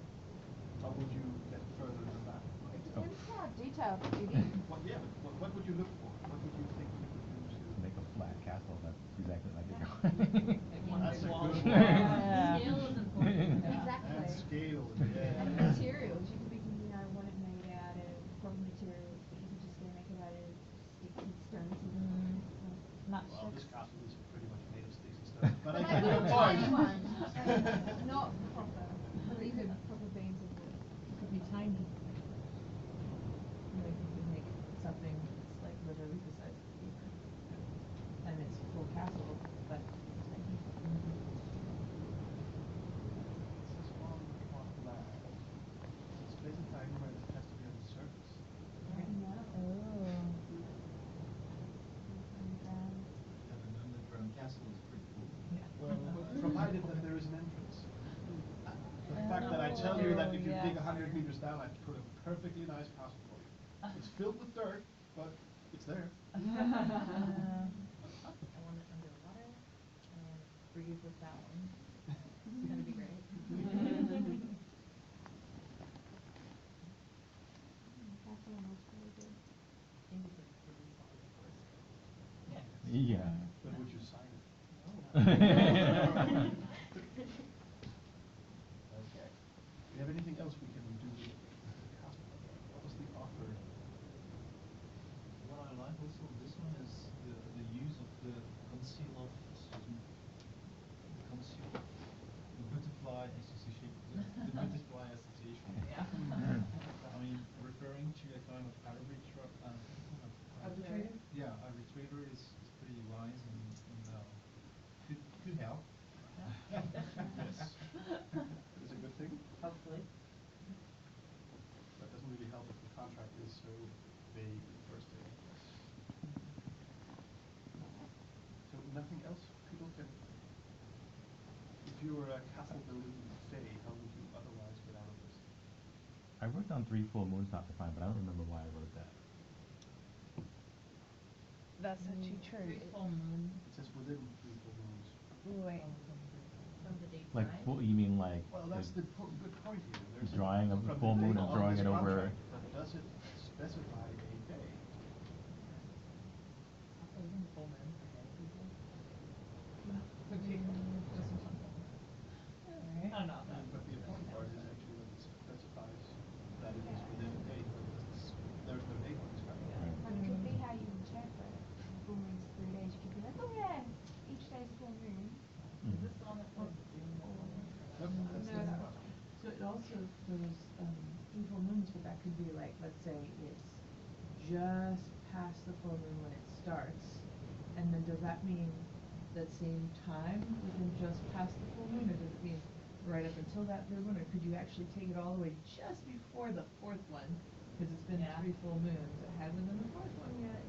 How would you get further than that? It depends how detailed it is. Well, yeah, but what would you look for? What would you think you could do to Make a flat castle that's exactly like the drawing. That's a good one. Yeah. Scale is important. Exactly. And scale, yeah. And materials, you could be thinking, you know, I want it made out of proper materials, but you could just go make it out of sticks and stones and Well, this castle is pretty much made of sticks and stones, but I get your point. Not proper. These are proper beams of wood. It could be tiny. Like you could make something literally the size of the beaver. And it's a full castle, but it's tiny. This is one plot land. It's specifying where it has to be on the surface. Yeah, an underground castle is pretty cool. Well, provided that there is an entrance. The fact that I tell you that if you dig 100 meters down, I put a perfectly nice castle for you. It's filled with dirt, but it's there. I want it underwater, and I want to breathe with that one. It's gonna be great. Yeah. But would you sign it? No. Okay. Do you have anything else we can do with the castle? What was the offer? What I like also of this one is the use of the conceal of, the conceal, the butterfly association. The butterfly association. Yeah. I mean, referring to a kind of Arbitrator? Yeah, arbitrator is pretty wise and could help. Yeah. Yes. It's a good thing. Hopefully. That doesn't really help if the contract is so vague in the first place. So nothing else people can. If you were a castle building fae, how would you otherwise get out of this? I wrote down 3 full moons not defined, but I don't remember why I wrote that. That's actually true. Full moon. It says within 3 full moons. Wait. From the date Like signed? full, you mean like Well, that's the good point here. There's drawing of the from full the moon date and of drawing this it over. contract, but does it specify a day? Also, isn't the full moon for dead people? But the important part is actually that it specifies that it is within a day, but there's no date on this contract. But it could be how you interpret full moon's 3 days. You could be like, oh yeah, each day's a full moon. Is this the one that says June the full moon? Nope, that's No, the that one. So it also, there was 3 full moons, but that could be like, let's say it's just past the full moon when it starts, and then does that mean that same time within just past the full moon, or does it mean right up until that 3rd one, or could you actually take it all the way just before the 4th one? Because it's been 3 full moons, it hasn't been the 4th one yet.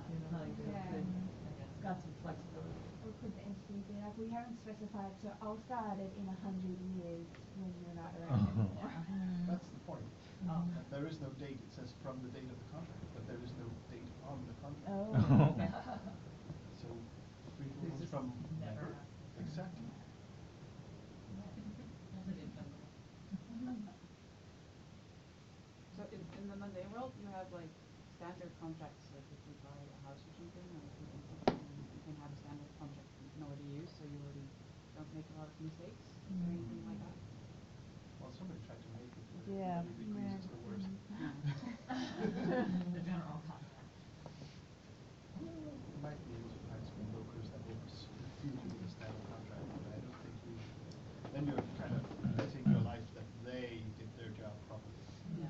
You know, like, so it's got some flexibility. Or could the entity be like, we haven't specified, so I'll start it in 100 years when you're not around anymore. That's the point. There is no date. It says from the date of the contract, but there is no date on the contract. Oh. So 3 full moons from never. Exactly. That's a good symbol. So in the mundane world, you have like standard contracts, like if you buy a house or something, or if you rent something, you can have a standard contract that you can already use, so you already don't make a lot of mistakes. Is there anything like that? Well, somebody tried to make it. Yeah. Everybody agrees it's the worst. The general contract. You might be able to find some brokers that will refuse you with a standard contract, but I don't think you. Then you're kind of betting your life that they did their job properly. Yeah.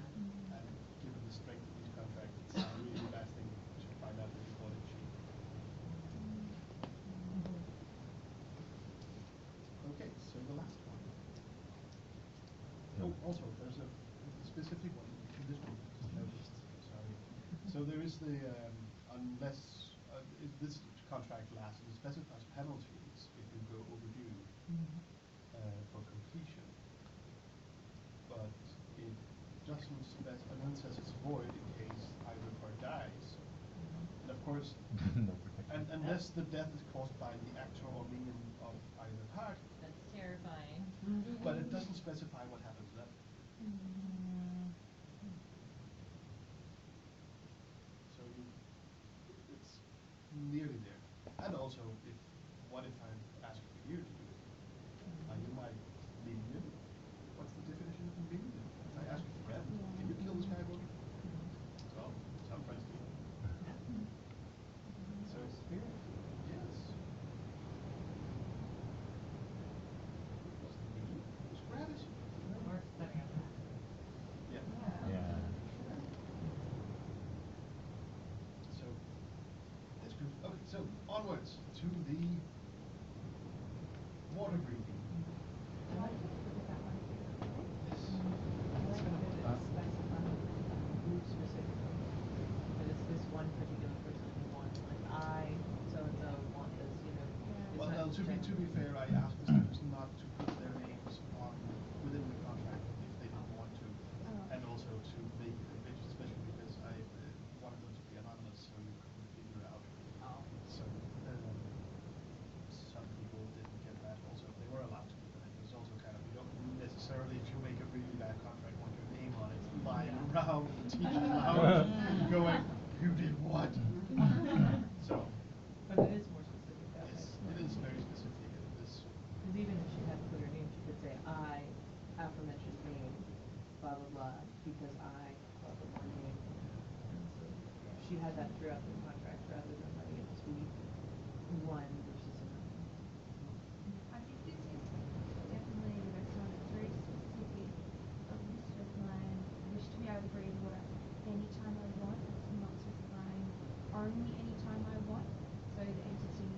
And given the strength of these contracts, it's a really bad thing to find out that you bought it cheap. Okay, so the last one. Oh, also, there's a specific one, conditional, I just noticed, sorry. So there is the, unless, if this contract lasts, it specifies penalties if you go overdue for completion. But it doesn't specify, and then it says it's void in case either part dies. And of course, No protection. unless the death is caused by the actor or minion of either party. That's terrifying. But it doesn't specify what happens then. So it's nearly there. And also, what if I ask for you to do it? Are you my minion? What's the definition of a minion? If I ask a friend, can you kill this guy for me? Well, some friends do. So spirit. Yes. It's gratitude. Or setting up that. Yeah. Yeah. So towards to the water breathing. Group specifically, but it's this one particular person who wants, like, I, so-and-so want this, you know. it's Well, not to be general. fair, I asked the students not to put their names on within the contract if they didn't want to, and also to make it ambiguous, especially because I wanted them to be anonymous, so you couldn't figure out. So some people didn't get that. Also, they were allowed to, but it was also kind of, you don't necessarily, if you make a really bad contract, want your name on it flying around the teacher's lounge, going, you did what? So. But it is more specific that way. It is very specific, and it is. Because even if she hadn't put her name, she could say, I, aforementioned name, blah, blah, blah, because I, blah, blah, blah, name. And so she had that throughout the contract rather than letting it just be one versus another. I think this is definitely the best one. It's very specific. A list of land, wish to be able to breathe water anytime I want. It's not specifying only anytime I want. So the entity,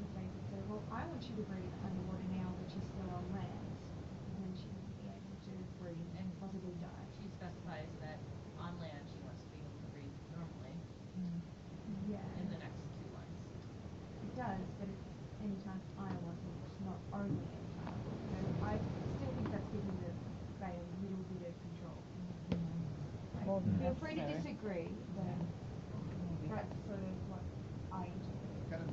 if they could say, well, I want you to breathe underwater now that you're still on land, then she would be able to breathe and possibly die. She specifies that on land she wants to be able to breathe normally. Yeah. In the next two lines. It does, but it's anytime I want it, not only anytime I want. So I still think that's giving the bay a little bit of control. More than Feel free to necessary. disagree, but that's sort of what I interpret.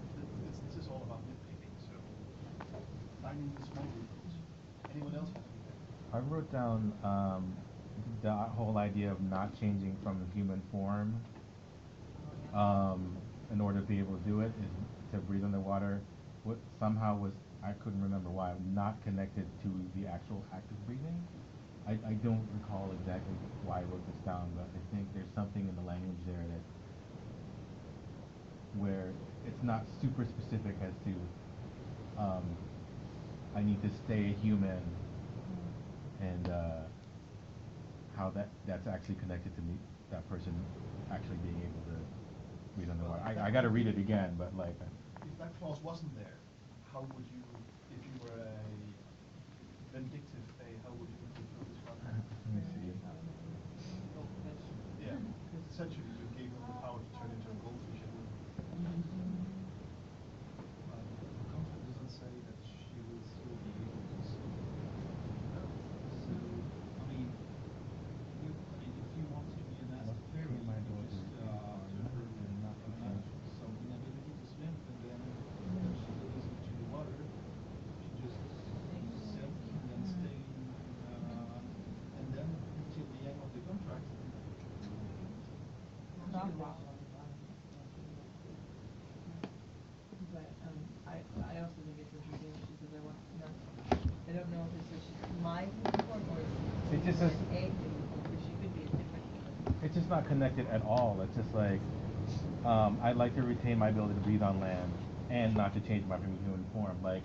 This is all about nitpicking, so finding the small details. Anyone else have anything? I wrote down the whole idea of not changing from human form in order to be able to do it, is to breathe underwater. What somehow was, I couldn't remember why, not connected to the actual act of breathing. I don't recall exactly why I wrote this down, but I think there's something in the language there that where it's not super specific as to I need to stay human, and how that's actually connected to me, that person actually being able to breathe underwater. I got to read it again, but like. If that clause wasn't there, how would you, if you were a vindictive fae, how would you fulfill this contract? Let me see. Yeah, because essentially you gave them the power to turn into a goldfish and live. The contract doesn't say that she will still be able to see. So, I mean, if you want to be a nasty fairy, you just turn her some inability to swim, and then when she goes into the water, she just sink and then stay, and then until the end of the contract. But I also think it's interesting when she says I want, no, I don't know if it says she's my uniform or It just says. a uniform, because she could be a different uniform. It's just not connected at all. It's just like, I'd like to retain my ability to breathe on land and not to change my human form. Like,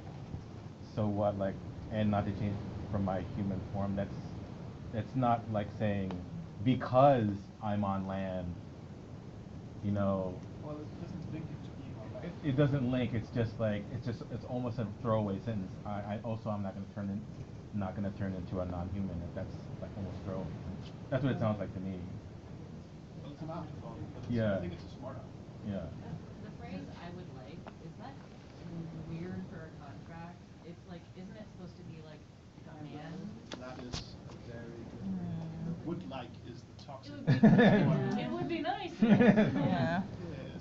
so what? Like, and not to change from my human form. That's not like saying because I'm on land, you know. Well, it doesn't link it to being on land. It doesn't link. It's just like it's almost a throwaway sentence. I'm not gonna turn into a non-human. That's like almost throwaway. That's what it sounds like to me. Well, it's an afterthought, but Yeah. I think it's a smart afterthought. Yeah. The phrase I would like, is that weird for a contract? It's like, isn't it supposed to be like demand? That is a very good thing. The would like is the toxic. It would be nice. Yeah. Yes.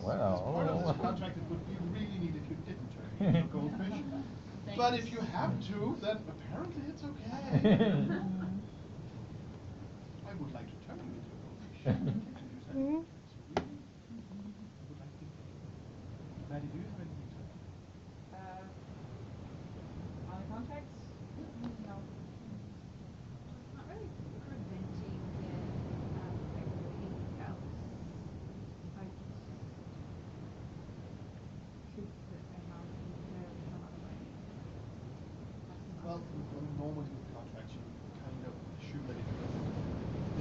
Well. As part of this contract, it would be really neat if you didn't turn into a goldfish. But if you have to, then apparently it's okay. I would like to turn you into a goldfish. You can use that. Absolutely. I would like to think that. Maddie, do you have anything to add? On the contracts? No. It's not really preventing everything else. I just could put a house in there some other way. Well, normally with contracts, you kind of assume that if you're in the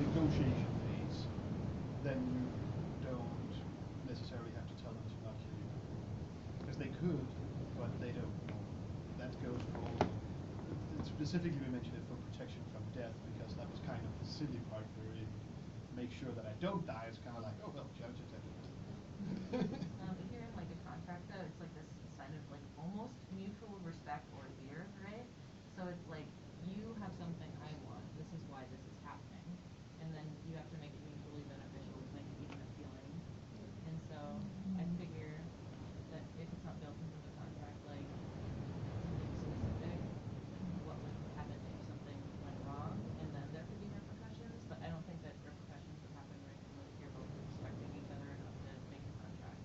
negotiation phase, then you don't necessarily have to tell them to not kill you. they could, but they don't. That goes for all. Specifically, we mentioned it for protection from death because that was kind of the silly part where it make sure that I don't die. It's kind of like, oh well, judge it. If you're in like a contract though, it's like this sign of like almost mutual respect or fear, right? So it's like you have something I want. This is why this is happening, and then you have to make it mutually beneficial, like even a feeling. And so I figure that if it's not built into the contract, like something specific, what would happen if something went wrong, and then there could be repercussions. But I don't think that repercussions would happen right from like you're both respecting each other enough to make a contract.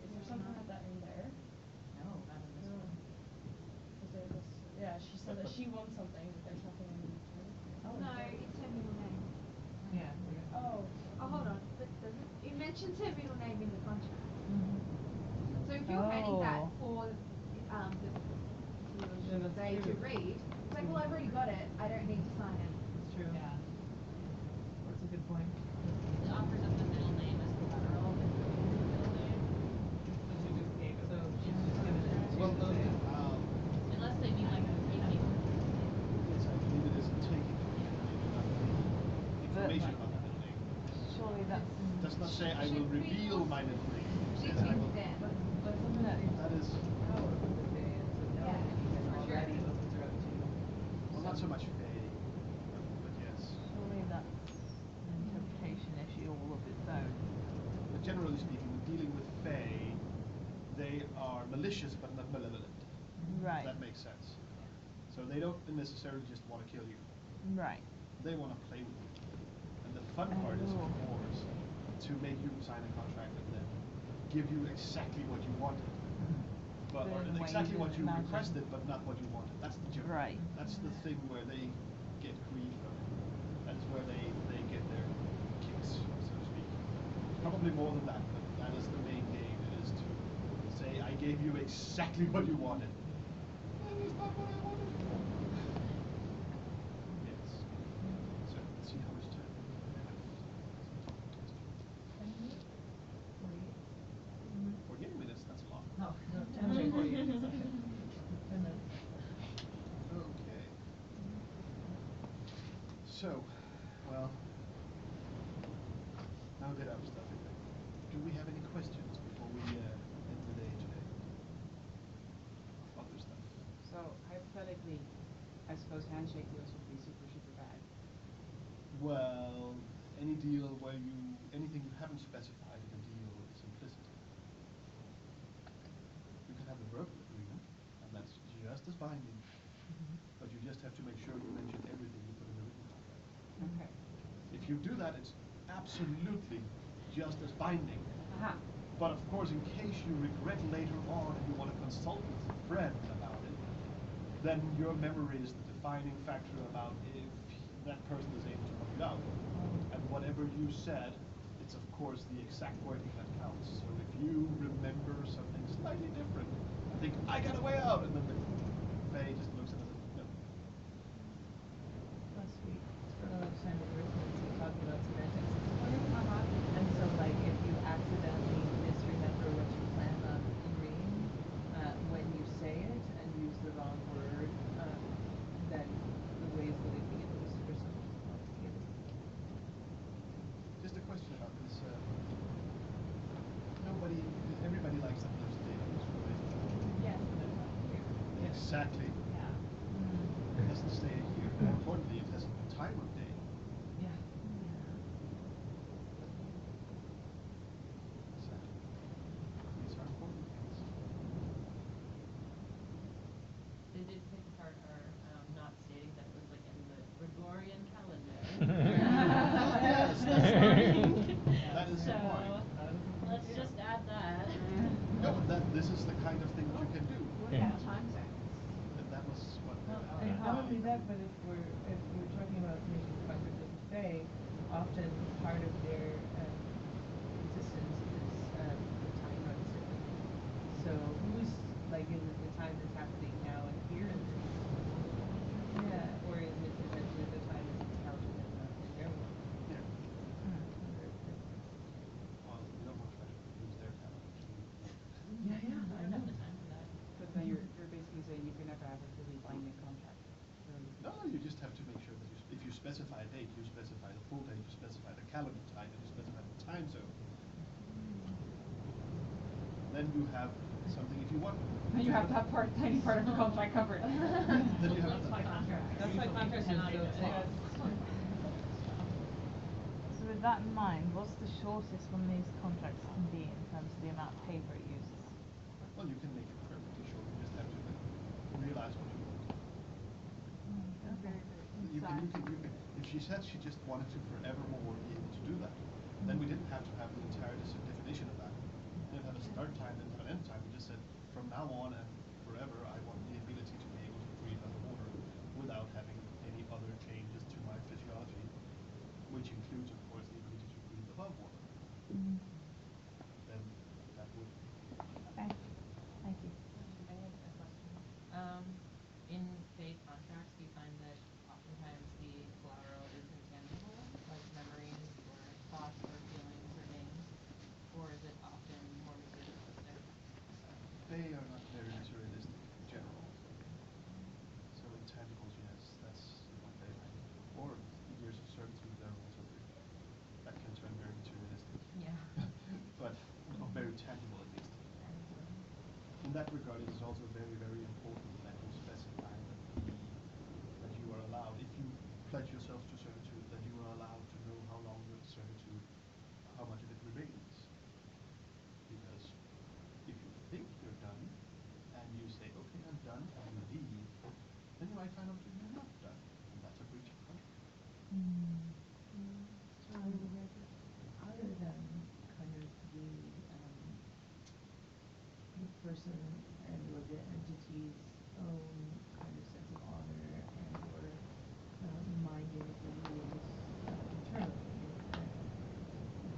Is there something like that in there? No, not in this one. Is there this, yeah, she said that she wants something, but there's nothing in the No, it's her middle name. Yeah. Oh. Oh, hold on. But doesn't it mentions her middle name in the contract? So if you're handing that for the day to read, it's like, well, I've already got it. I don't need to sign it. It's true. Yeah. That's a good point. It offers up the middle name as collateral, and the middle name. So she just gave it. So she's just given it to unless they mean like taking. Yes, I believe it is taking information about the middle name. Surely that's. Does not say I will reveal my middle name. It says I will. But something that is That is. power of the day, and so now that anything already opens her up to. Well, not so much fae, but yes. Surely that's an interpretation issue all of its own. But generally speaking, when dealing with fae, they are malicious but not malevolent. Right. That makes sense. So they don't necessarily just want to kill you. Right. They want to play with you. And the fun part is, of course, to make you sign a contract and then give you exactly what you wanted. But or exactly what you requested, but not what you wanted. That's the joke. Right. That's the thing where they get greedy from it. That is where they get their kicks, so to speak. Probably more than that, but that is the main game. It is to say, I gave you exactly what you wanted. That is not what I wanted. Yes. So let's see how much time we have. 48 minutes, that's a lot. No, 10 for you. Okay. So, well, now get our stuff in there. Do we have any questions before we end the day today? Other stuff. So hypothetically, I suppose handshake deals would be super, super bad. Well, any deal where anything you haven't specified in a deal is implicit. You can have a verbal agreement, and that's just as binding. But you just have to make sure you mention everything you put in the written contract. Okay. If you do that, it's absolutely just as binding. Aha. But of course, in case you regret later on and you want to consult with a friend about it, then your memory is the defining factor about if that person is able to help you out. And whatever you said, it's of course the exact wording that counts. So if you remember something slightly different, I think, I got a way out, and then the Faye just looks at it and no. Last week, for the last time we were talking about semantics this morning. And so like if you accidentally misremember what you plan on agreeing, when you say it and use the wrong word, then the ways that it can get used for some complicated. Just a question about this. Everybody likes that there's a date on this, right? Yes, but it's not clear. Exactly. Yeah. It doesn't say it here. More importantly, it has a time of day. Yeah. So, these are important things. They did pick apart our not stating that it was like in the Gregorian calendar. Yes, that is the point. Let's just add that. No, but this is the kind of thing that you can do. What about time zones? And that was what. And not only that, but if we're talking about making contract with the Fae, often part of their existence is the time runs differently. So who's like, is it the time that's happening now and here in this? Yeah, or is it eventually the time that's counted in their world? Yeah. Well, you don't want to lose their talent. Yeah, I have a fully binding contract. No, you just have to make sure that if you specify a date, you specify the full date, you specify the calendar time, and you specify the time zone. Then you have something if you want. And you have to have tiny part of the contract covered. Then you have That's my contract. That's my contract Cannot is even say. So with that in mind, what's the shortest one of these contracts can be in terms of the amount of paper it uses? Well, you can make it perfectly short. You just have to realize what you want. You can. If she said she just wanted to forevermore be able to do that, then we didn't have to have the entire definition of that. We didn't have a start time and an end time. We just said from now on and forever, I want the ability to be able to breathe underwater without having any other changes to my physiology, which includes, of course, the ability to breathe above water. Then that would. Okay. Thank you. I have a question. In fake contracts, do you find that oftentimes the collateral is intangible, like memories or thoughts or feelings or names, or is it often more materialistic? They are not very materialistic in general. So intangibles, yes, that's one way. Or years of servitude, they're also that can turn very materialistic. Yeah. But not very tangible at least. In that regard, it is also very, very important that you specify that you are allowed, if you pledge yourself to servitude, that you are allowed to know how long your servitude, how much of it remains. Because if you think you're done, and you say, okay, I'm done, and you leave, then you might find out that you're not done, and that's a breach of contract. Other than kind of the person and or the entity's own kind of sense of honor and or minding of the rules internally,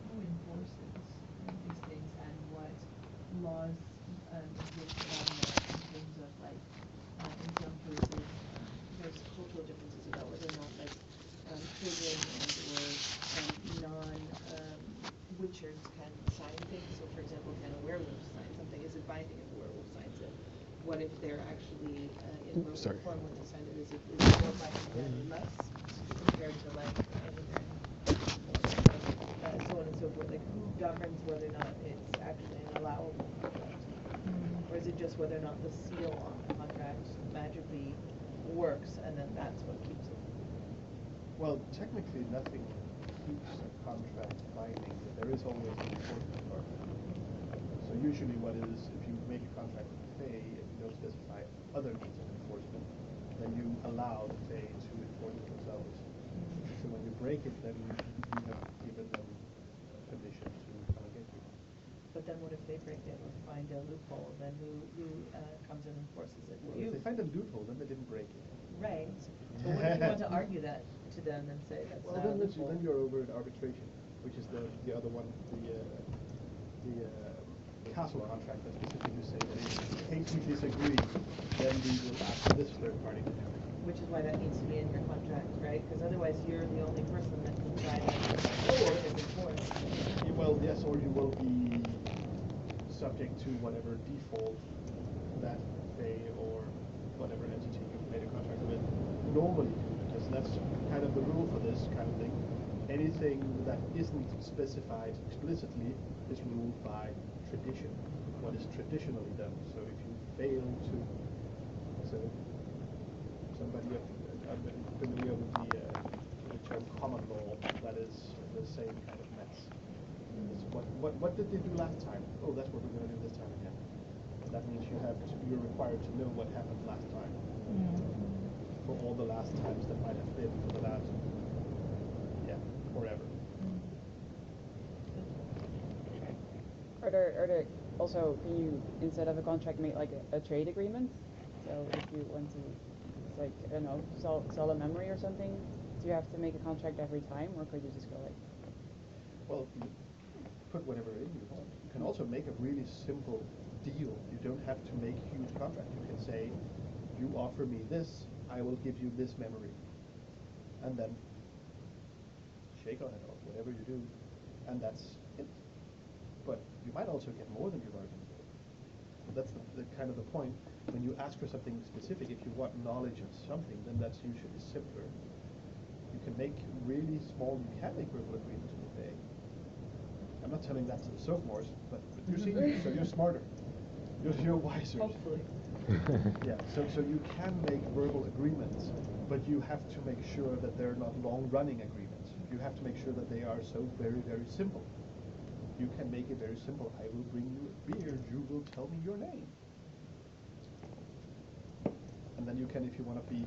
who enforces these things and what laws exist around that in terms of like in some cases there's cultural differences about whether or not like children and or non-witchers can sign things. So for example, can a werewolf sign something? Is it binding if a werewolf signs it? What if they're actually in werewolf form when they sign it? Is it more binding than or less compared to like so on and so forth? Like who governs whether or not it's actually an allowable contract? Or is it just whether or not the seal on the contract magically works and then that's what keeps it? Well, technically nothing keeps a contract binding, but there is always an enforcement part. So usually what is, if you make a contract with the Fae and you don't specify other means of enforcement, then you allow the Fae to enforce it themselves. So when you break it, then you have given them permission to come and get you. But then what if they break it or find a loophole? Then who comes and enforces it? Well, if they find a loophole, then they didn't break it. Right. But what if you want to argue that to them and say that's Well, not a then loophole? you're over at arbitration, which is the other one, the castle contract that specifically say that in case we disagree, then we will ask this third party to do it. Which is why that needs to be in your contract, right? Because otherwise you're the only person that can try to enforce. Well, yes, or you will be subject to whatever default that they or whatever entity you've made a contract with normally do, because that's kind of the rule for this kind of thing. Anything that isn't specified explicitly is ruled by tradition, what is traditionally done. So if you fail to, so somebody familiar with the term common law, that is the same kind of mess. What did they do last time? Oh, that's what we're going to do this time again. That means you're required to know what happened last time. For all the last times that might have been for the last, forever. Are there also, can you, instead of a contract, make like a trade agreement? So if you want to, like, I don't know, sell a memory or something, do you have to make a contract every time, or could you just go like? Well, you put whatever in you want. You can also make a really simple deal. You don't have to make a huge contract. You can say, you offer me this, I will give you this memory. And then shake on it or whatever you do, and that's it. But you might also get more than you bargained for. that's the kind of the point. When you ask for something specific, if you want knowledge of something, then that's usually simpler. You can make really small, you can make verbal agreements with A. I'm not telling that to the sophomores, but you're seniors, so you're smarter. You're wiser. Hopefully. Yeah, so you can make verbal agreements, but you have to make sure that they're not long-running agreements. You have to make sure that they are so very, very simple. You can make it very simple. I will bring you a beer, you will tell me your name. And then you can, if you want to be,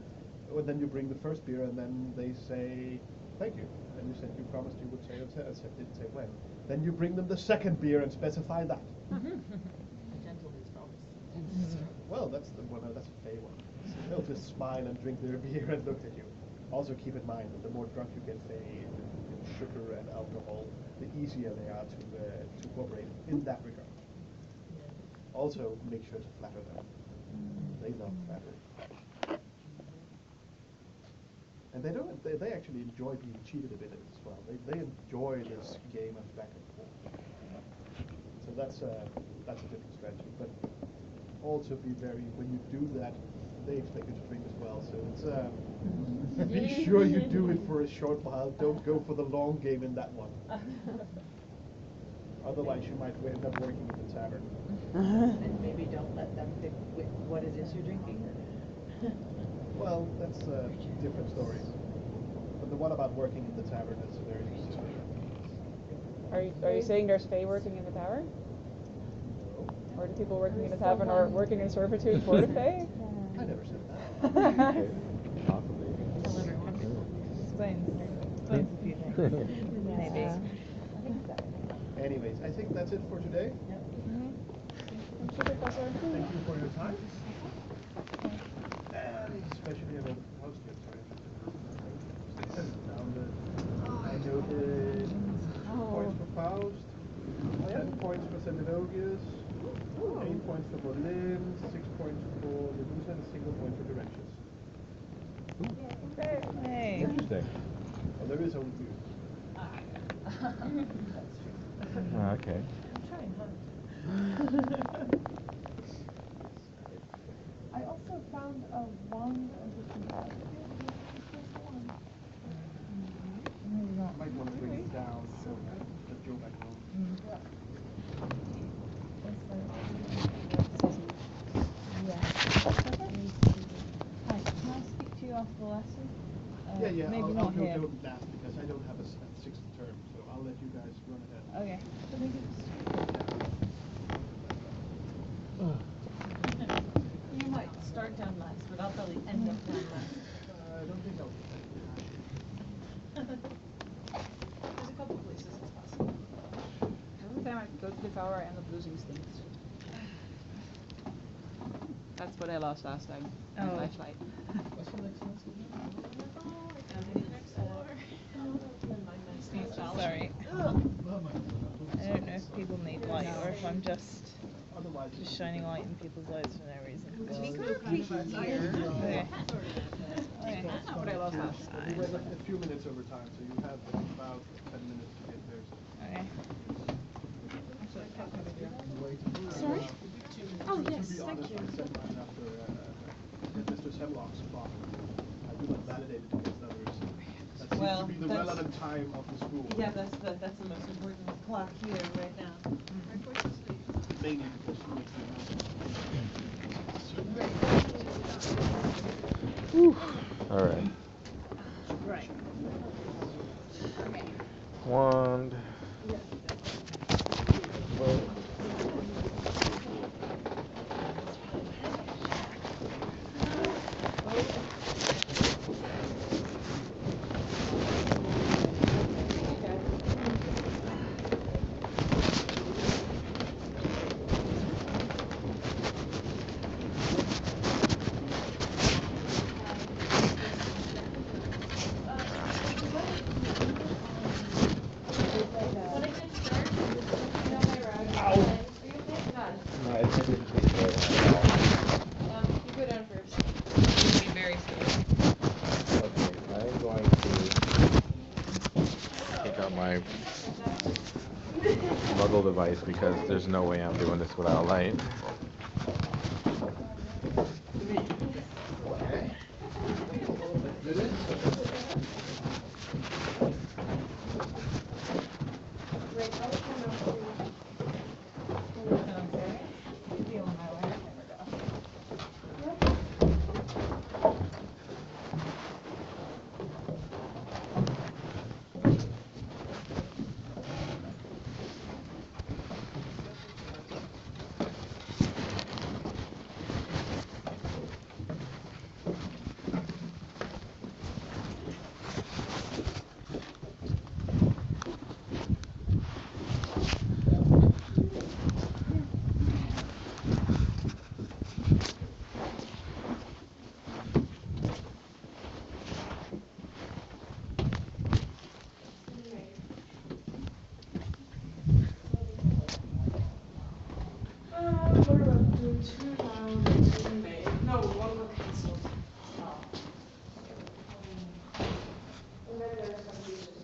well, then you bring the first beer and then they say, thank you. And you said you promised you would say, didn't say when. Then you bring them the second beer and specify that. Well, that's the one. That's a fey one. They'll just smile and drink their beer and look at you. Also, keep in mind that the more drunk you get, fey, sugar and alcohol, the easier they are to cooperate in that regard. Also, make sure to flatter them. They love flattery. And they actually enjoy being cheated a bit as well. They enjoy this game of back and forth. So that's a different strategy. But also be very, when you do that, they expect you to drink as well. So it's be sure you do it for a short while. Don't go for the long game in that one. Otherwise, you might end up working in the tavern. And maybe don't let them pick what it is you're drinking. Well, that's a different story. But the one about working in the tavern is very interesting. Are you saying there's fae working in the tavern? Or do people working in the tavern or working in servitude for the fae? I never said that. Explains a few things. Maybe. Anyways, I think that's it for today. Yep. Thank you for your time. And especially about Faust, I noted points for Faust, 10 points for Seminogius, 8 points for Berlin, 6 points for Medusa, and a single point for Directives. Hey. Interesting. Well, there is only 2. Okay. I'm trying hard. I also found a wand of different types. Maybe not. You might want to bring it down so that Joe back home. Yeah. Hi, can I speak to you after the lesson? Yeah, Maybe I'll not go here. to last because I don't have a 6th term, so I'll let you guys run ahead. Okay. You might start down last, but I'll probably end up down last. I don't think I'll There's a couple places it's possible. Every time I go to the tower, I end up losing things. That's what I lost last time. My flashlight. What's the next lesson? Sorry. I don't know if people need light or if I'm just shining light in people's lives for no reason. Okay. That's not what I lost last time. We're a few minutes over time, so you have about 10 minutes to get there. Okay. Sorry? Oh, To yes, be thank honest, you. I sent mine after Mr. Semlock's spot. I do not validate it against others. That seems Well, to be the that's- relevant time of the school. Yeah, that's the most important clock here right now. Mainly because she makes the All right. Right. Wand. Muggle device because there's no way I'm doing this without light. two now, two in May. No, one got cancelled. Oh. And then there's some reason.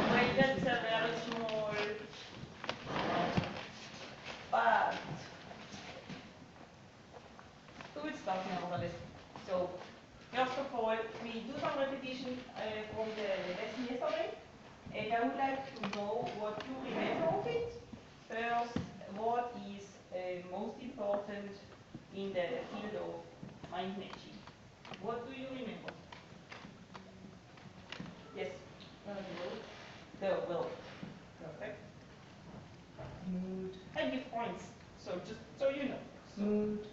Well, that's a very small part. We will start nevertheless. So, first of all, we do some repetition from the lesson yesterday. And I would like to know what you remember of it. First, what is most important in the field of mind matching? What do you remember? Yes? The will. Perfect. Mood. I give points, so just so you know. So Mood,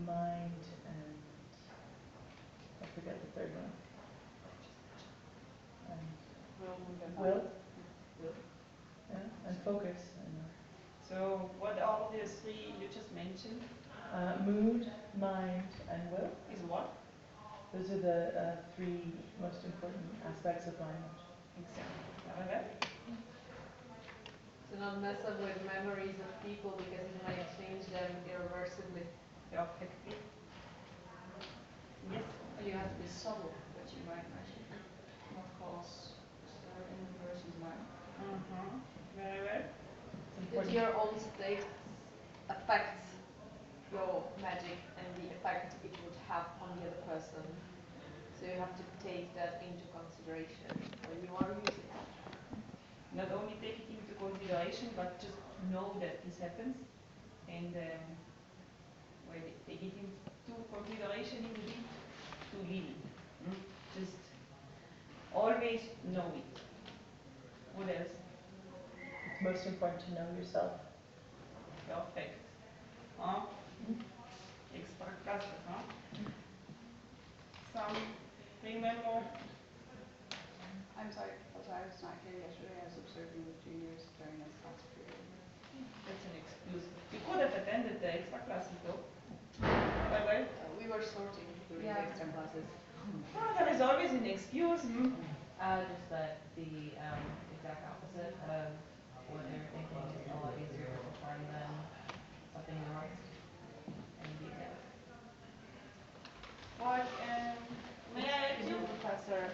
mind, and I forget the third one. Will. Yeah, and focus. So what are the three you just mentioned? Mood, mind, and will. Is what? Those are the three most important aspects of mind matching. Exactly. To not mess up with memories of people because it might change them irreversibly. Perfectly. Yes. You have to be subtle with your mind matching, not cause stir in the person's mind. Very well. Did your own state affect your magic and the effect it would have on the other person? So you have to take that into consideration when you are using it. Not only take it into consideration, but just know that this happens. And well, take it into consideration indeed to live it. Just always know it. What else? It's most important to know yourself. Perfect. Huh? Extra classe, huh? Some remember? I'm sorry, but I was not here yesterday. I was observing the juniors during this class period. That's an excuse. You could have attended the extra classes though. Well, we were sorting during the extra classes. Oh, there is always an excuse. Just that the exact opposite of what they were thinking is a lot easier to perform than something you wrote in detail. What, may I ask you? Professor,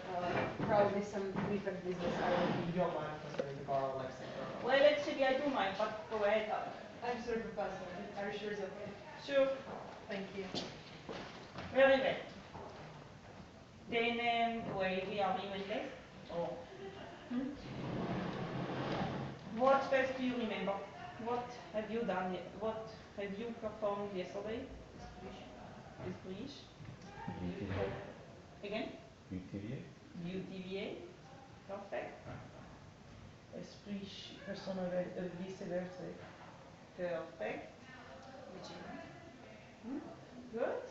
probably some different business hours. You don't mind considering to borrow Lexington? Well, actually I do mind, but go ahead. I'm sorry, Professor. Are you sure it's okay? Sure. Thank you. Very well. Then, well, we are even less. Oh. What else do you remember? What have you done? What have you performed yesterday? Esprit. Again? UTVA. Perfect. Esprit, persona, vice versa. Perfect. Good.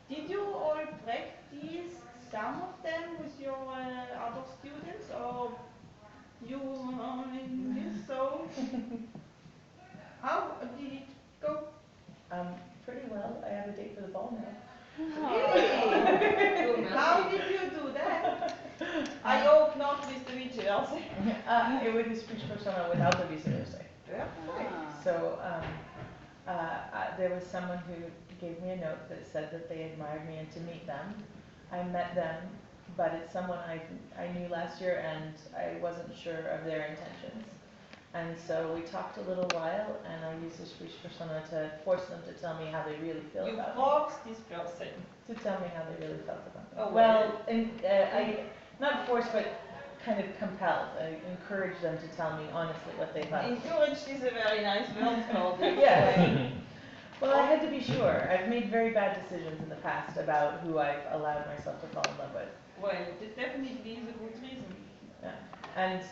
Did you all practice some of them with your other students, or you so? How did it go? Pretty well. I have a date for the ball now. Really? How did you do that? I hope not with the vice versa. It was Esprit persona without the vice versa. Perfect. So there was someone who gave me a note that said that they admired me and to meet them. I met them, but it's someone I knew last year and I wasn't sure of their intentions. And so we talked a little while and I used Esprit persona to force them to tell me how they really feel You about forced this person to tell me how they really felt about me. Oh, well, and I not forced, but kind of compelled. I encouraged them to tell me honestly what they thought. Encouraged is a very nice word for this. Yes. Well, I had to be sure. I've made very bad decisions in the past about who I've allowed myself to fall in love with. Well, that definitely is a good reason. Yeah. And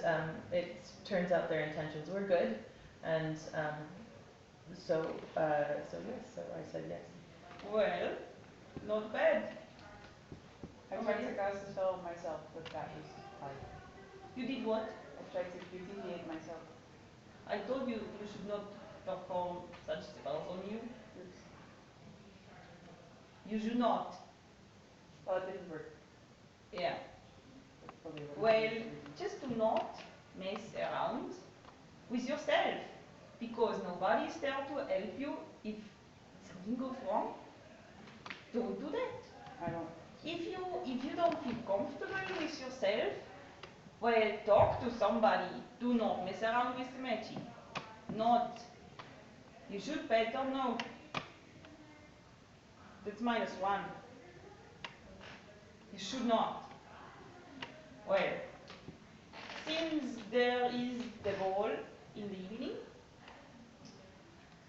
it turns out their intentions were good, and so yes, so I said yes. Well, not bad. I tried to ghost spell myself, but that was hard. You did what? I tried to beautifiate myself. I told you you should not perform such spells on you. You should not. Well, it didn't work. Yeah. Well, just do not mess around with yourself, because nobody is there to help you if something goes wrong. Don't do that. I don't. If you don't feel comfortable with yourself, well, talk to somebody. Do not mess around with the magic. Not. You should better know. That's -1. You should not. Well, since there is the ball in the evening,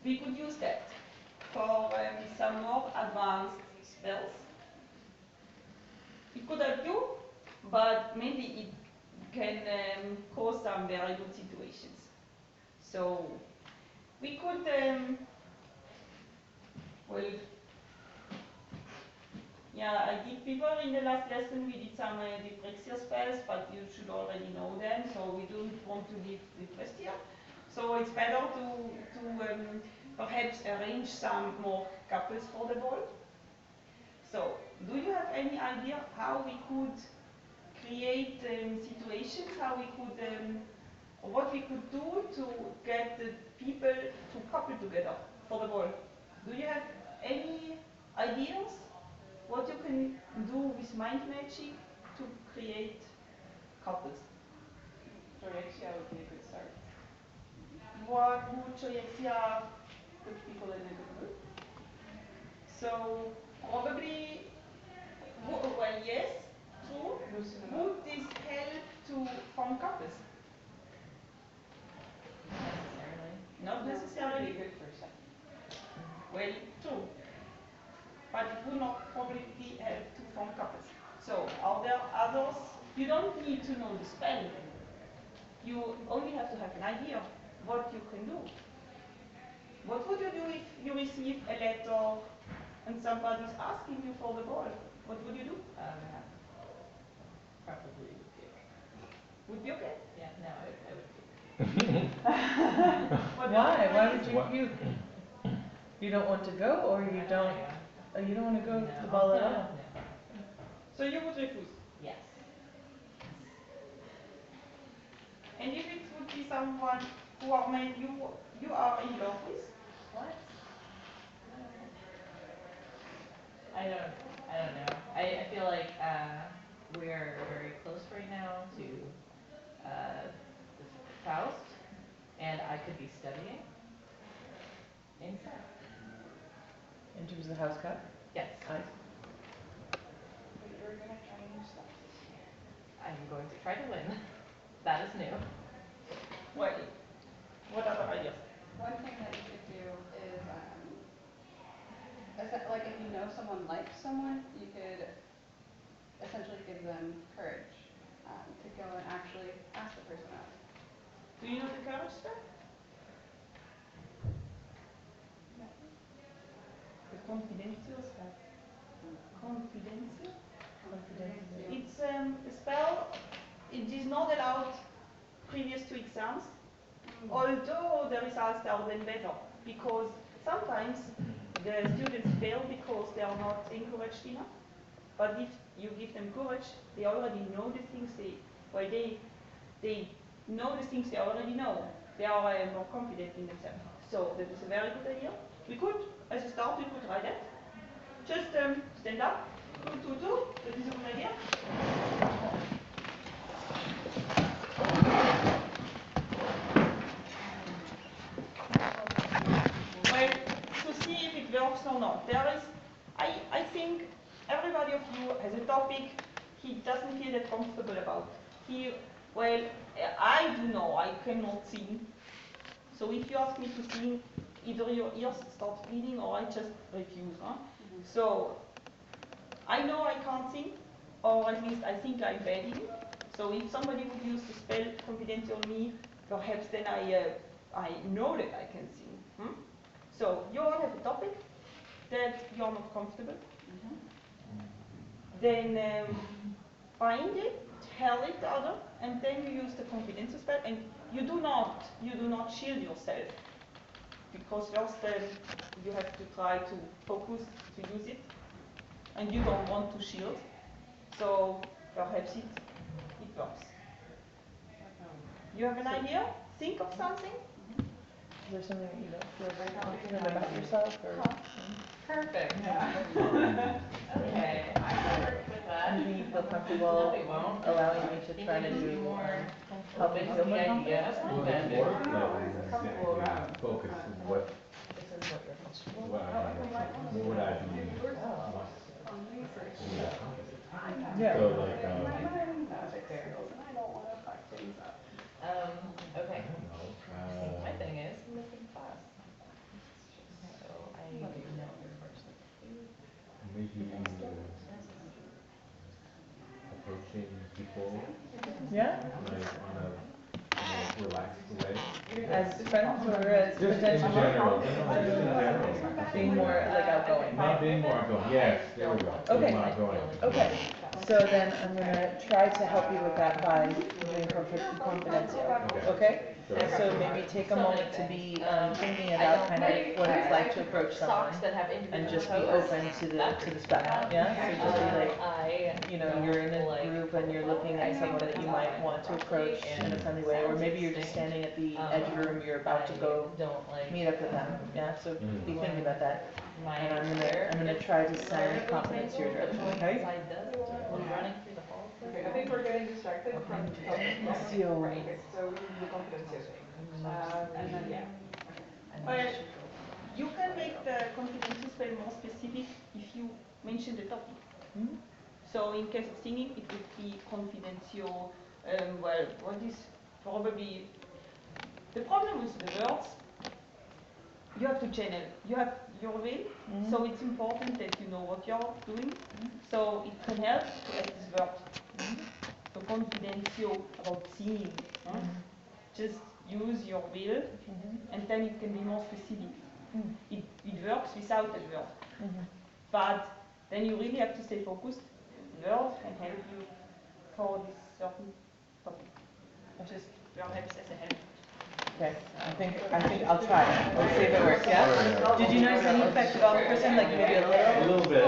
we could use that for some more advanced spells. It could help you, but maybe it can cause some very good situations. So we could, well, yeah, I did before in the last lesson, we did some dyslexia spells, but you should already know them, so we don't want to leave depressed here. So it's better to perhaps arrange some more couples for the ball. So, do you have any idea how we could create situations, how we could, or what we could do to get the people to couple together for the ball? Do you have any ideas what you can do with mind magic to create couples? Joyexia would be a good start. What would Joyexia put people in a good mood? So probably, well, yes, true. Would this help to form couples? Not necessarily. Be a good first step. Well, true. But it would not probably help to form couples. So, are there others? You don't need to know the spell. You only have to have an idea what you can do. What would you do if you receive a letter and somebody is asking you for the ball? What would you do? Probably would be okay. Would be okay? Yeah, no, I would puke. Why? Why would you puke? You don't want to go, or you don't? You don't want to go to the ball at all? So you would refuse? Yes. And if it would be someone who are you are in love with? What? I don't know. I feel like we're very close right now to the Faust, and I could be studying instead. In terms of the house cup? Yes. Nice. You're gonna try new stuff this year. I'm going to try to win. That is new. What other ideas? One thing that you could do is, like if you know someone likes someone, you could essentially give them courage to go and actually ask the person out. Do you know the courage spell? The confidential spell. Confidential? It's a spell, it is not allowed previous to exams, although the results are then better, because sometimes the students fail because they are not encouraged enough. But if you give them courage, they already know the things they know the things they already know. They are more confident in themselves. So that is a very good idea. We could, as a start, we could try that. Just stand up, 2, 2, 2. That is a good idea. Well, to see if it works or not. I think everybody of you has a topic he doesn't feel that comfortable about. I do know I cannot sing. So if you ask me to sing, either your ears start bleeding or I just refuse. Huh? So I know I can't sing, or at least I think I'm bad in. So if somebody would use the spell confidential on me, perhaps then I know that I can sing. So you all have a topic that you're not comfortable. Then find it, tell it to other, and then you use the confidential spell, and you do not shield yourself, because first you have to try to focus to use it, and you don't want to shield, so perhaps it works. You have an idea? Think of something? Is there something that you don't feel very confident about yourself? Or? Perfect. Okay, I can work with that. Anything you feel comfortable allowing me to try to do help me feel more confident? Comfortable around. Focus on what This is what you're comfortable what would I be? Yeah. So like okay. I don't know. My thing is missing class. So I know your first. Maybe approaching people. Yeah. Like on a relaxed way. As friends or as Just in potential? general. Just in general. Being more like outgoing. Not being more outgoing. Yes, there we go. Okay. Being more outgoing. Okay. So then I'm gonna try to help you with that by doing confidential. Okay? And so maybe take a moment to be thinking about kind of what it's like to approach someone and just be open to the spell. Yeah? So just be like, you know, you're in a group and you're looking at someone that you might want to approach in a friendly way, or maybe you're just standing at the edge of the room, you're about to go meet up with them. Yeah? So be thinking about that. And I'm gonna try to send confidence your direction. Okay? Running through the halls. Okay, I think we're getting distracted from the topic. Okay. So we do the confidence thing. And then, yeah. Well, you can make the confidential spell more specific if you mention the topic. So in case of singing, it would be confidential. Well, what is probably the problem with the words? You have to channel. You have your will, so it's important that you know what you're doing. So it can help to add this word. So confidential about singing. Just use your will, and then it can be more specific. It works without a word. But then you really have to stay focused. Words can help you for this certain topic. Just perhaps as a help. Okay, I think I'll try. Let's see if it works, yeah? Did you notice any effect about the person, like maybe a little? A little bit.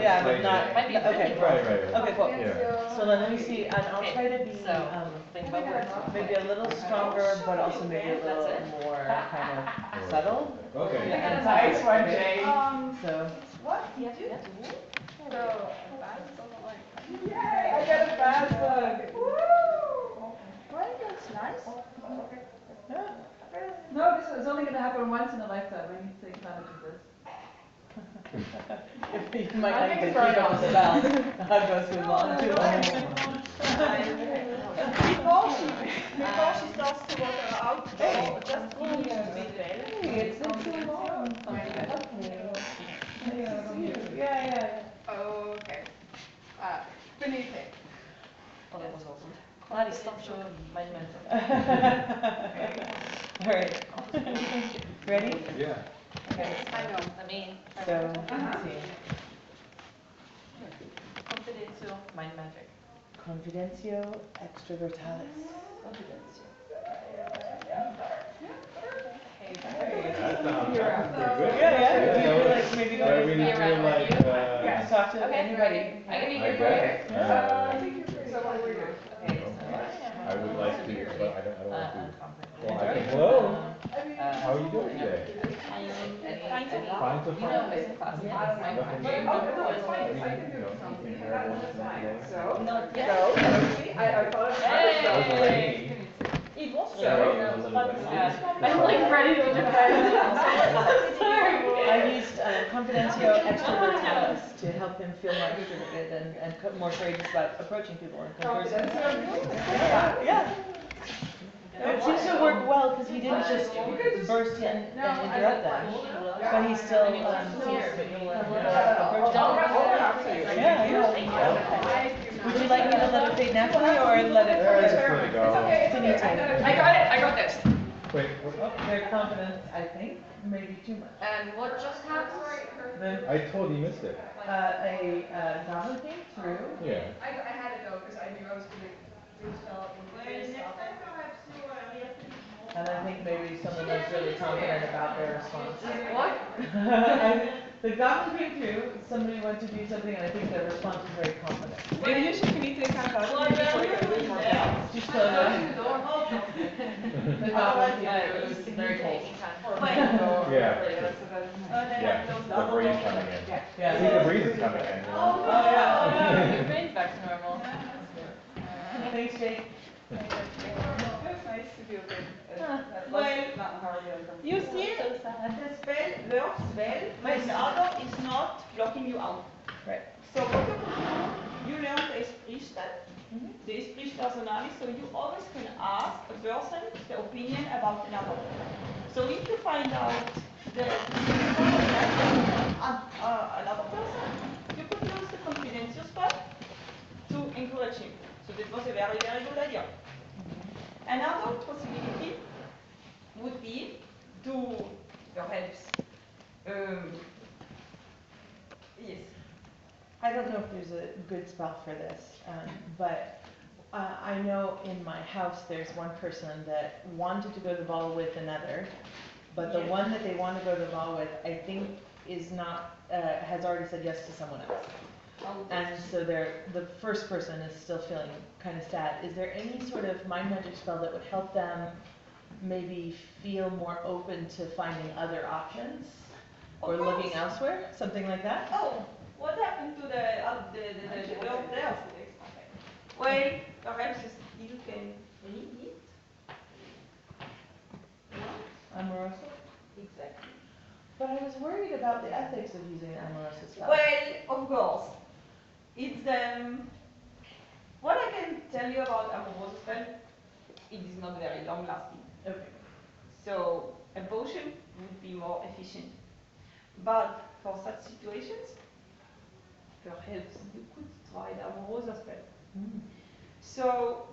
Yeah, but not, okay. Right. Okay, cool. Yeah. So then let me see, and I'll try to be, maybe a little stronger, but also maybe a little more kind of subtle. Okay. Yeah, and Nice one, Jay. So. What did you do? So, yay, I got a bad bug. Woo! Well, that's nice. No, this is only going to happen once in a lifetime. I need to take advantage of this. You might not even keep up the spell. I'll go too long. Before she starts to walk out, just give me a bit bell. It's been too long. Yeah. Okay. Beneath it. Oh, that was awesome. Claudia, stop showing my mental. All right. Ready? Yeah. Okay. I know, I mean. So, let's see. Confidential mind magic. Confidentio extrovertalis. Confidential. That sounds pretty good. Yeah. Do you feel like maybe I really feel like, talk to anybody? I can be I here. guess. So what do we do? I would like to, but I don't want to. Well, I can, Hello. How are you doing today? Fine to me. Fine so far? Okay, so it's fine. I can do something. So, No, I thought it it was So, I'm like ready to defend. I used Confidentio extrovertalis to help him feel more extroverted and more courageous about approaching people and conversing. Yeah. It seems to work well because he didn't just burst in and interrupt them, but he still seems approachable. Yeah. Would you like me to let it fade naturally or let it? Yeah, just let it go. It's okay, it's okay. I got this. Wait, Their confidence, I think, maybe too much. And what just happened? I totally missed it. A goblin came through. Yeah. I had it though, because I knew I was going to do spell in the next time perhaps you have to be more. And I think maybe someone was really confident about their response. What? The goblin came through, somebody went to do something, and I think their response was very confident. Maybe you should meet the kind of Just close it. The goblin came through, it was very cold. Yeah. Yeah, the breeze coming in. Yeah. See, the breeze is coming in. Oh, yeah. Your brain's back to normal. Thanks, Jake. It's nice to be okay. Well, Not hard to come. you see, the spell works well when the other is not blocking you out. Right. So what you can do, you learn the esprit step, the esprit personalis, so you always can ask a person the opinion about another. So if you find out that another person, you could use the confidential spell to encourage him. So that was a very, very good idea. Another possibility would be to perhaps, yes. I don't know if there's a good spell for this, but I know in my house there's one person that wanted to go to the ball with another, but the Yes. one that they want to go to the ball with, I think, is not, has already said yes to someone else. And so the first person is still feeling kind of sad. Is there any sort of mind magic spell that would help them maybe feel more open to finding other options? Or Of looking course. elsewhere, something like that? Oh, what happened to the girl there? Well, perhaps you still can read it. Amoroso? Exactly. But I was worried about the ethics of using an amoroso spell. Well, of course. It's what I can tell you about Amoroso spell, it is not very long lasting. Okay. So a potion would be more efficient. But for such situations, perhaps you could try the Amoroso spell. Mm. So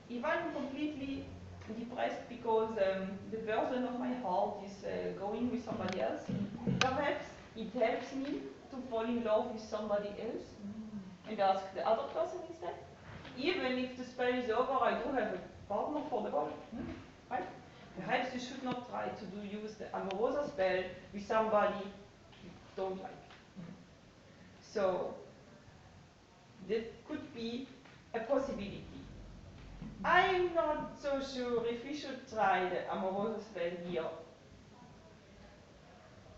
if I'm completely depressed because the person of my heart is going with somebody else, perhaps it helps me to fall in love with somebody else and ask the other person instead. Even if the spell is over, I do have a partner for the ball, right? Perhaps you should not try to use the Amoroso spell with somebody you don't like. So that could be a possibility. I'm not so sure if we should try the Amoroso spell here.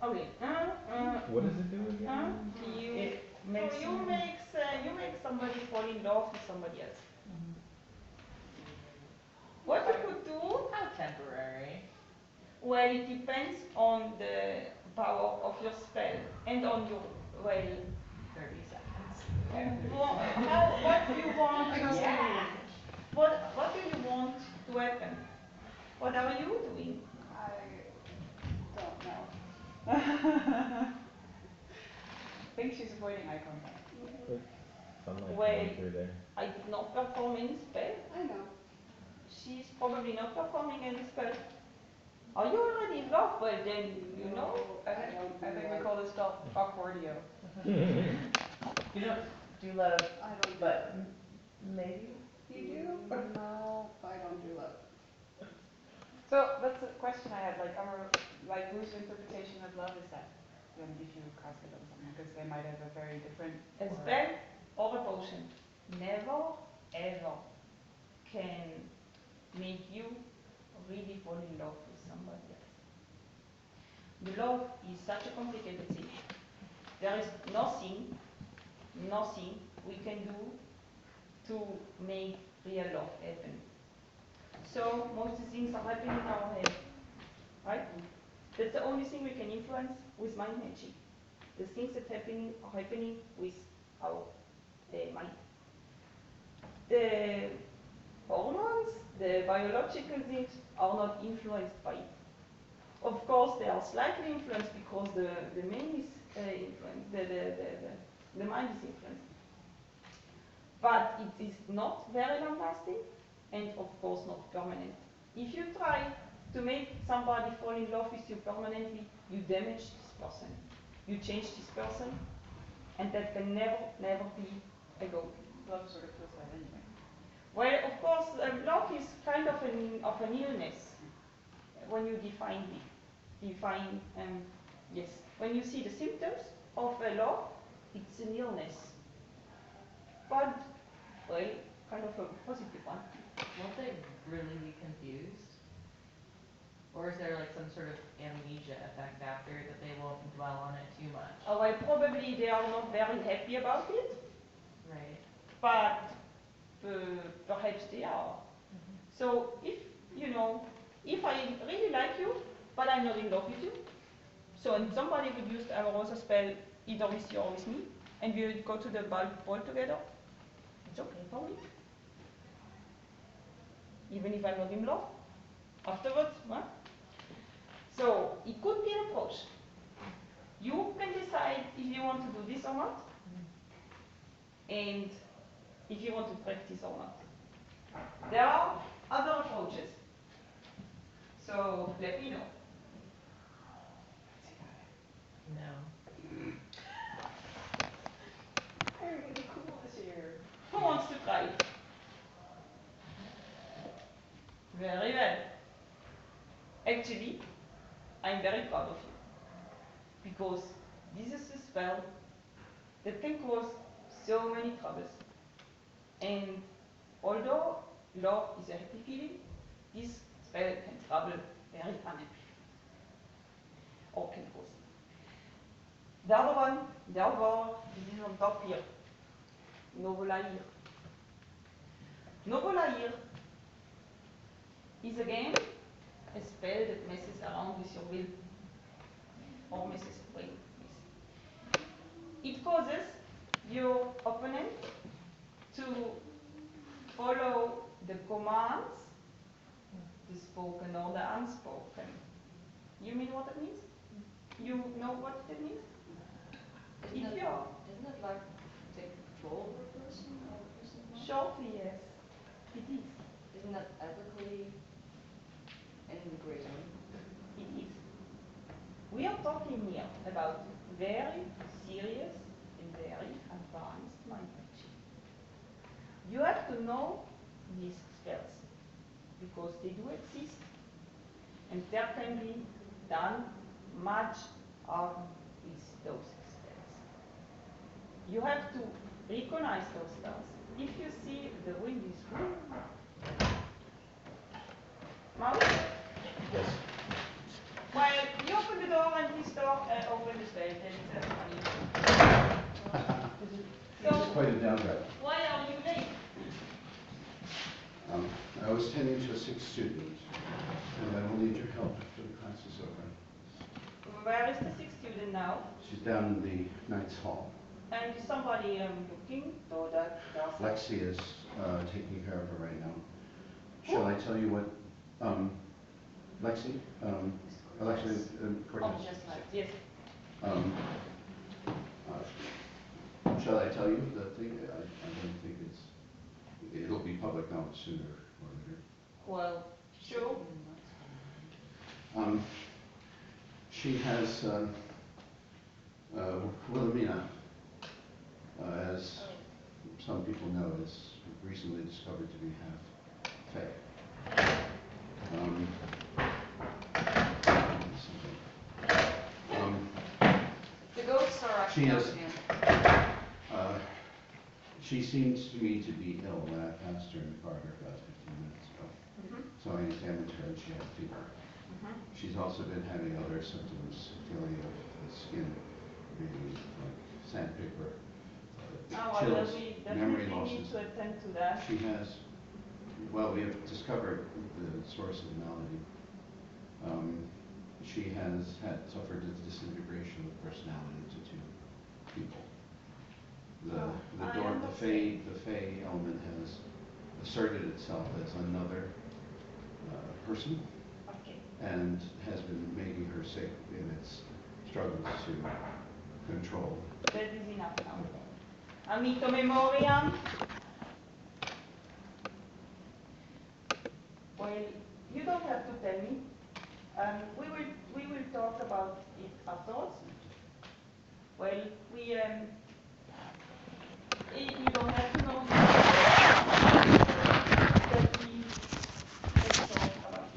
Okay. What does it do again? It makes you make somebody fall in love with somebody else. What you could do? How temporary. Well, it depends on the power of your spell and on your 30 seconds. what do you want to do? What do you want to happen? What are you doing? I don't know. I think she's avoiding eye contact. Sunlight Well, going through there. I did not perform any spell. I know. She's probably not performing any spell. Are you already in love? Well, then you know. I think we call this spell accordio. You don't do love, I don't. but maybe? You do? No, I don't do love. So that's a question I had. Like whose interpretation of love is that? If you cast it on someone, because they might have a very different. A spell or a potion never ever can make you really fall in love with somebody else. The love is such a complicated thing. There is nothing we can do to make real love happen. So most of the things are happening in our head, right? That's the only thing we can influence with mind magic. The things that are happening with our mind. The hormones, the biological things are not influenced by it. Of course, they are slightly influenced because the main is influenced, the mind is influenced. but it is not very long lasting, and of course not permanent. If you try to make somebody fall in love with you permanently, you damage this person. You change this person, and that can never, never be a goal. Love sort of feels that anyway. Well, of course, love is kind of an illness when you define it. Yes, when you see the symptoms of love, it's an illness. But, well, kind of a positive one. Won't they really be confused? Or is there like some sort of amnesia effect after that they won't dwell on it too much? Oh, well, probably they are not very happy about it. Right. But perhaps they are. So if, if I really like you, but I'm not in love with you, so and somebody would use the Amorosa spell either with you or with me, and we would go to the ball together, it's okay for me. Even if I'm not in love, afterwards, huh? So it could be an approach. You can decide if you want to do this or not, and if you want to practice or not. There are other approaches. So let me know. No. I'm really cool this year. Who wants to try? Very well. Actually, I'm very proud of you. Because this is a spell that can cause so many troubles. And although love is a happy feeling, this spell can trouble very unhappy. Or can cause. The other one, this is on top here. Novolair. Novolair is again a spell that messes around with your will. Or messes with. It causes your opponent to follow the commands, the spoken or the unspoken. You mean what it means? You know what it means? Isn't it like take control of a person or a person's mind? Shortly, yes. It is. Isn't that ethically in the gray zone? It is. We are talking here about very serious and very advanced mind magic. You have to know these spells because they do exist and there can be done much harm with those spells. You have to recognize those spells. If you see the wind is Mouse? Yes. Well, you open the door and this door open the spell, then it's funny. It's quite a downgrade. Why are you late? I was tending to a sick student, and I will need your help after the class is over. Where is the sick student now? She's down in the Knights Hall. And is somebody looking to that person? Lexi is taking care of her right now. Shall I tell you what, Lexi? Alexia Cortez. Oh, just like, yes. Shall I tell you the thing? I don't think it'll be public knowledge sooner or later. Well, sure. She has, Wilhelmina, as some people know, is recently discovered to be half fake. The ghosts are actually she seems to me to be ill when I passed her in the corridor about 15 minutes ago. So I examined her and she had fever. She's also been having other symptoms, feeling of the skin being like sandpaper, chills, memory losses. Need to attend to that. She has, well, we have discovered the source of the malady. She has suffered a disintegration of personality into two people. The Fey element has asserted itself as another person, and has been making her sick in its struggles to control. That is enough now. Amito memoriam, Well, you don't have to tell me. We will talk about it afterwards. Well, you don't have to know. Let's talk about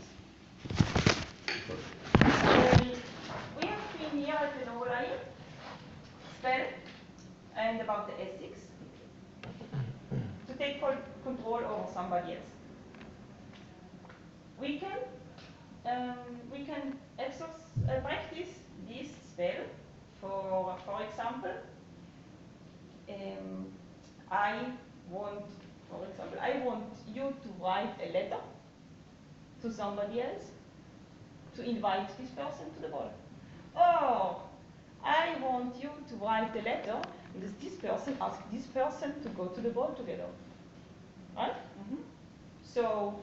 this. We have been here at the Novolai spell and about the ethics to take control over somebody else. We can practice this spell. For example, I want you to write a letter to somebody else to invite this person to the ball. Or I want you to write a letter because this person asks this person to go to the ball together. Right? Mm-hmm. So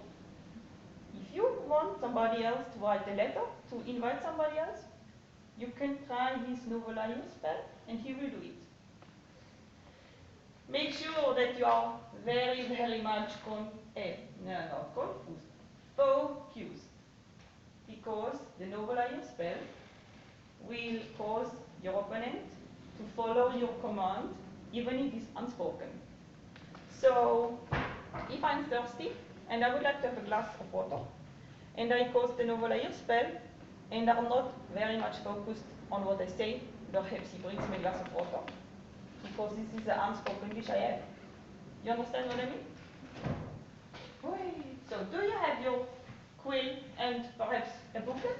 if you want somebody else to write a letter to invite somebody else, you can try this Novolai spell and he will do it. Make sure that you are very, very much focused. Because the Novolai spell will cause your opponent to follow your command even if it's unspoken. So if I'm thirsty and I would like to have a glass of water, and I cast the Novolai spell, and I'm not very much focused on what I say, perhaps he brings me a glass of water, because this is the unspoken wish I have. You understand what I mean? So do you have your quill and perhaps a booklet?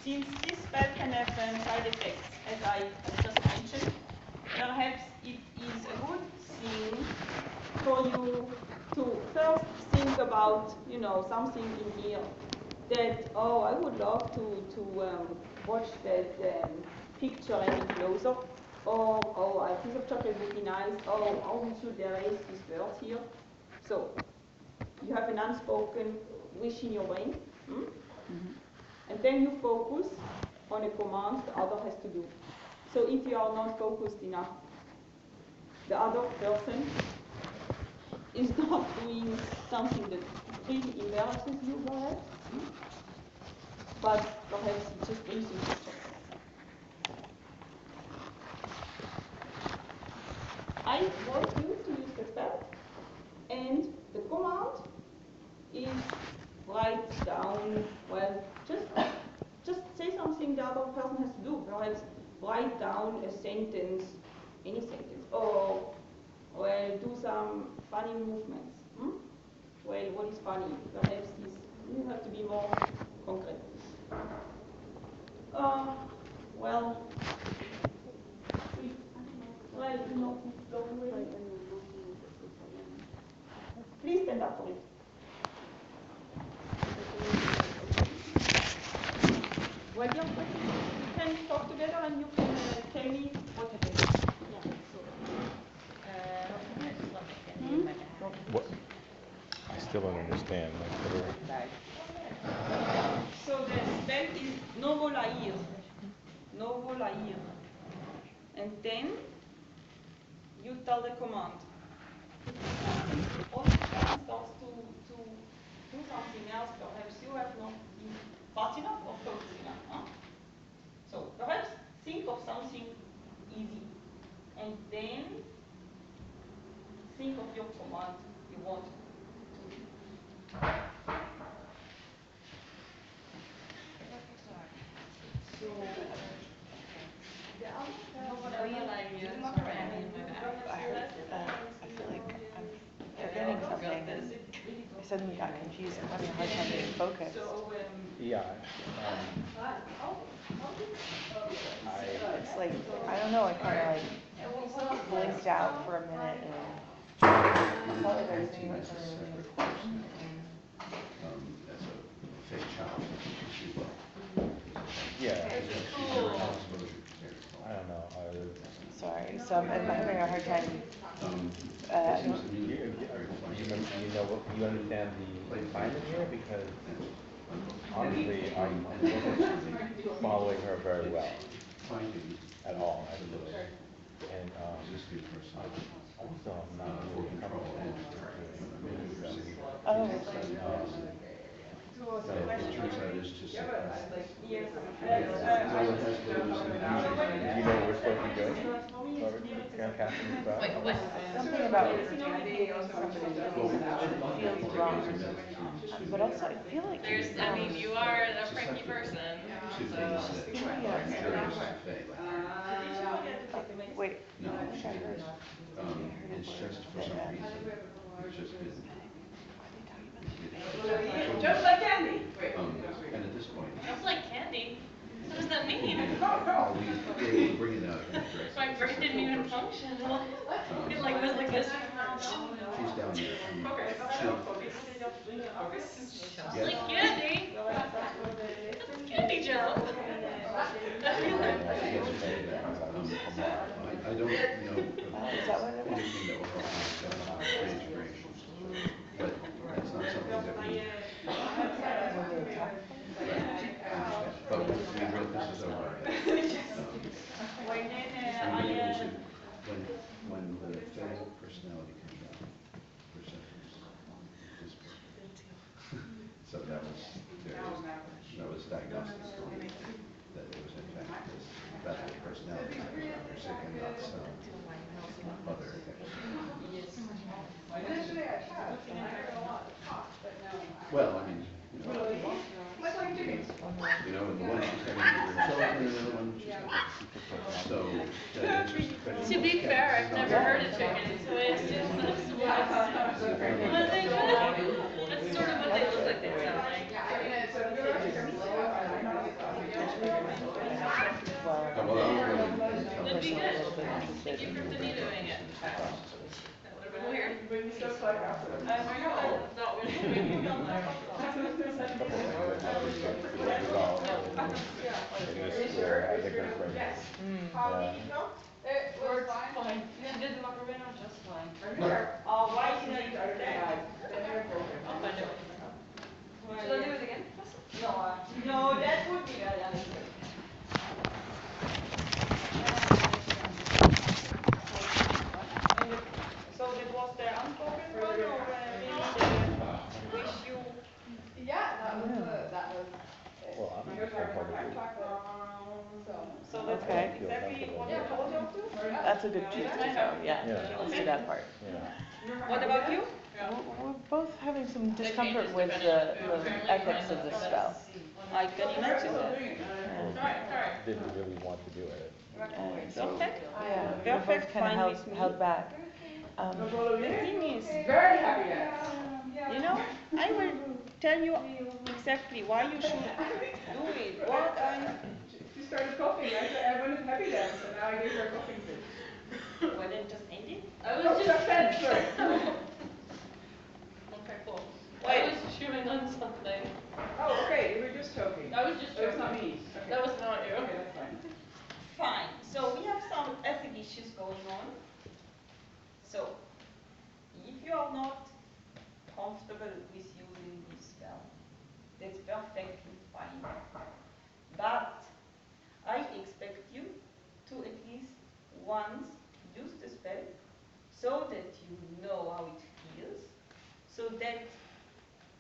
Since this spell can have side effects, as I just mentioned, perhaps it is a good thing for you to first think about, something in here that, I would love to watch that picture any closer, or, a piece of chocolate would be nice, how should there is this bird here? So, you have an unspoken wish in your brain. Mm-hmm. And then you focus on a command the other has to do. So if you are not focused enough, the other person is not doing something that really embarrasses you, perhaps, but perhaps it just brings you pleasure. I want you to use the spell, and the command is write down, just say something the other person has to do. Perhaps write down a sentence, any sentence, or, do some funny movements. What is funny? Perhaps you have to be more concrete. Please stand up for it. Well, you can talk together and you can tell me what happened. What? I still don't understand. So the spell is Novolai. And then you tell the command. All the command starts to do something else. Perhaps you have not been fast enough or focused enough. Huh? So perhaps think of something easy. And then think of your command you want to do. So forgetting something. I suddenly got confused. I'm having a hard time getting focused. Yeah. It's like, I don't know, I kind of like blinked out for a minute and felt like I was doing it something really important. As a fake child, she will. Sorry, so I'm having a hard time. You understand the assignment here because honestly, I'm following her very well at all, actually. And also, I'm not really comfortable So it turns out it's just. Do you know what we're supposed to be doing? Wait, what? Something about communicating somebody feels wrong. But also, I feel like I mean, you are a freaky person, so. Wait. No, it's just for some reason, it's just been. Just like candy. And at this point. Just like candy? What does that mean? We bring it out in a dress. My brain didn't even function. It was like this. She's down there. Just like candy. That's candy jump. I don't know anything that will help me integration, but that's not something that we. But this is over. When the failed personality comes out, perceptions disappear. So that was diagnosis that it was in fact this battle personality you're sick and not some other things. Well, I mean, and the one she's having to herself and the one she's having. So that is just. To be fair, I've never heard of chickens, so I assume that's what they do. That's sort of what they look like, they sound like. That'd be good. Thank you for doing it. That would have been weird. How did it go? It was fine. She did the macarena just fine. Why did I do that? I'll find out. Should I do it again? No, that would be very unfair. So it was the unspoken one or maybe the wish you? Yeah, that was it. Well, So that's Okay. exactly what I told you to? That's a good choice to go, yeah. Let's do that part. What about you? We're both having some discomfort with the ethics of the spell. I can imagine that. Didn't really want to do it. And so, Perfect. yeah, we're both Perfect, kind fine of with me. held back. The thing is, Very happy you know, I will tell you exactly why you should do it. What She started coughing. I went with happy dance, and now I gave her a coughing fit. Well, then just end it. I was just. Sorry. Okay, cool. Wait. I was chewing on something. Oh, okay. You were just choking. I was just That was choking. not me. Okay. That was not you. Okay, that's fine. Fine. So we have some ethic issues going on. So if you are not comfortable with using this spell, that's perfectly fine. But I expect you to at least once use the spell so that you know how it feels, so that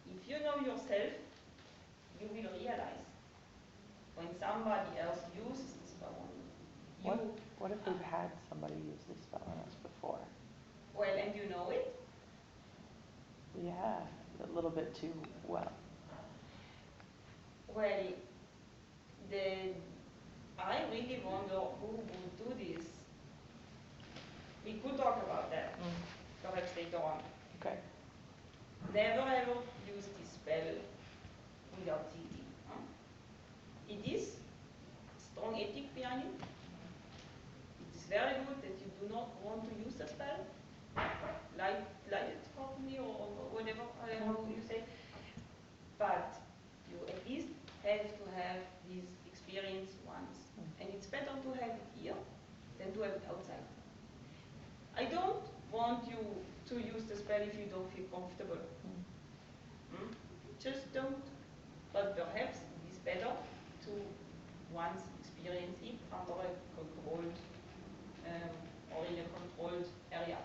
if you know yourself, you will realize when somebody else uses the spell on you. What if we've had somebody use this spell on us before? Well, and you know it? Yeah, a little bit too well. Well, I really wonder who would do this. We could talk about that, perhaps later on. Okay. Never ever use this spell without thinking. Huh? It is strong ethic behind it. It's very good that you do not want to use the spell, like it for me or whatever how you say. But you at least have to have this experience once. And it's better to have it here than to have it outside. I don't want you to use the spell if you don't feel comfortable. Just don't. But perhaps it is better to once experience it under a controlled or in a controlled area.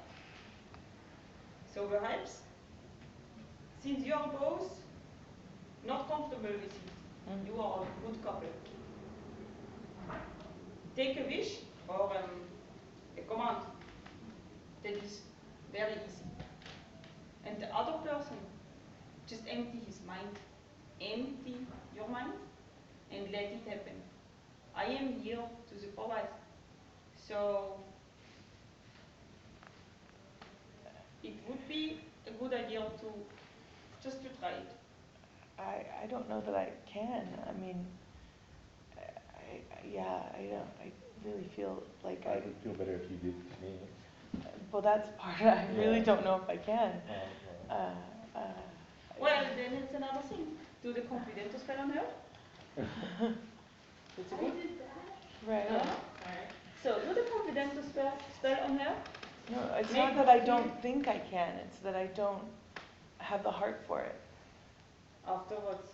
So perhaps, since you are both not comfortable with it, you are a good couple. Take a wish or a command that is very easy. And the other person, just empty his mind. Empty your mind and let it happen. I am here to supervise. So it would be a good idea to just to try it. I don't know that I can. I mean, I really feel like I would feel better if you did to me. Well, that's part of it. I really don't know if I can. Well, then it's another thing. Do the confidential spell on her. It's a good. I did that. Right. Right. So do the confidential spell on her. No, it's not that I don't think I can. It's that I don't have the heart for it. Afterwards,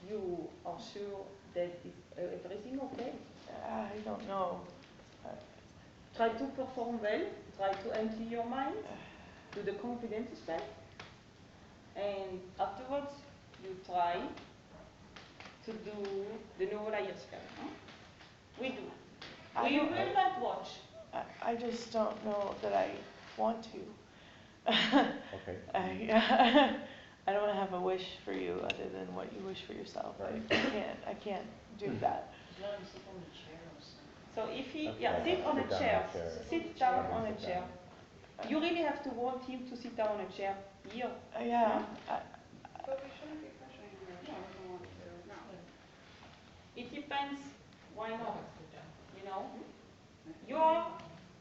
you are sure that everything okay? I don't know. Try to perform well. Try to empty your mind. Do the confidential spell. And afterwards, you try to do the neuralizer spell. Huh? We do. We will not watch. I just don't know that I want to. Okay. I don't have a wish for you other than what you wish for yourself. I can't do that. So if he, sit on a chair. Sit down on a chair. You really have to want him to sit down on a chair here. Yeah. But we shouldn't be pressuring her if she doesn't want to. No. It depends. Why not? You know, you are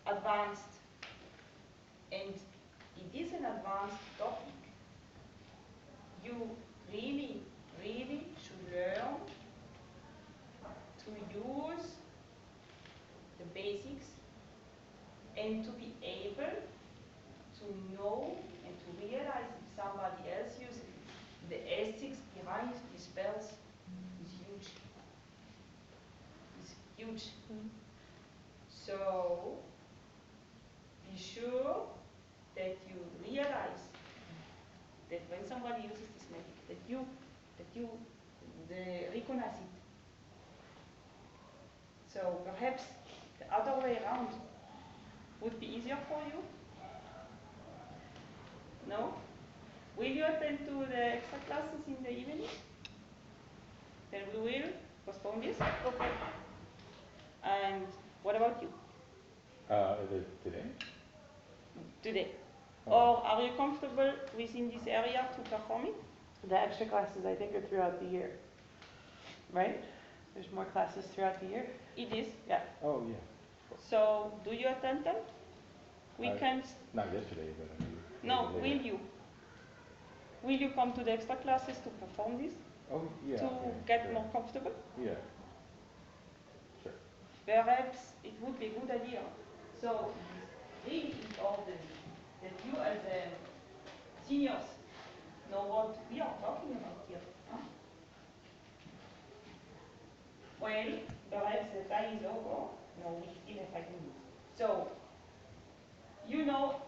advanced, and it is an advanced topic. You really, really should learn to use the basics and to be able to know and to realize if somebody else uses it. The ethics behind these spells is huge. It's huge. So be sure that you realize that when somebody uses this magic, that you recognize it. So perhaps the other way around would be easier for you. No? Will you attend to the extra classes in the evening? Then we will postpone this. Okay. And what about you? Today? Today. Or are you comfortable within this area to perform it? The extra classes, I think, are throughout the year. Right? There's more classes throughout the year? It is, yeah. Oh, yeah. So, do you attend them? Weekends? Not yesterday, but I mean. No, will you? Will you come to the extra classes to perform this? Oh, yeah. To get more comfortable? Yeah. Sure. Perhaps it would be a good idea. So, it is really important that you as seniors know what we are talking about here. Huh? Well, perhaps the time is over. No, we still have 5 minutes. So, you know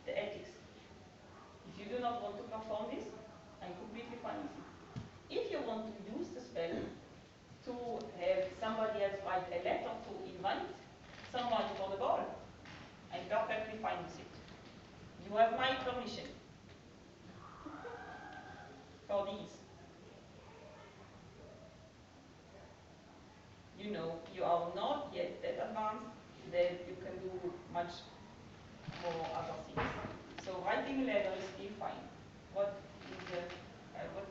the ethics. If you do not want to perform this, I'm completely fine with it. If you want to use the spell to have somebody else write a letter to invite someone for the ball, I'm perfectly fine with it. You have my permission for these. You know, you are not yet that advanced that you can do much more other things. So writing a letter is still fine. What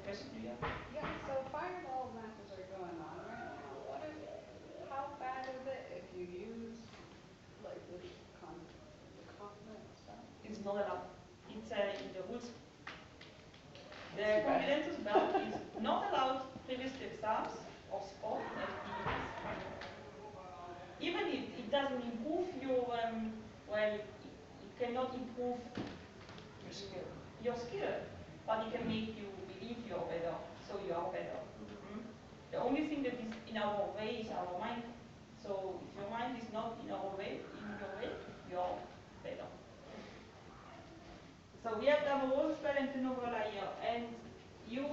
question do you have? Yeah, so fireball matches are going on right now. How bad is it if you use like the confident stuff? It's not allowed. It's in the rules. The confidential spell is not allowed previous to exams or sport activities. even if it doesn't improve your, well, it cannot improve your skill, but it can make you believe you are better, so you are better. The only thing that is in our way is our mind. So if your mind is not in your way, you're better. So we have the role spell and turnover layer, and you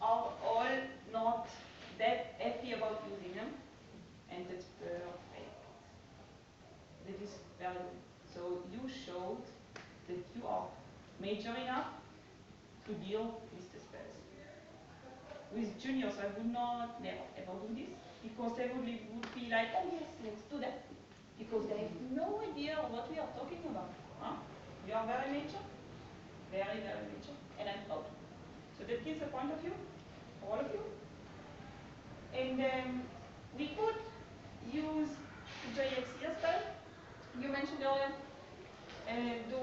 are all not that happy about using them, and that's perfect. That is very good. So you showed that you are mature enough to deal with the spells. With juniors, I would not never ever do this, because they would be like, oh yes, let's do that. Because they have no idea what we are talking about. Huh? You are very mature, very, very mature, and I'm proud. So that gives a point of view for all of you. And we could use the JXC spell you mentioned earlier to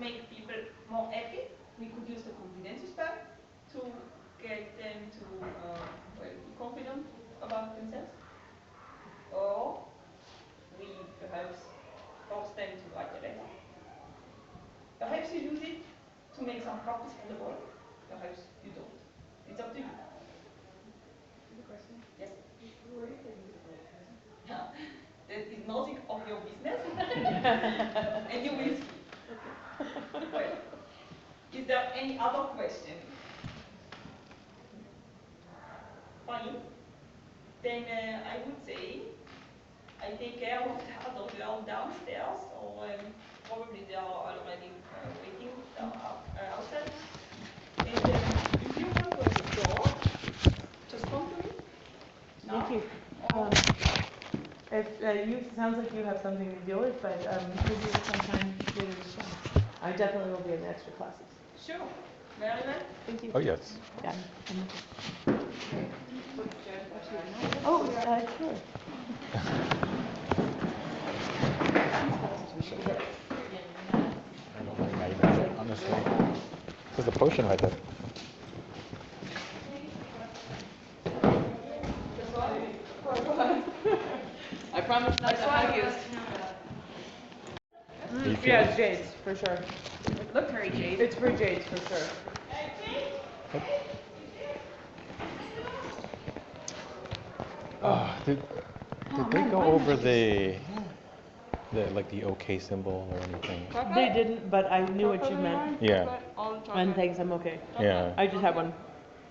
make people more happy. We could use the confidence spell to get them to well, be confident about themselves. Or we perhaps force them to write a letter. Perhaps you use it to make some copies on the wall. Perhaps you don't. It's up to you. Yes? That is nothing of your business. And you will see. Well, is there any other question? Fine. Then I would say I take care of the other girl downstairs, or probably they are already waiting outside. And if you want to explore, just come to me. No? Thank you. If you sounds like you have something to deal with, but maybe sometime later this summer. I definitely will be in the extra classes. Sure. Very well. Thank you. Oh, yes. Yeah. Oh, sure. I don't like night, honestly. There's a potion right there. I promise not to hug you. Are you Yeah, serious? Jades, for sure. It looked very jade. It's for Jades, for sure. Did they go over the like the OK symbol or anything? They didn't, but I knew what you meant. Yeah. And thanks, I'm okay. Yeah. I just have one.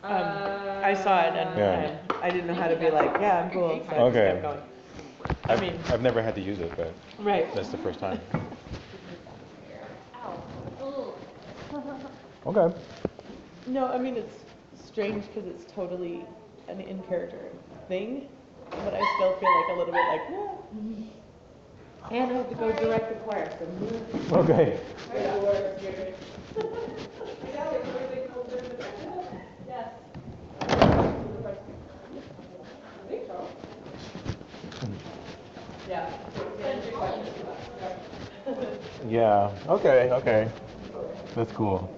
I saw it and Yeah. I didn't know how to be like, yeah, I'm cool. So I just Okay. kept going. I mean, I've never had to use it, but right. that's the first time. Okay. No, I mean, it's strange because it's totally an in-character thing, but I still feel like a little bit like, yeah. And I have to go direct the choir, so. Okay. Yes. Yeah. Yeah. Okay. Okay. That's cool.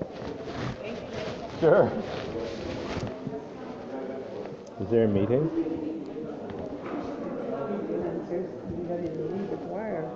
Sure. Is there a meeting? You gotta lead the choir.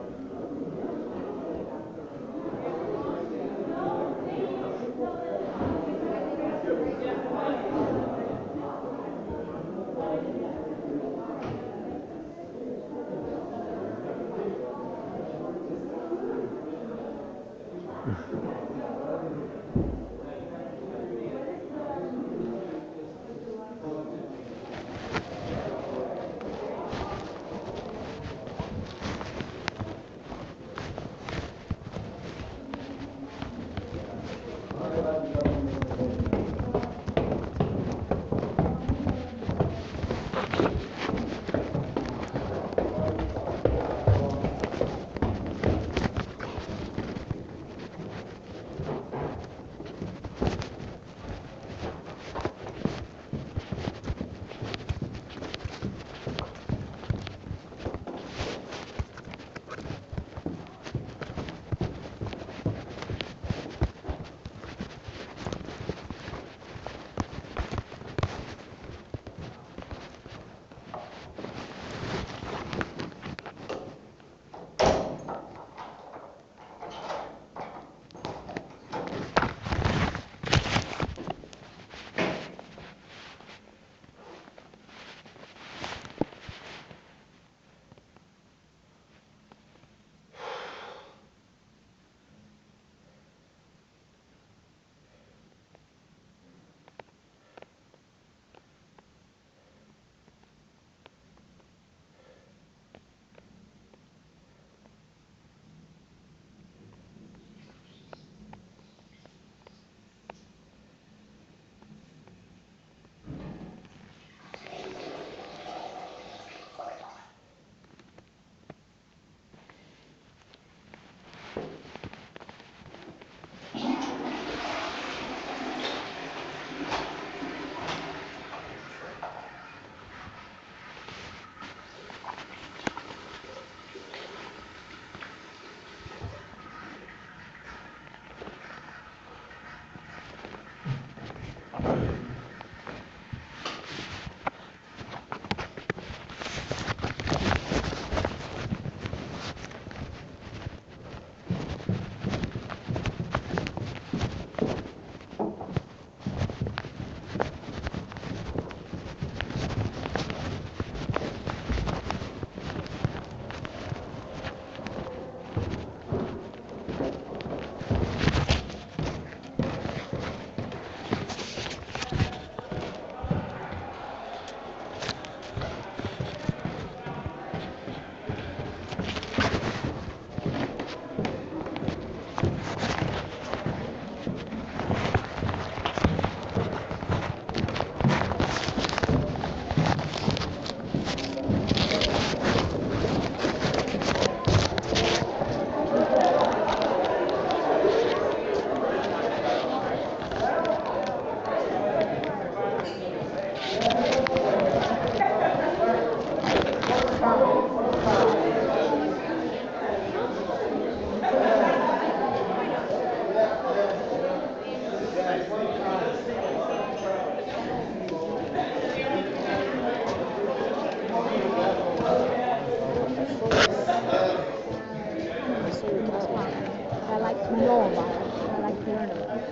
I like to know about it. I like to learn about it.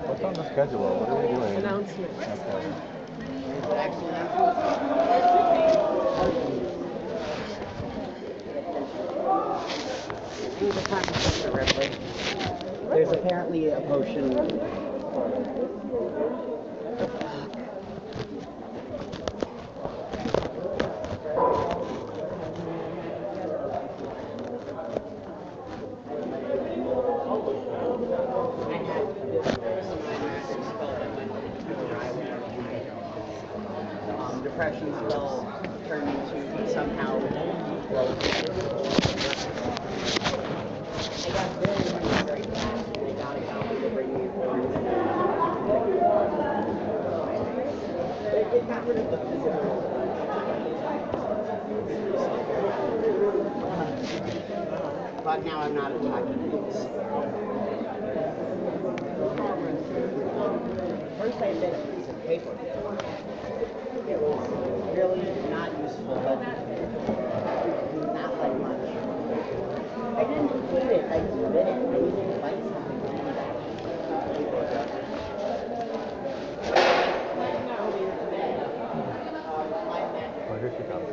What's on the schedule? What are we doing? Announcements. There's apparently a potion. Depression spell turned into somehow close. They got very fast. They got it out to bring me forward. It got rid of the physical. But now I'm not attacking these. First I did a piece of paper. It was really not useful, but not like much. I didn't hate it, I just did it. I needed to fight something. Oh, here she comes.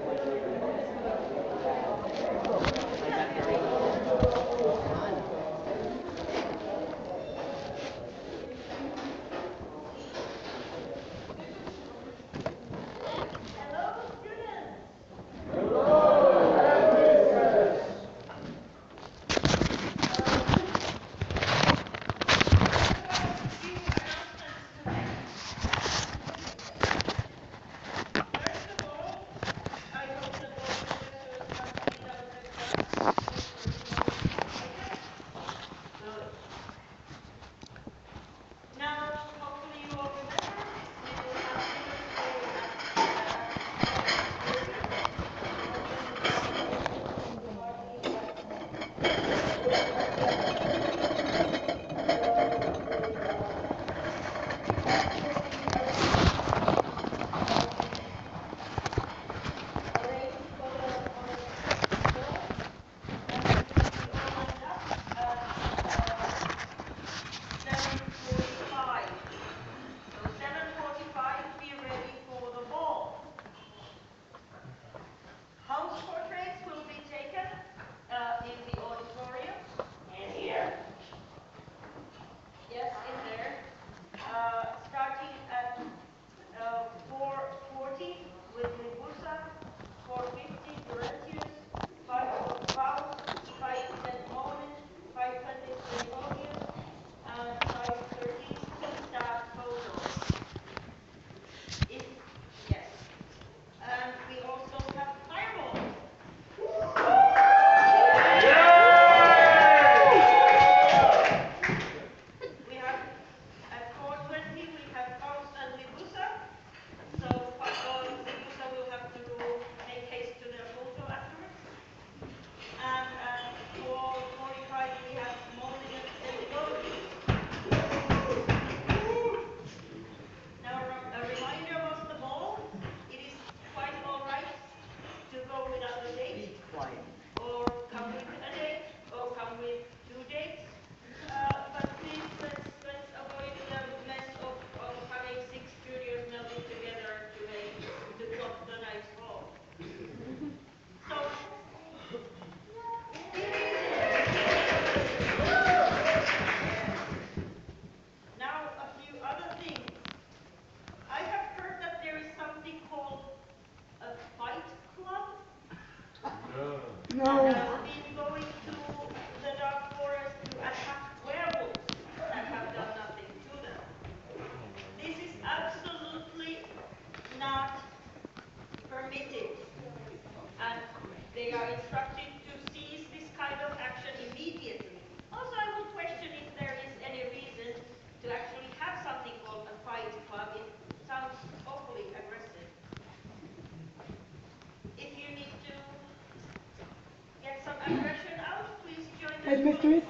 Headmistress?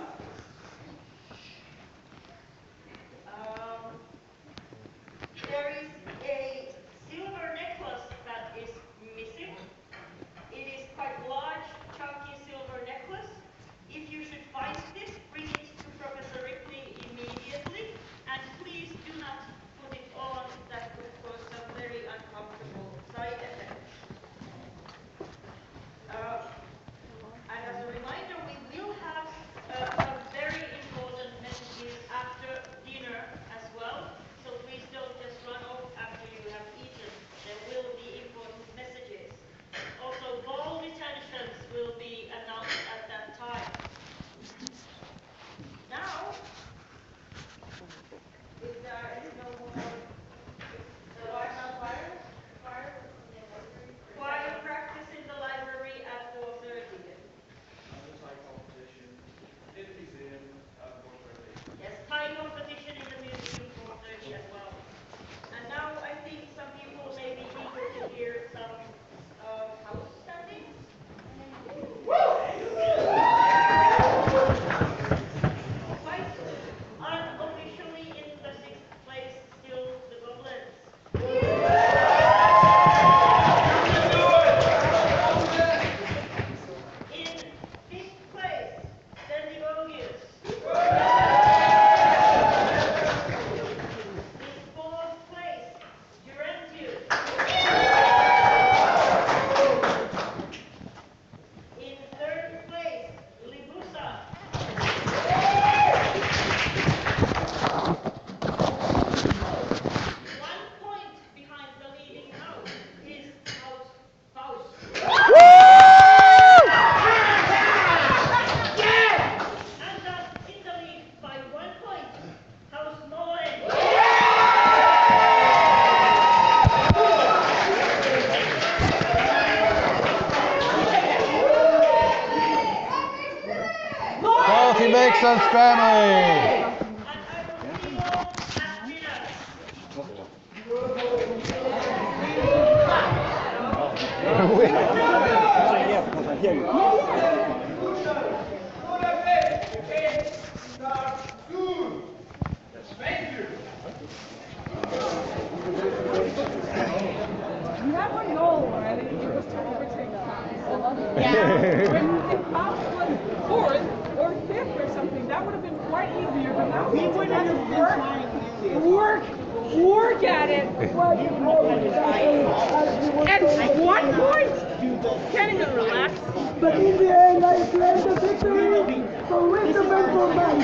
There is a silver necklace Simpsons family. You have one goal, right? It was to overtake Fox. If Fox was fourth or fifth or something, that would have been quite easier. But now we would have to work at it. At one point, can't even relax. But in the end, I claimed the victory. So with the mental man.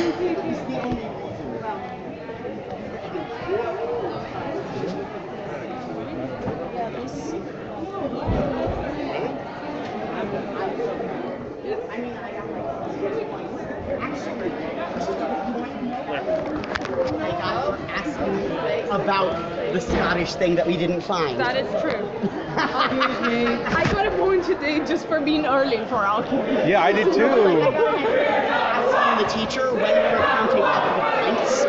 I got asking about the Scottish thing that we didn't find. That is true. Excuse me. I got a point today just for being early for alchemy. Yeah, I did too. Asking the teacher when we were counting up the points,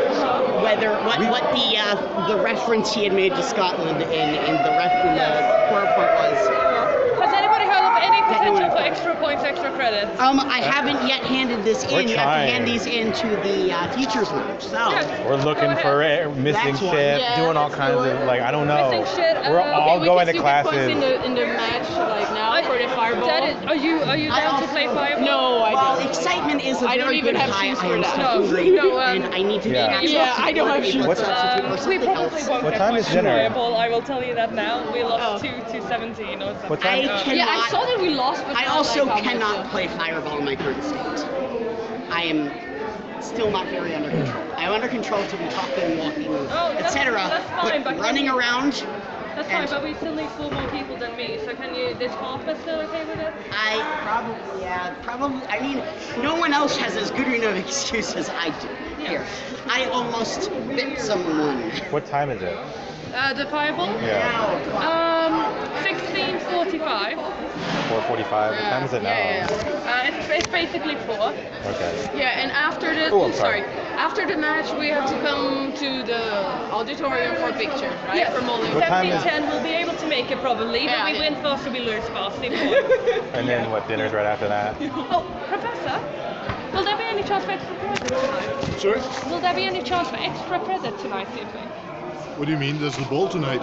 whether what the reference he had made to Scotland in the PowerPoint was. Has anybody heard of any potential for extra points, extra credits? I haven't yet handed this in. We're You have to trying. hand these in to the teacher's lounge. So We're looking for missing That's one. shit, Yeah, doing all let's kinds do of it. like I don't know. Missing shit. We're all going to classes. in the match like now for the fireball. Are you down to play fireball? No, well, excitement is a I don't very even good have high. shoes I for am that. so No, hungry, no, and I need to Yeah. get access Yeah, to I don't have able shoes to for substitute for we something probably else. won't What get time much is dinner? fireball. I will tell you that now. We lost 2-17 or something. What time? Yeah, I saw that we lost. But I not also like how cannot much. play fireball in my current state. I am still not very under control. I am under control to be talking, walking, etc. that's fine, But but running around. That's fine, but we still need 4 more people than me. So can you? Is Harper still okay with it? Probably. I mean, no one else has as good enough excuse as I do. Here, I almost bit someone. What time is it? The fireball. Yeah. 16:45. 4:45. What time is it now? It's basically 4. Okay. Yeah, and after the Oh, I'm sorry. after the match, we have to come to the auditorium for a picture, right? Yes. For Molly. What time is- 10, we'll be able to make it probably. Yeah, But we yeah. Oh, win fast, so we lose fast. Important. And then what? Dinner's right after that. Oh, Professor, will there be any chance for extra credit tonight? Sorry? Will there be any chance for extra credit tonight, do you think? What do you mean? There's the ball tonight.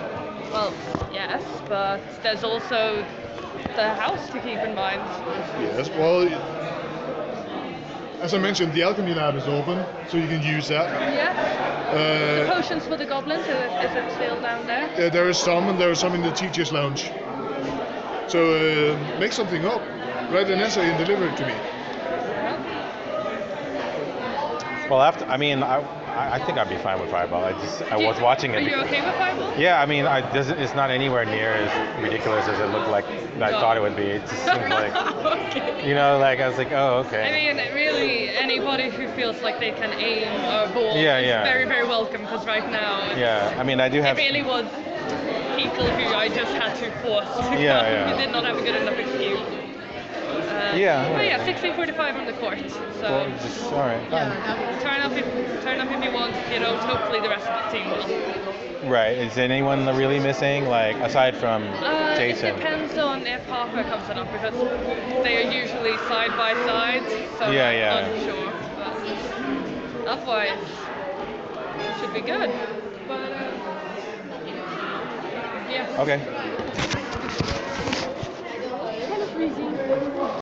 Well, yes, but there's also the house to keep in mind. Yes, well, as I mentioned, the alchemy lab is open, so you can use that. Yeah. The Uh, potions for the goblins, is it still down there? there is some, and there is some in the teacher's lounge. So make something up, write an essay and deliver it to me. Well, after I think I'd be fine with Fireball. I was watching it. Are you okay with Fireball? Yeah, I mean, it's not anywhere near as ridiculous as it looked like I thought it would be. It just seemed like, Okay. you know, like I was like, oh, okay. I mean, really, anybody who feels like they can aim a ball Yeah, is yeah. very, very welcome, because right now, Yeah, I mean, I do have. it really was people who I just had to force to come. Yeah, yeah. We did not have a good enough excuse. Yeah. But yeah, 16:45 on the court. So Well, just, all right. turn up if you want. You know, hopefully the rest of the team will. Right. Is anyone really missing? Like aside from Jason? It depends on if Harper comes enough, because they are usually side by side. So Yeah, I'm yeah. unsure. But otherwise, it should be good. But yeah. Okay. Kind of freezing.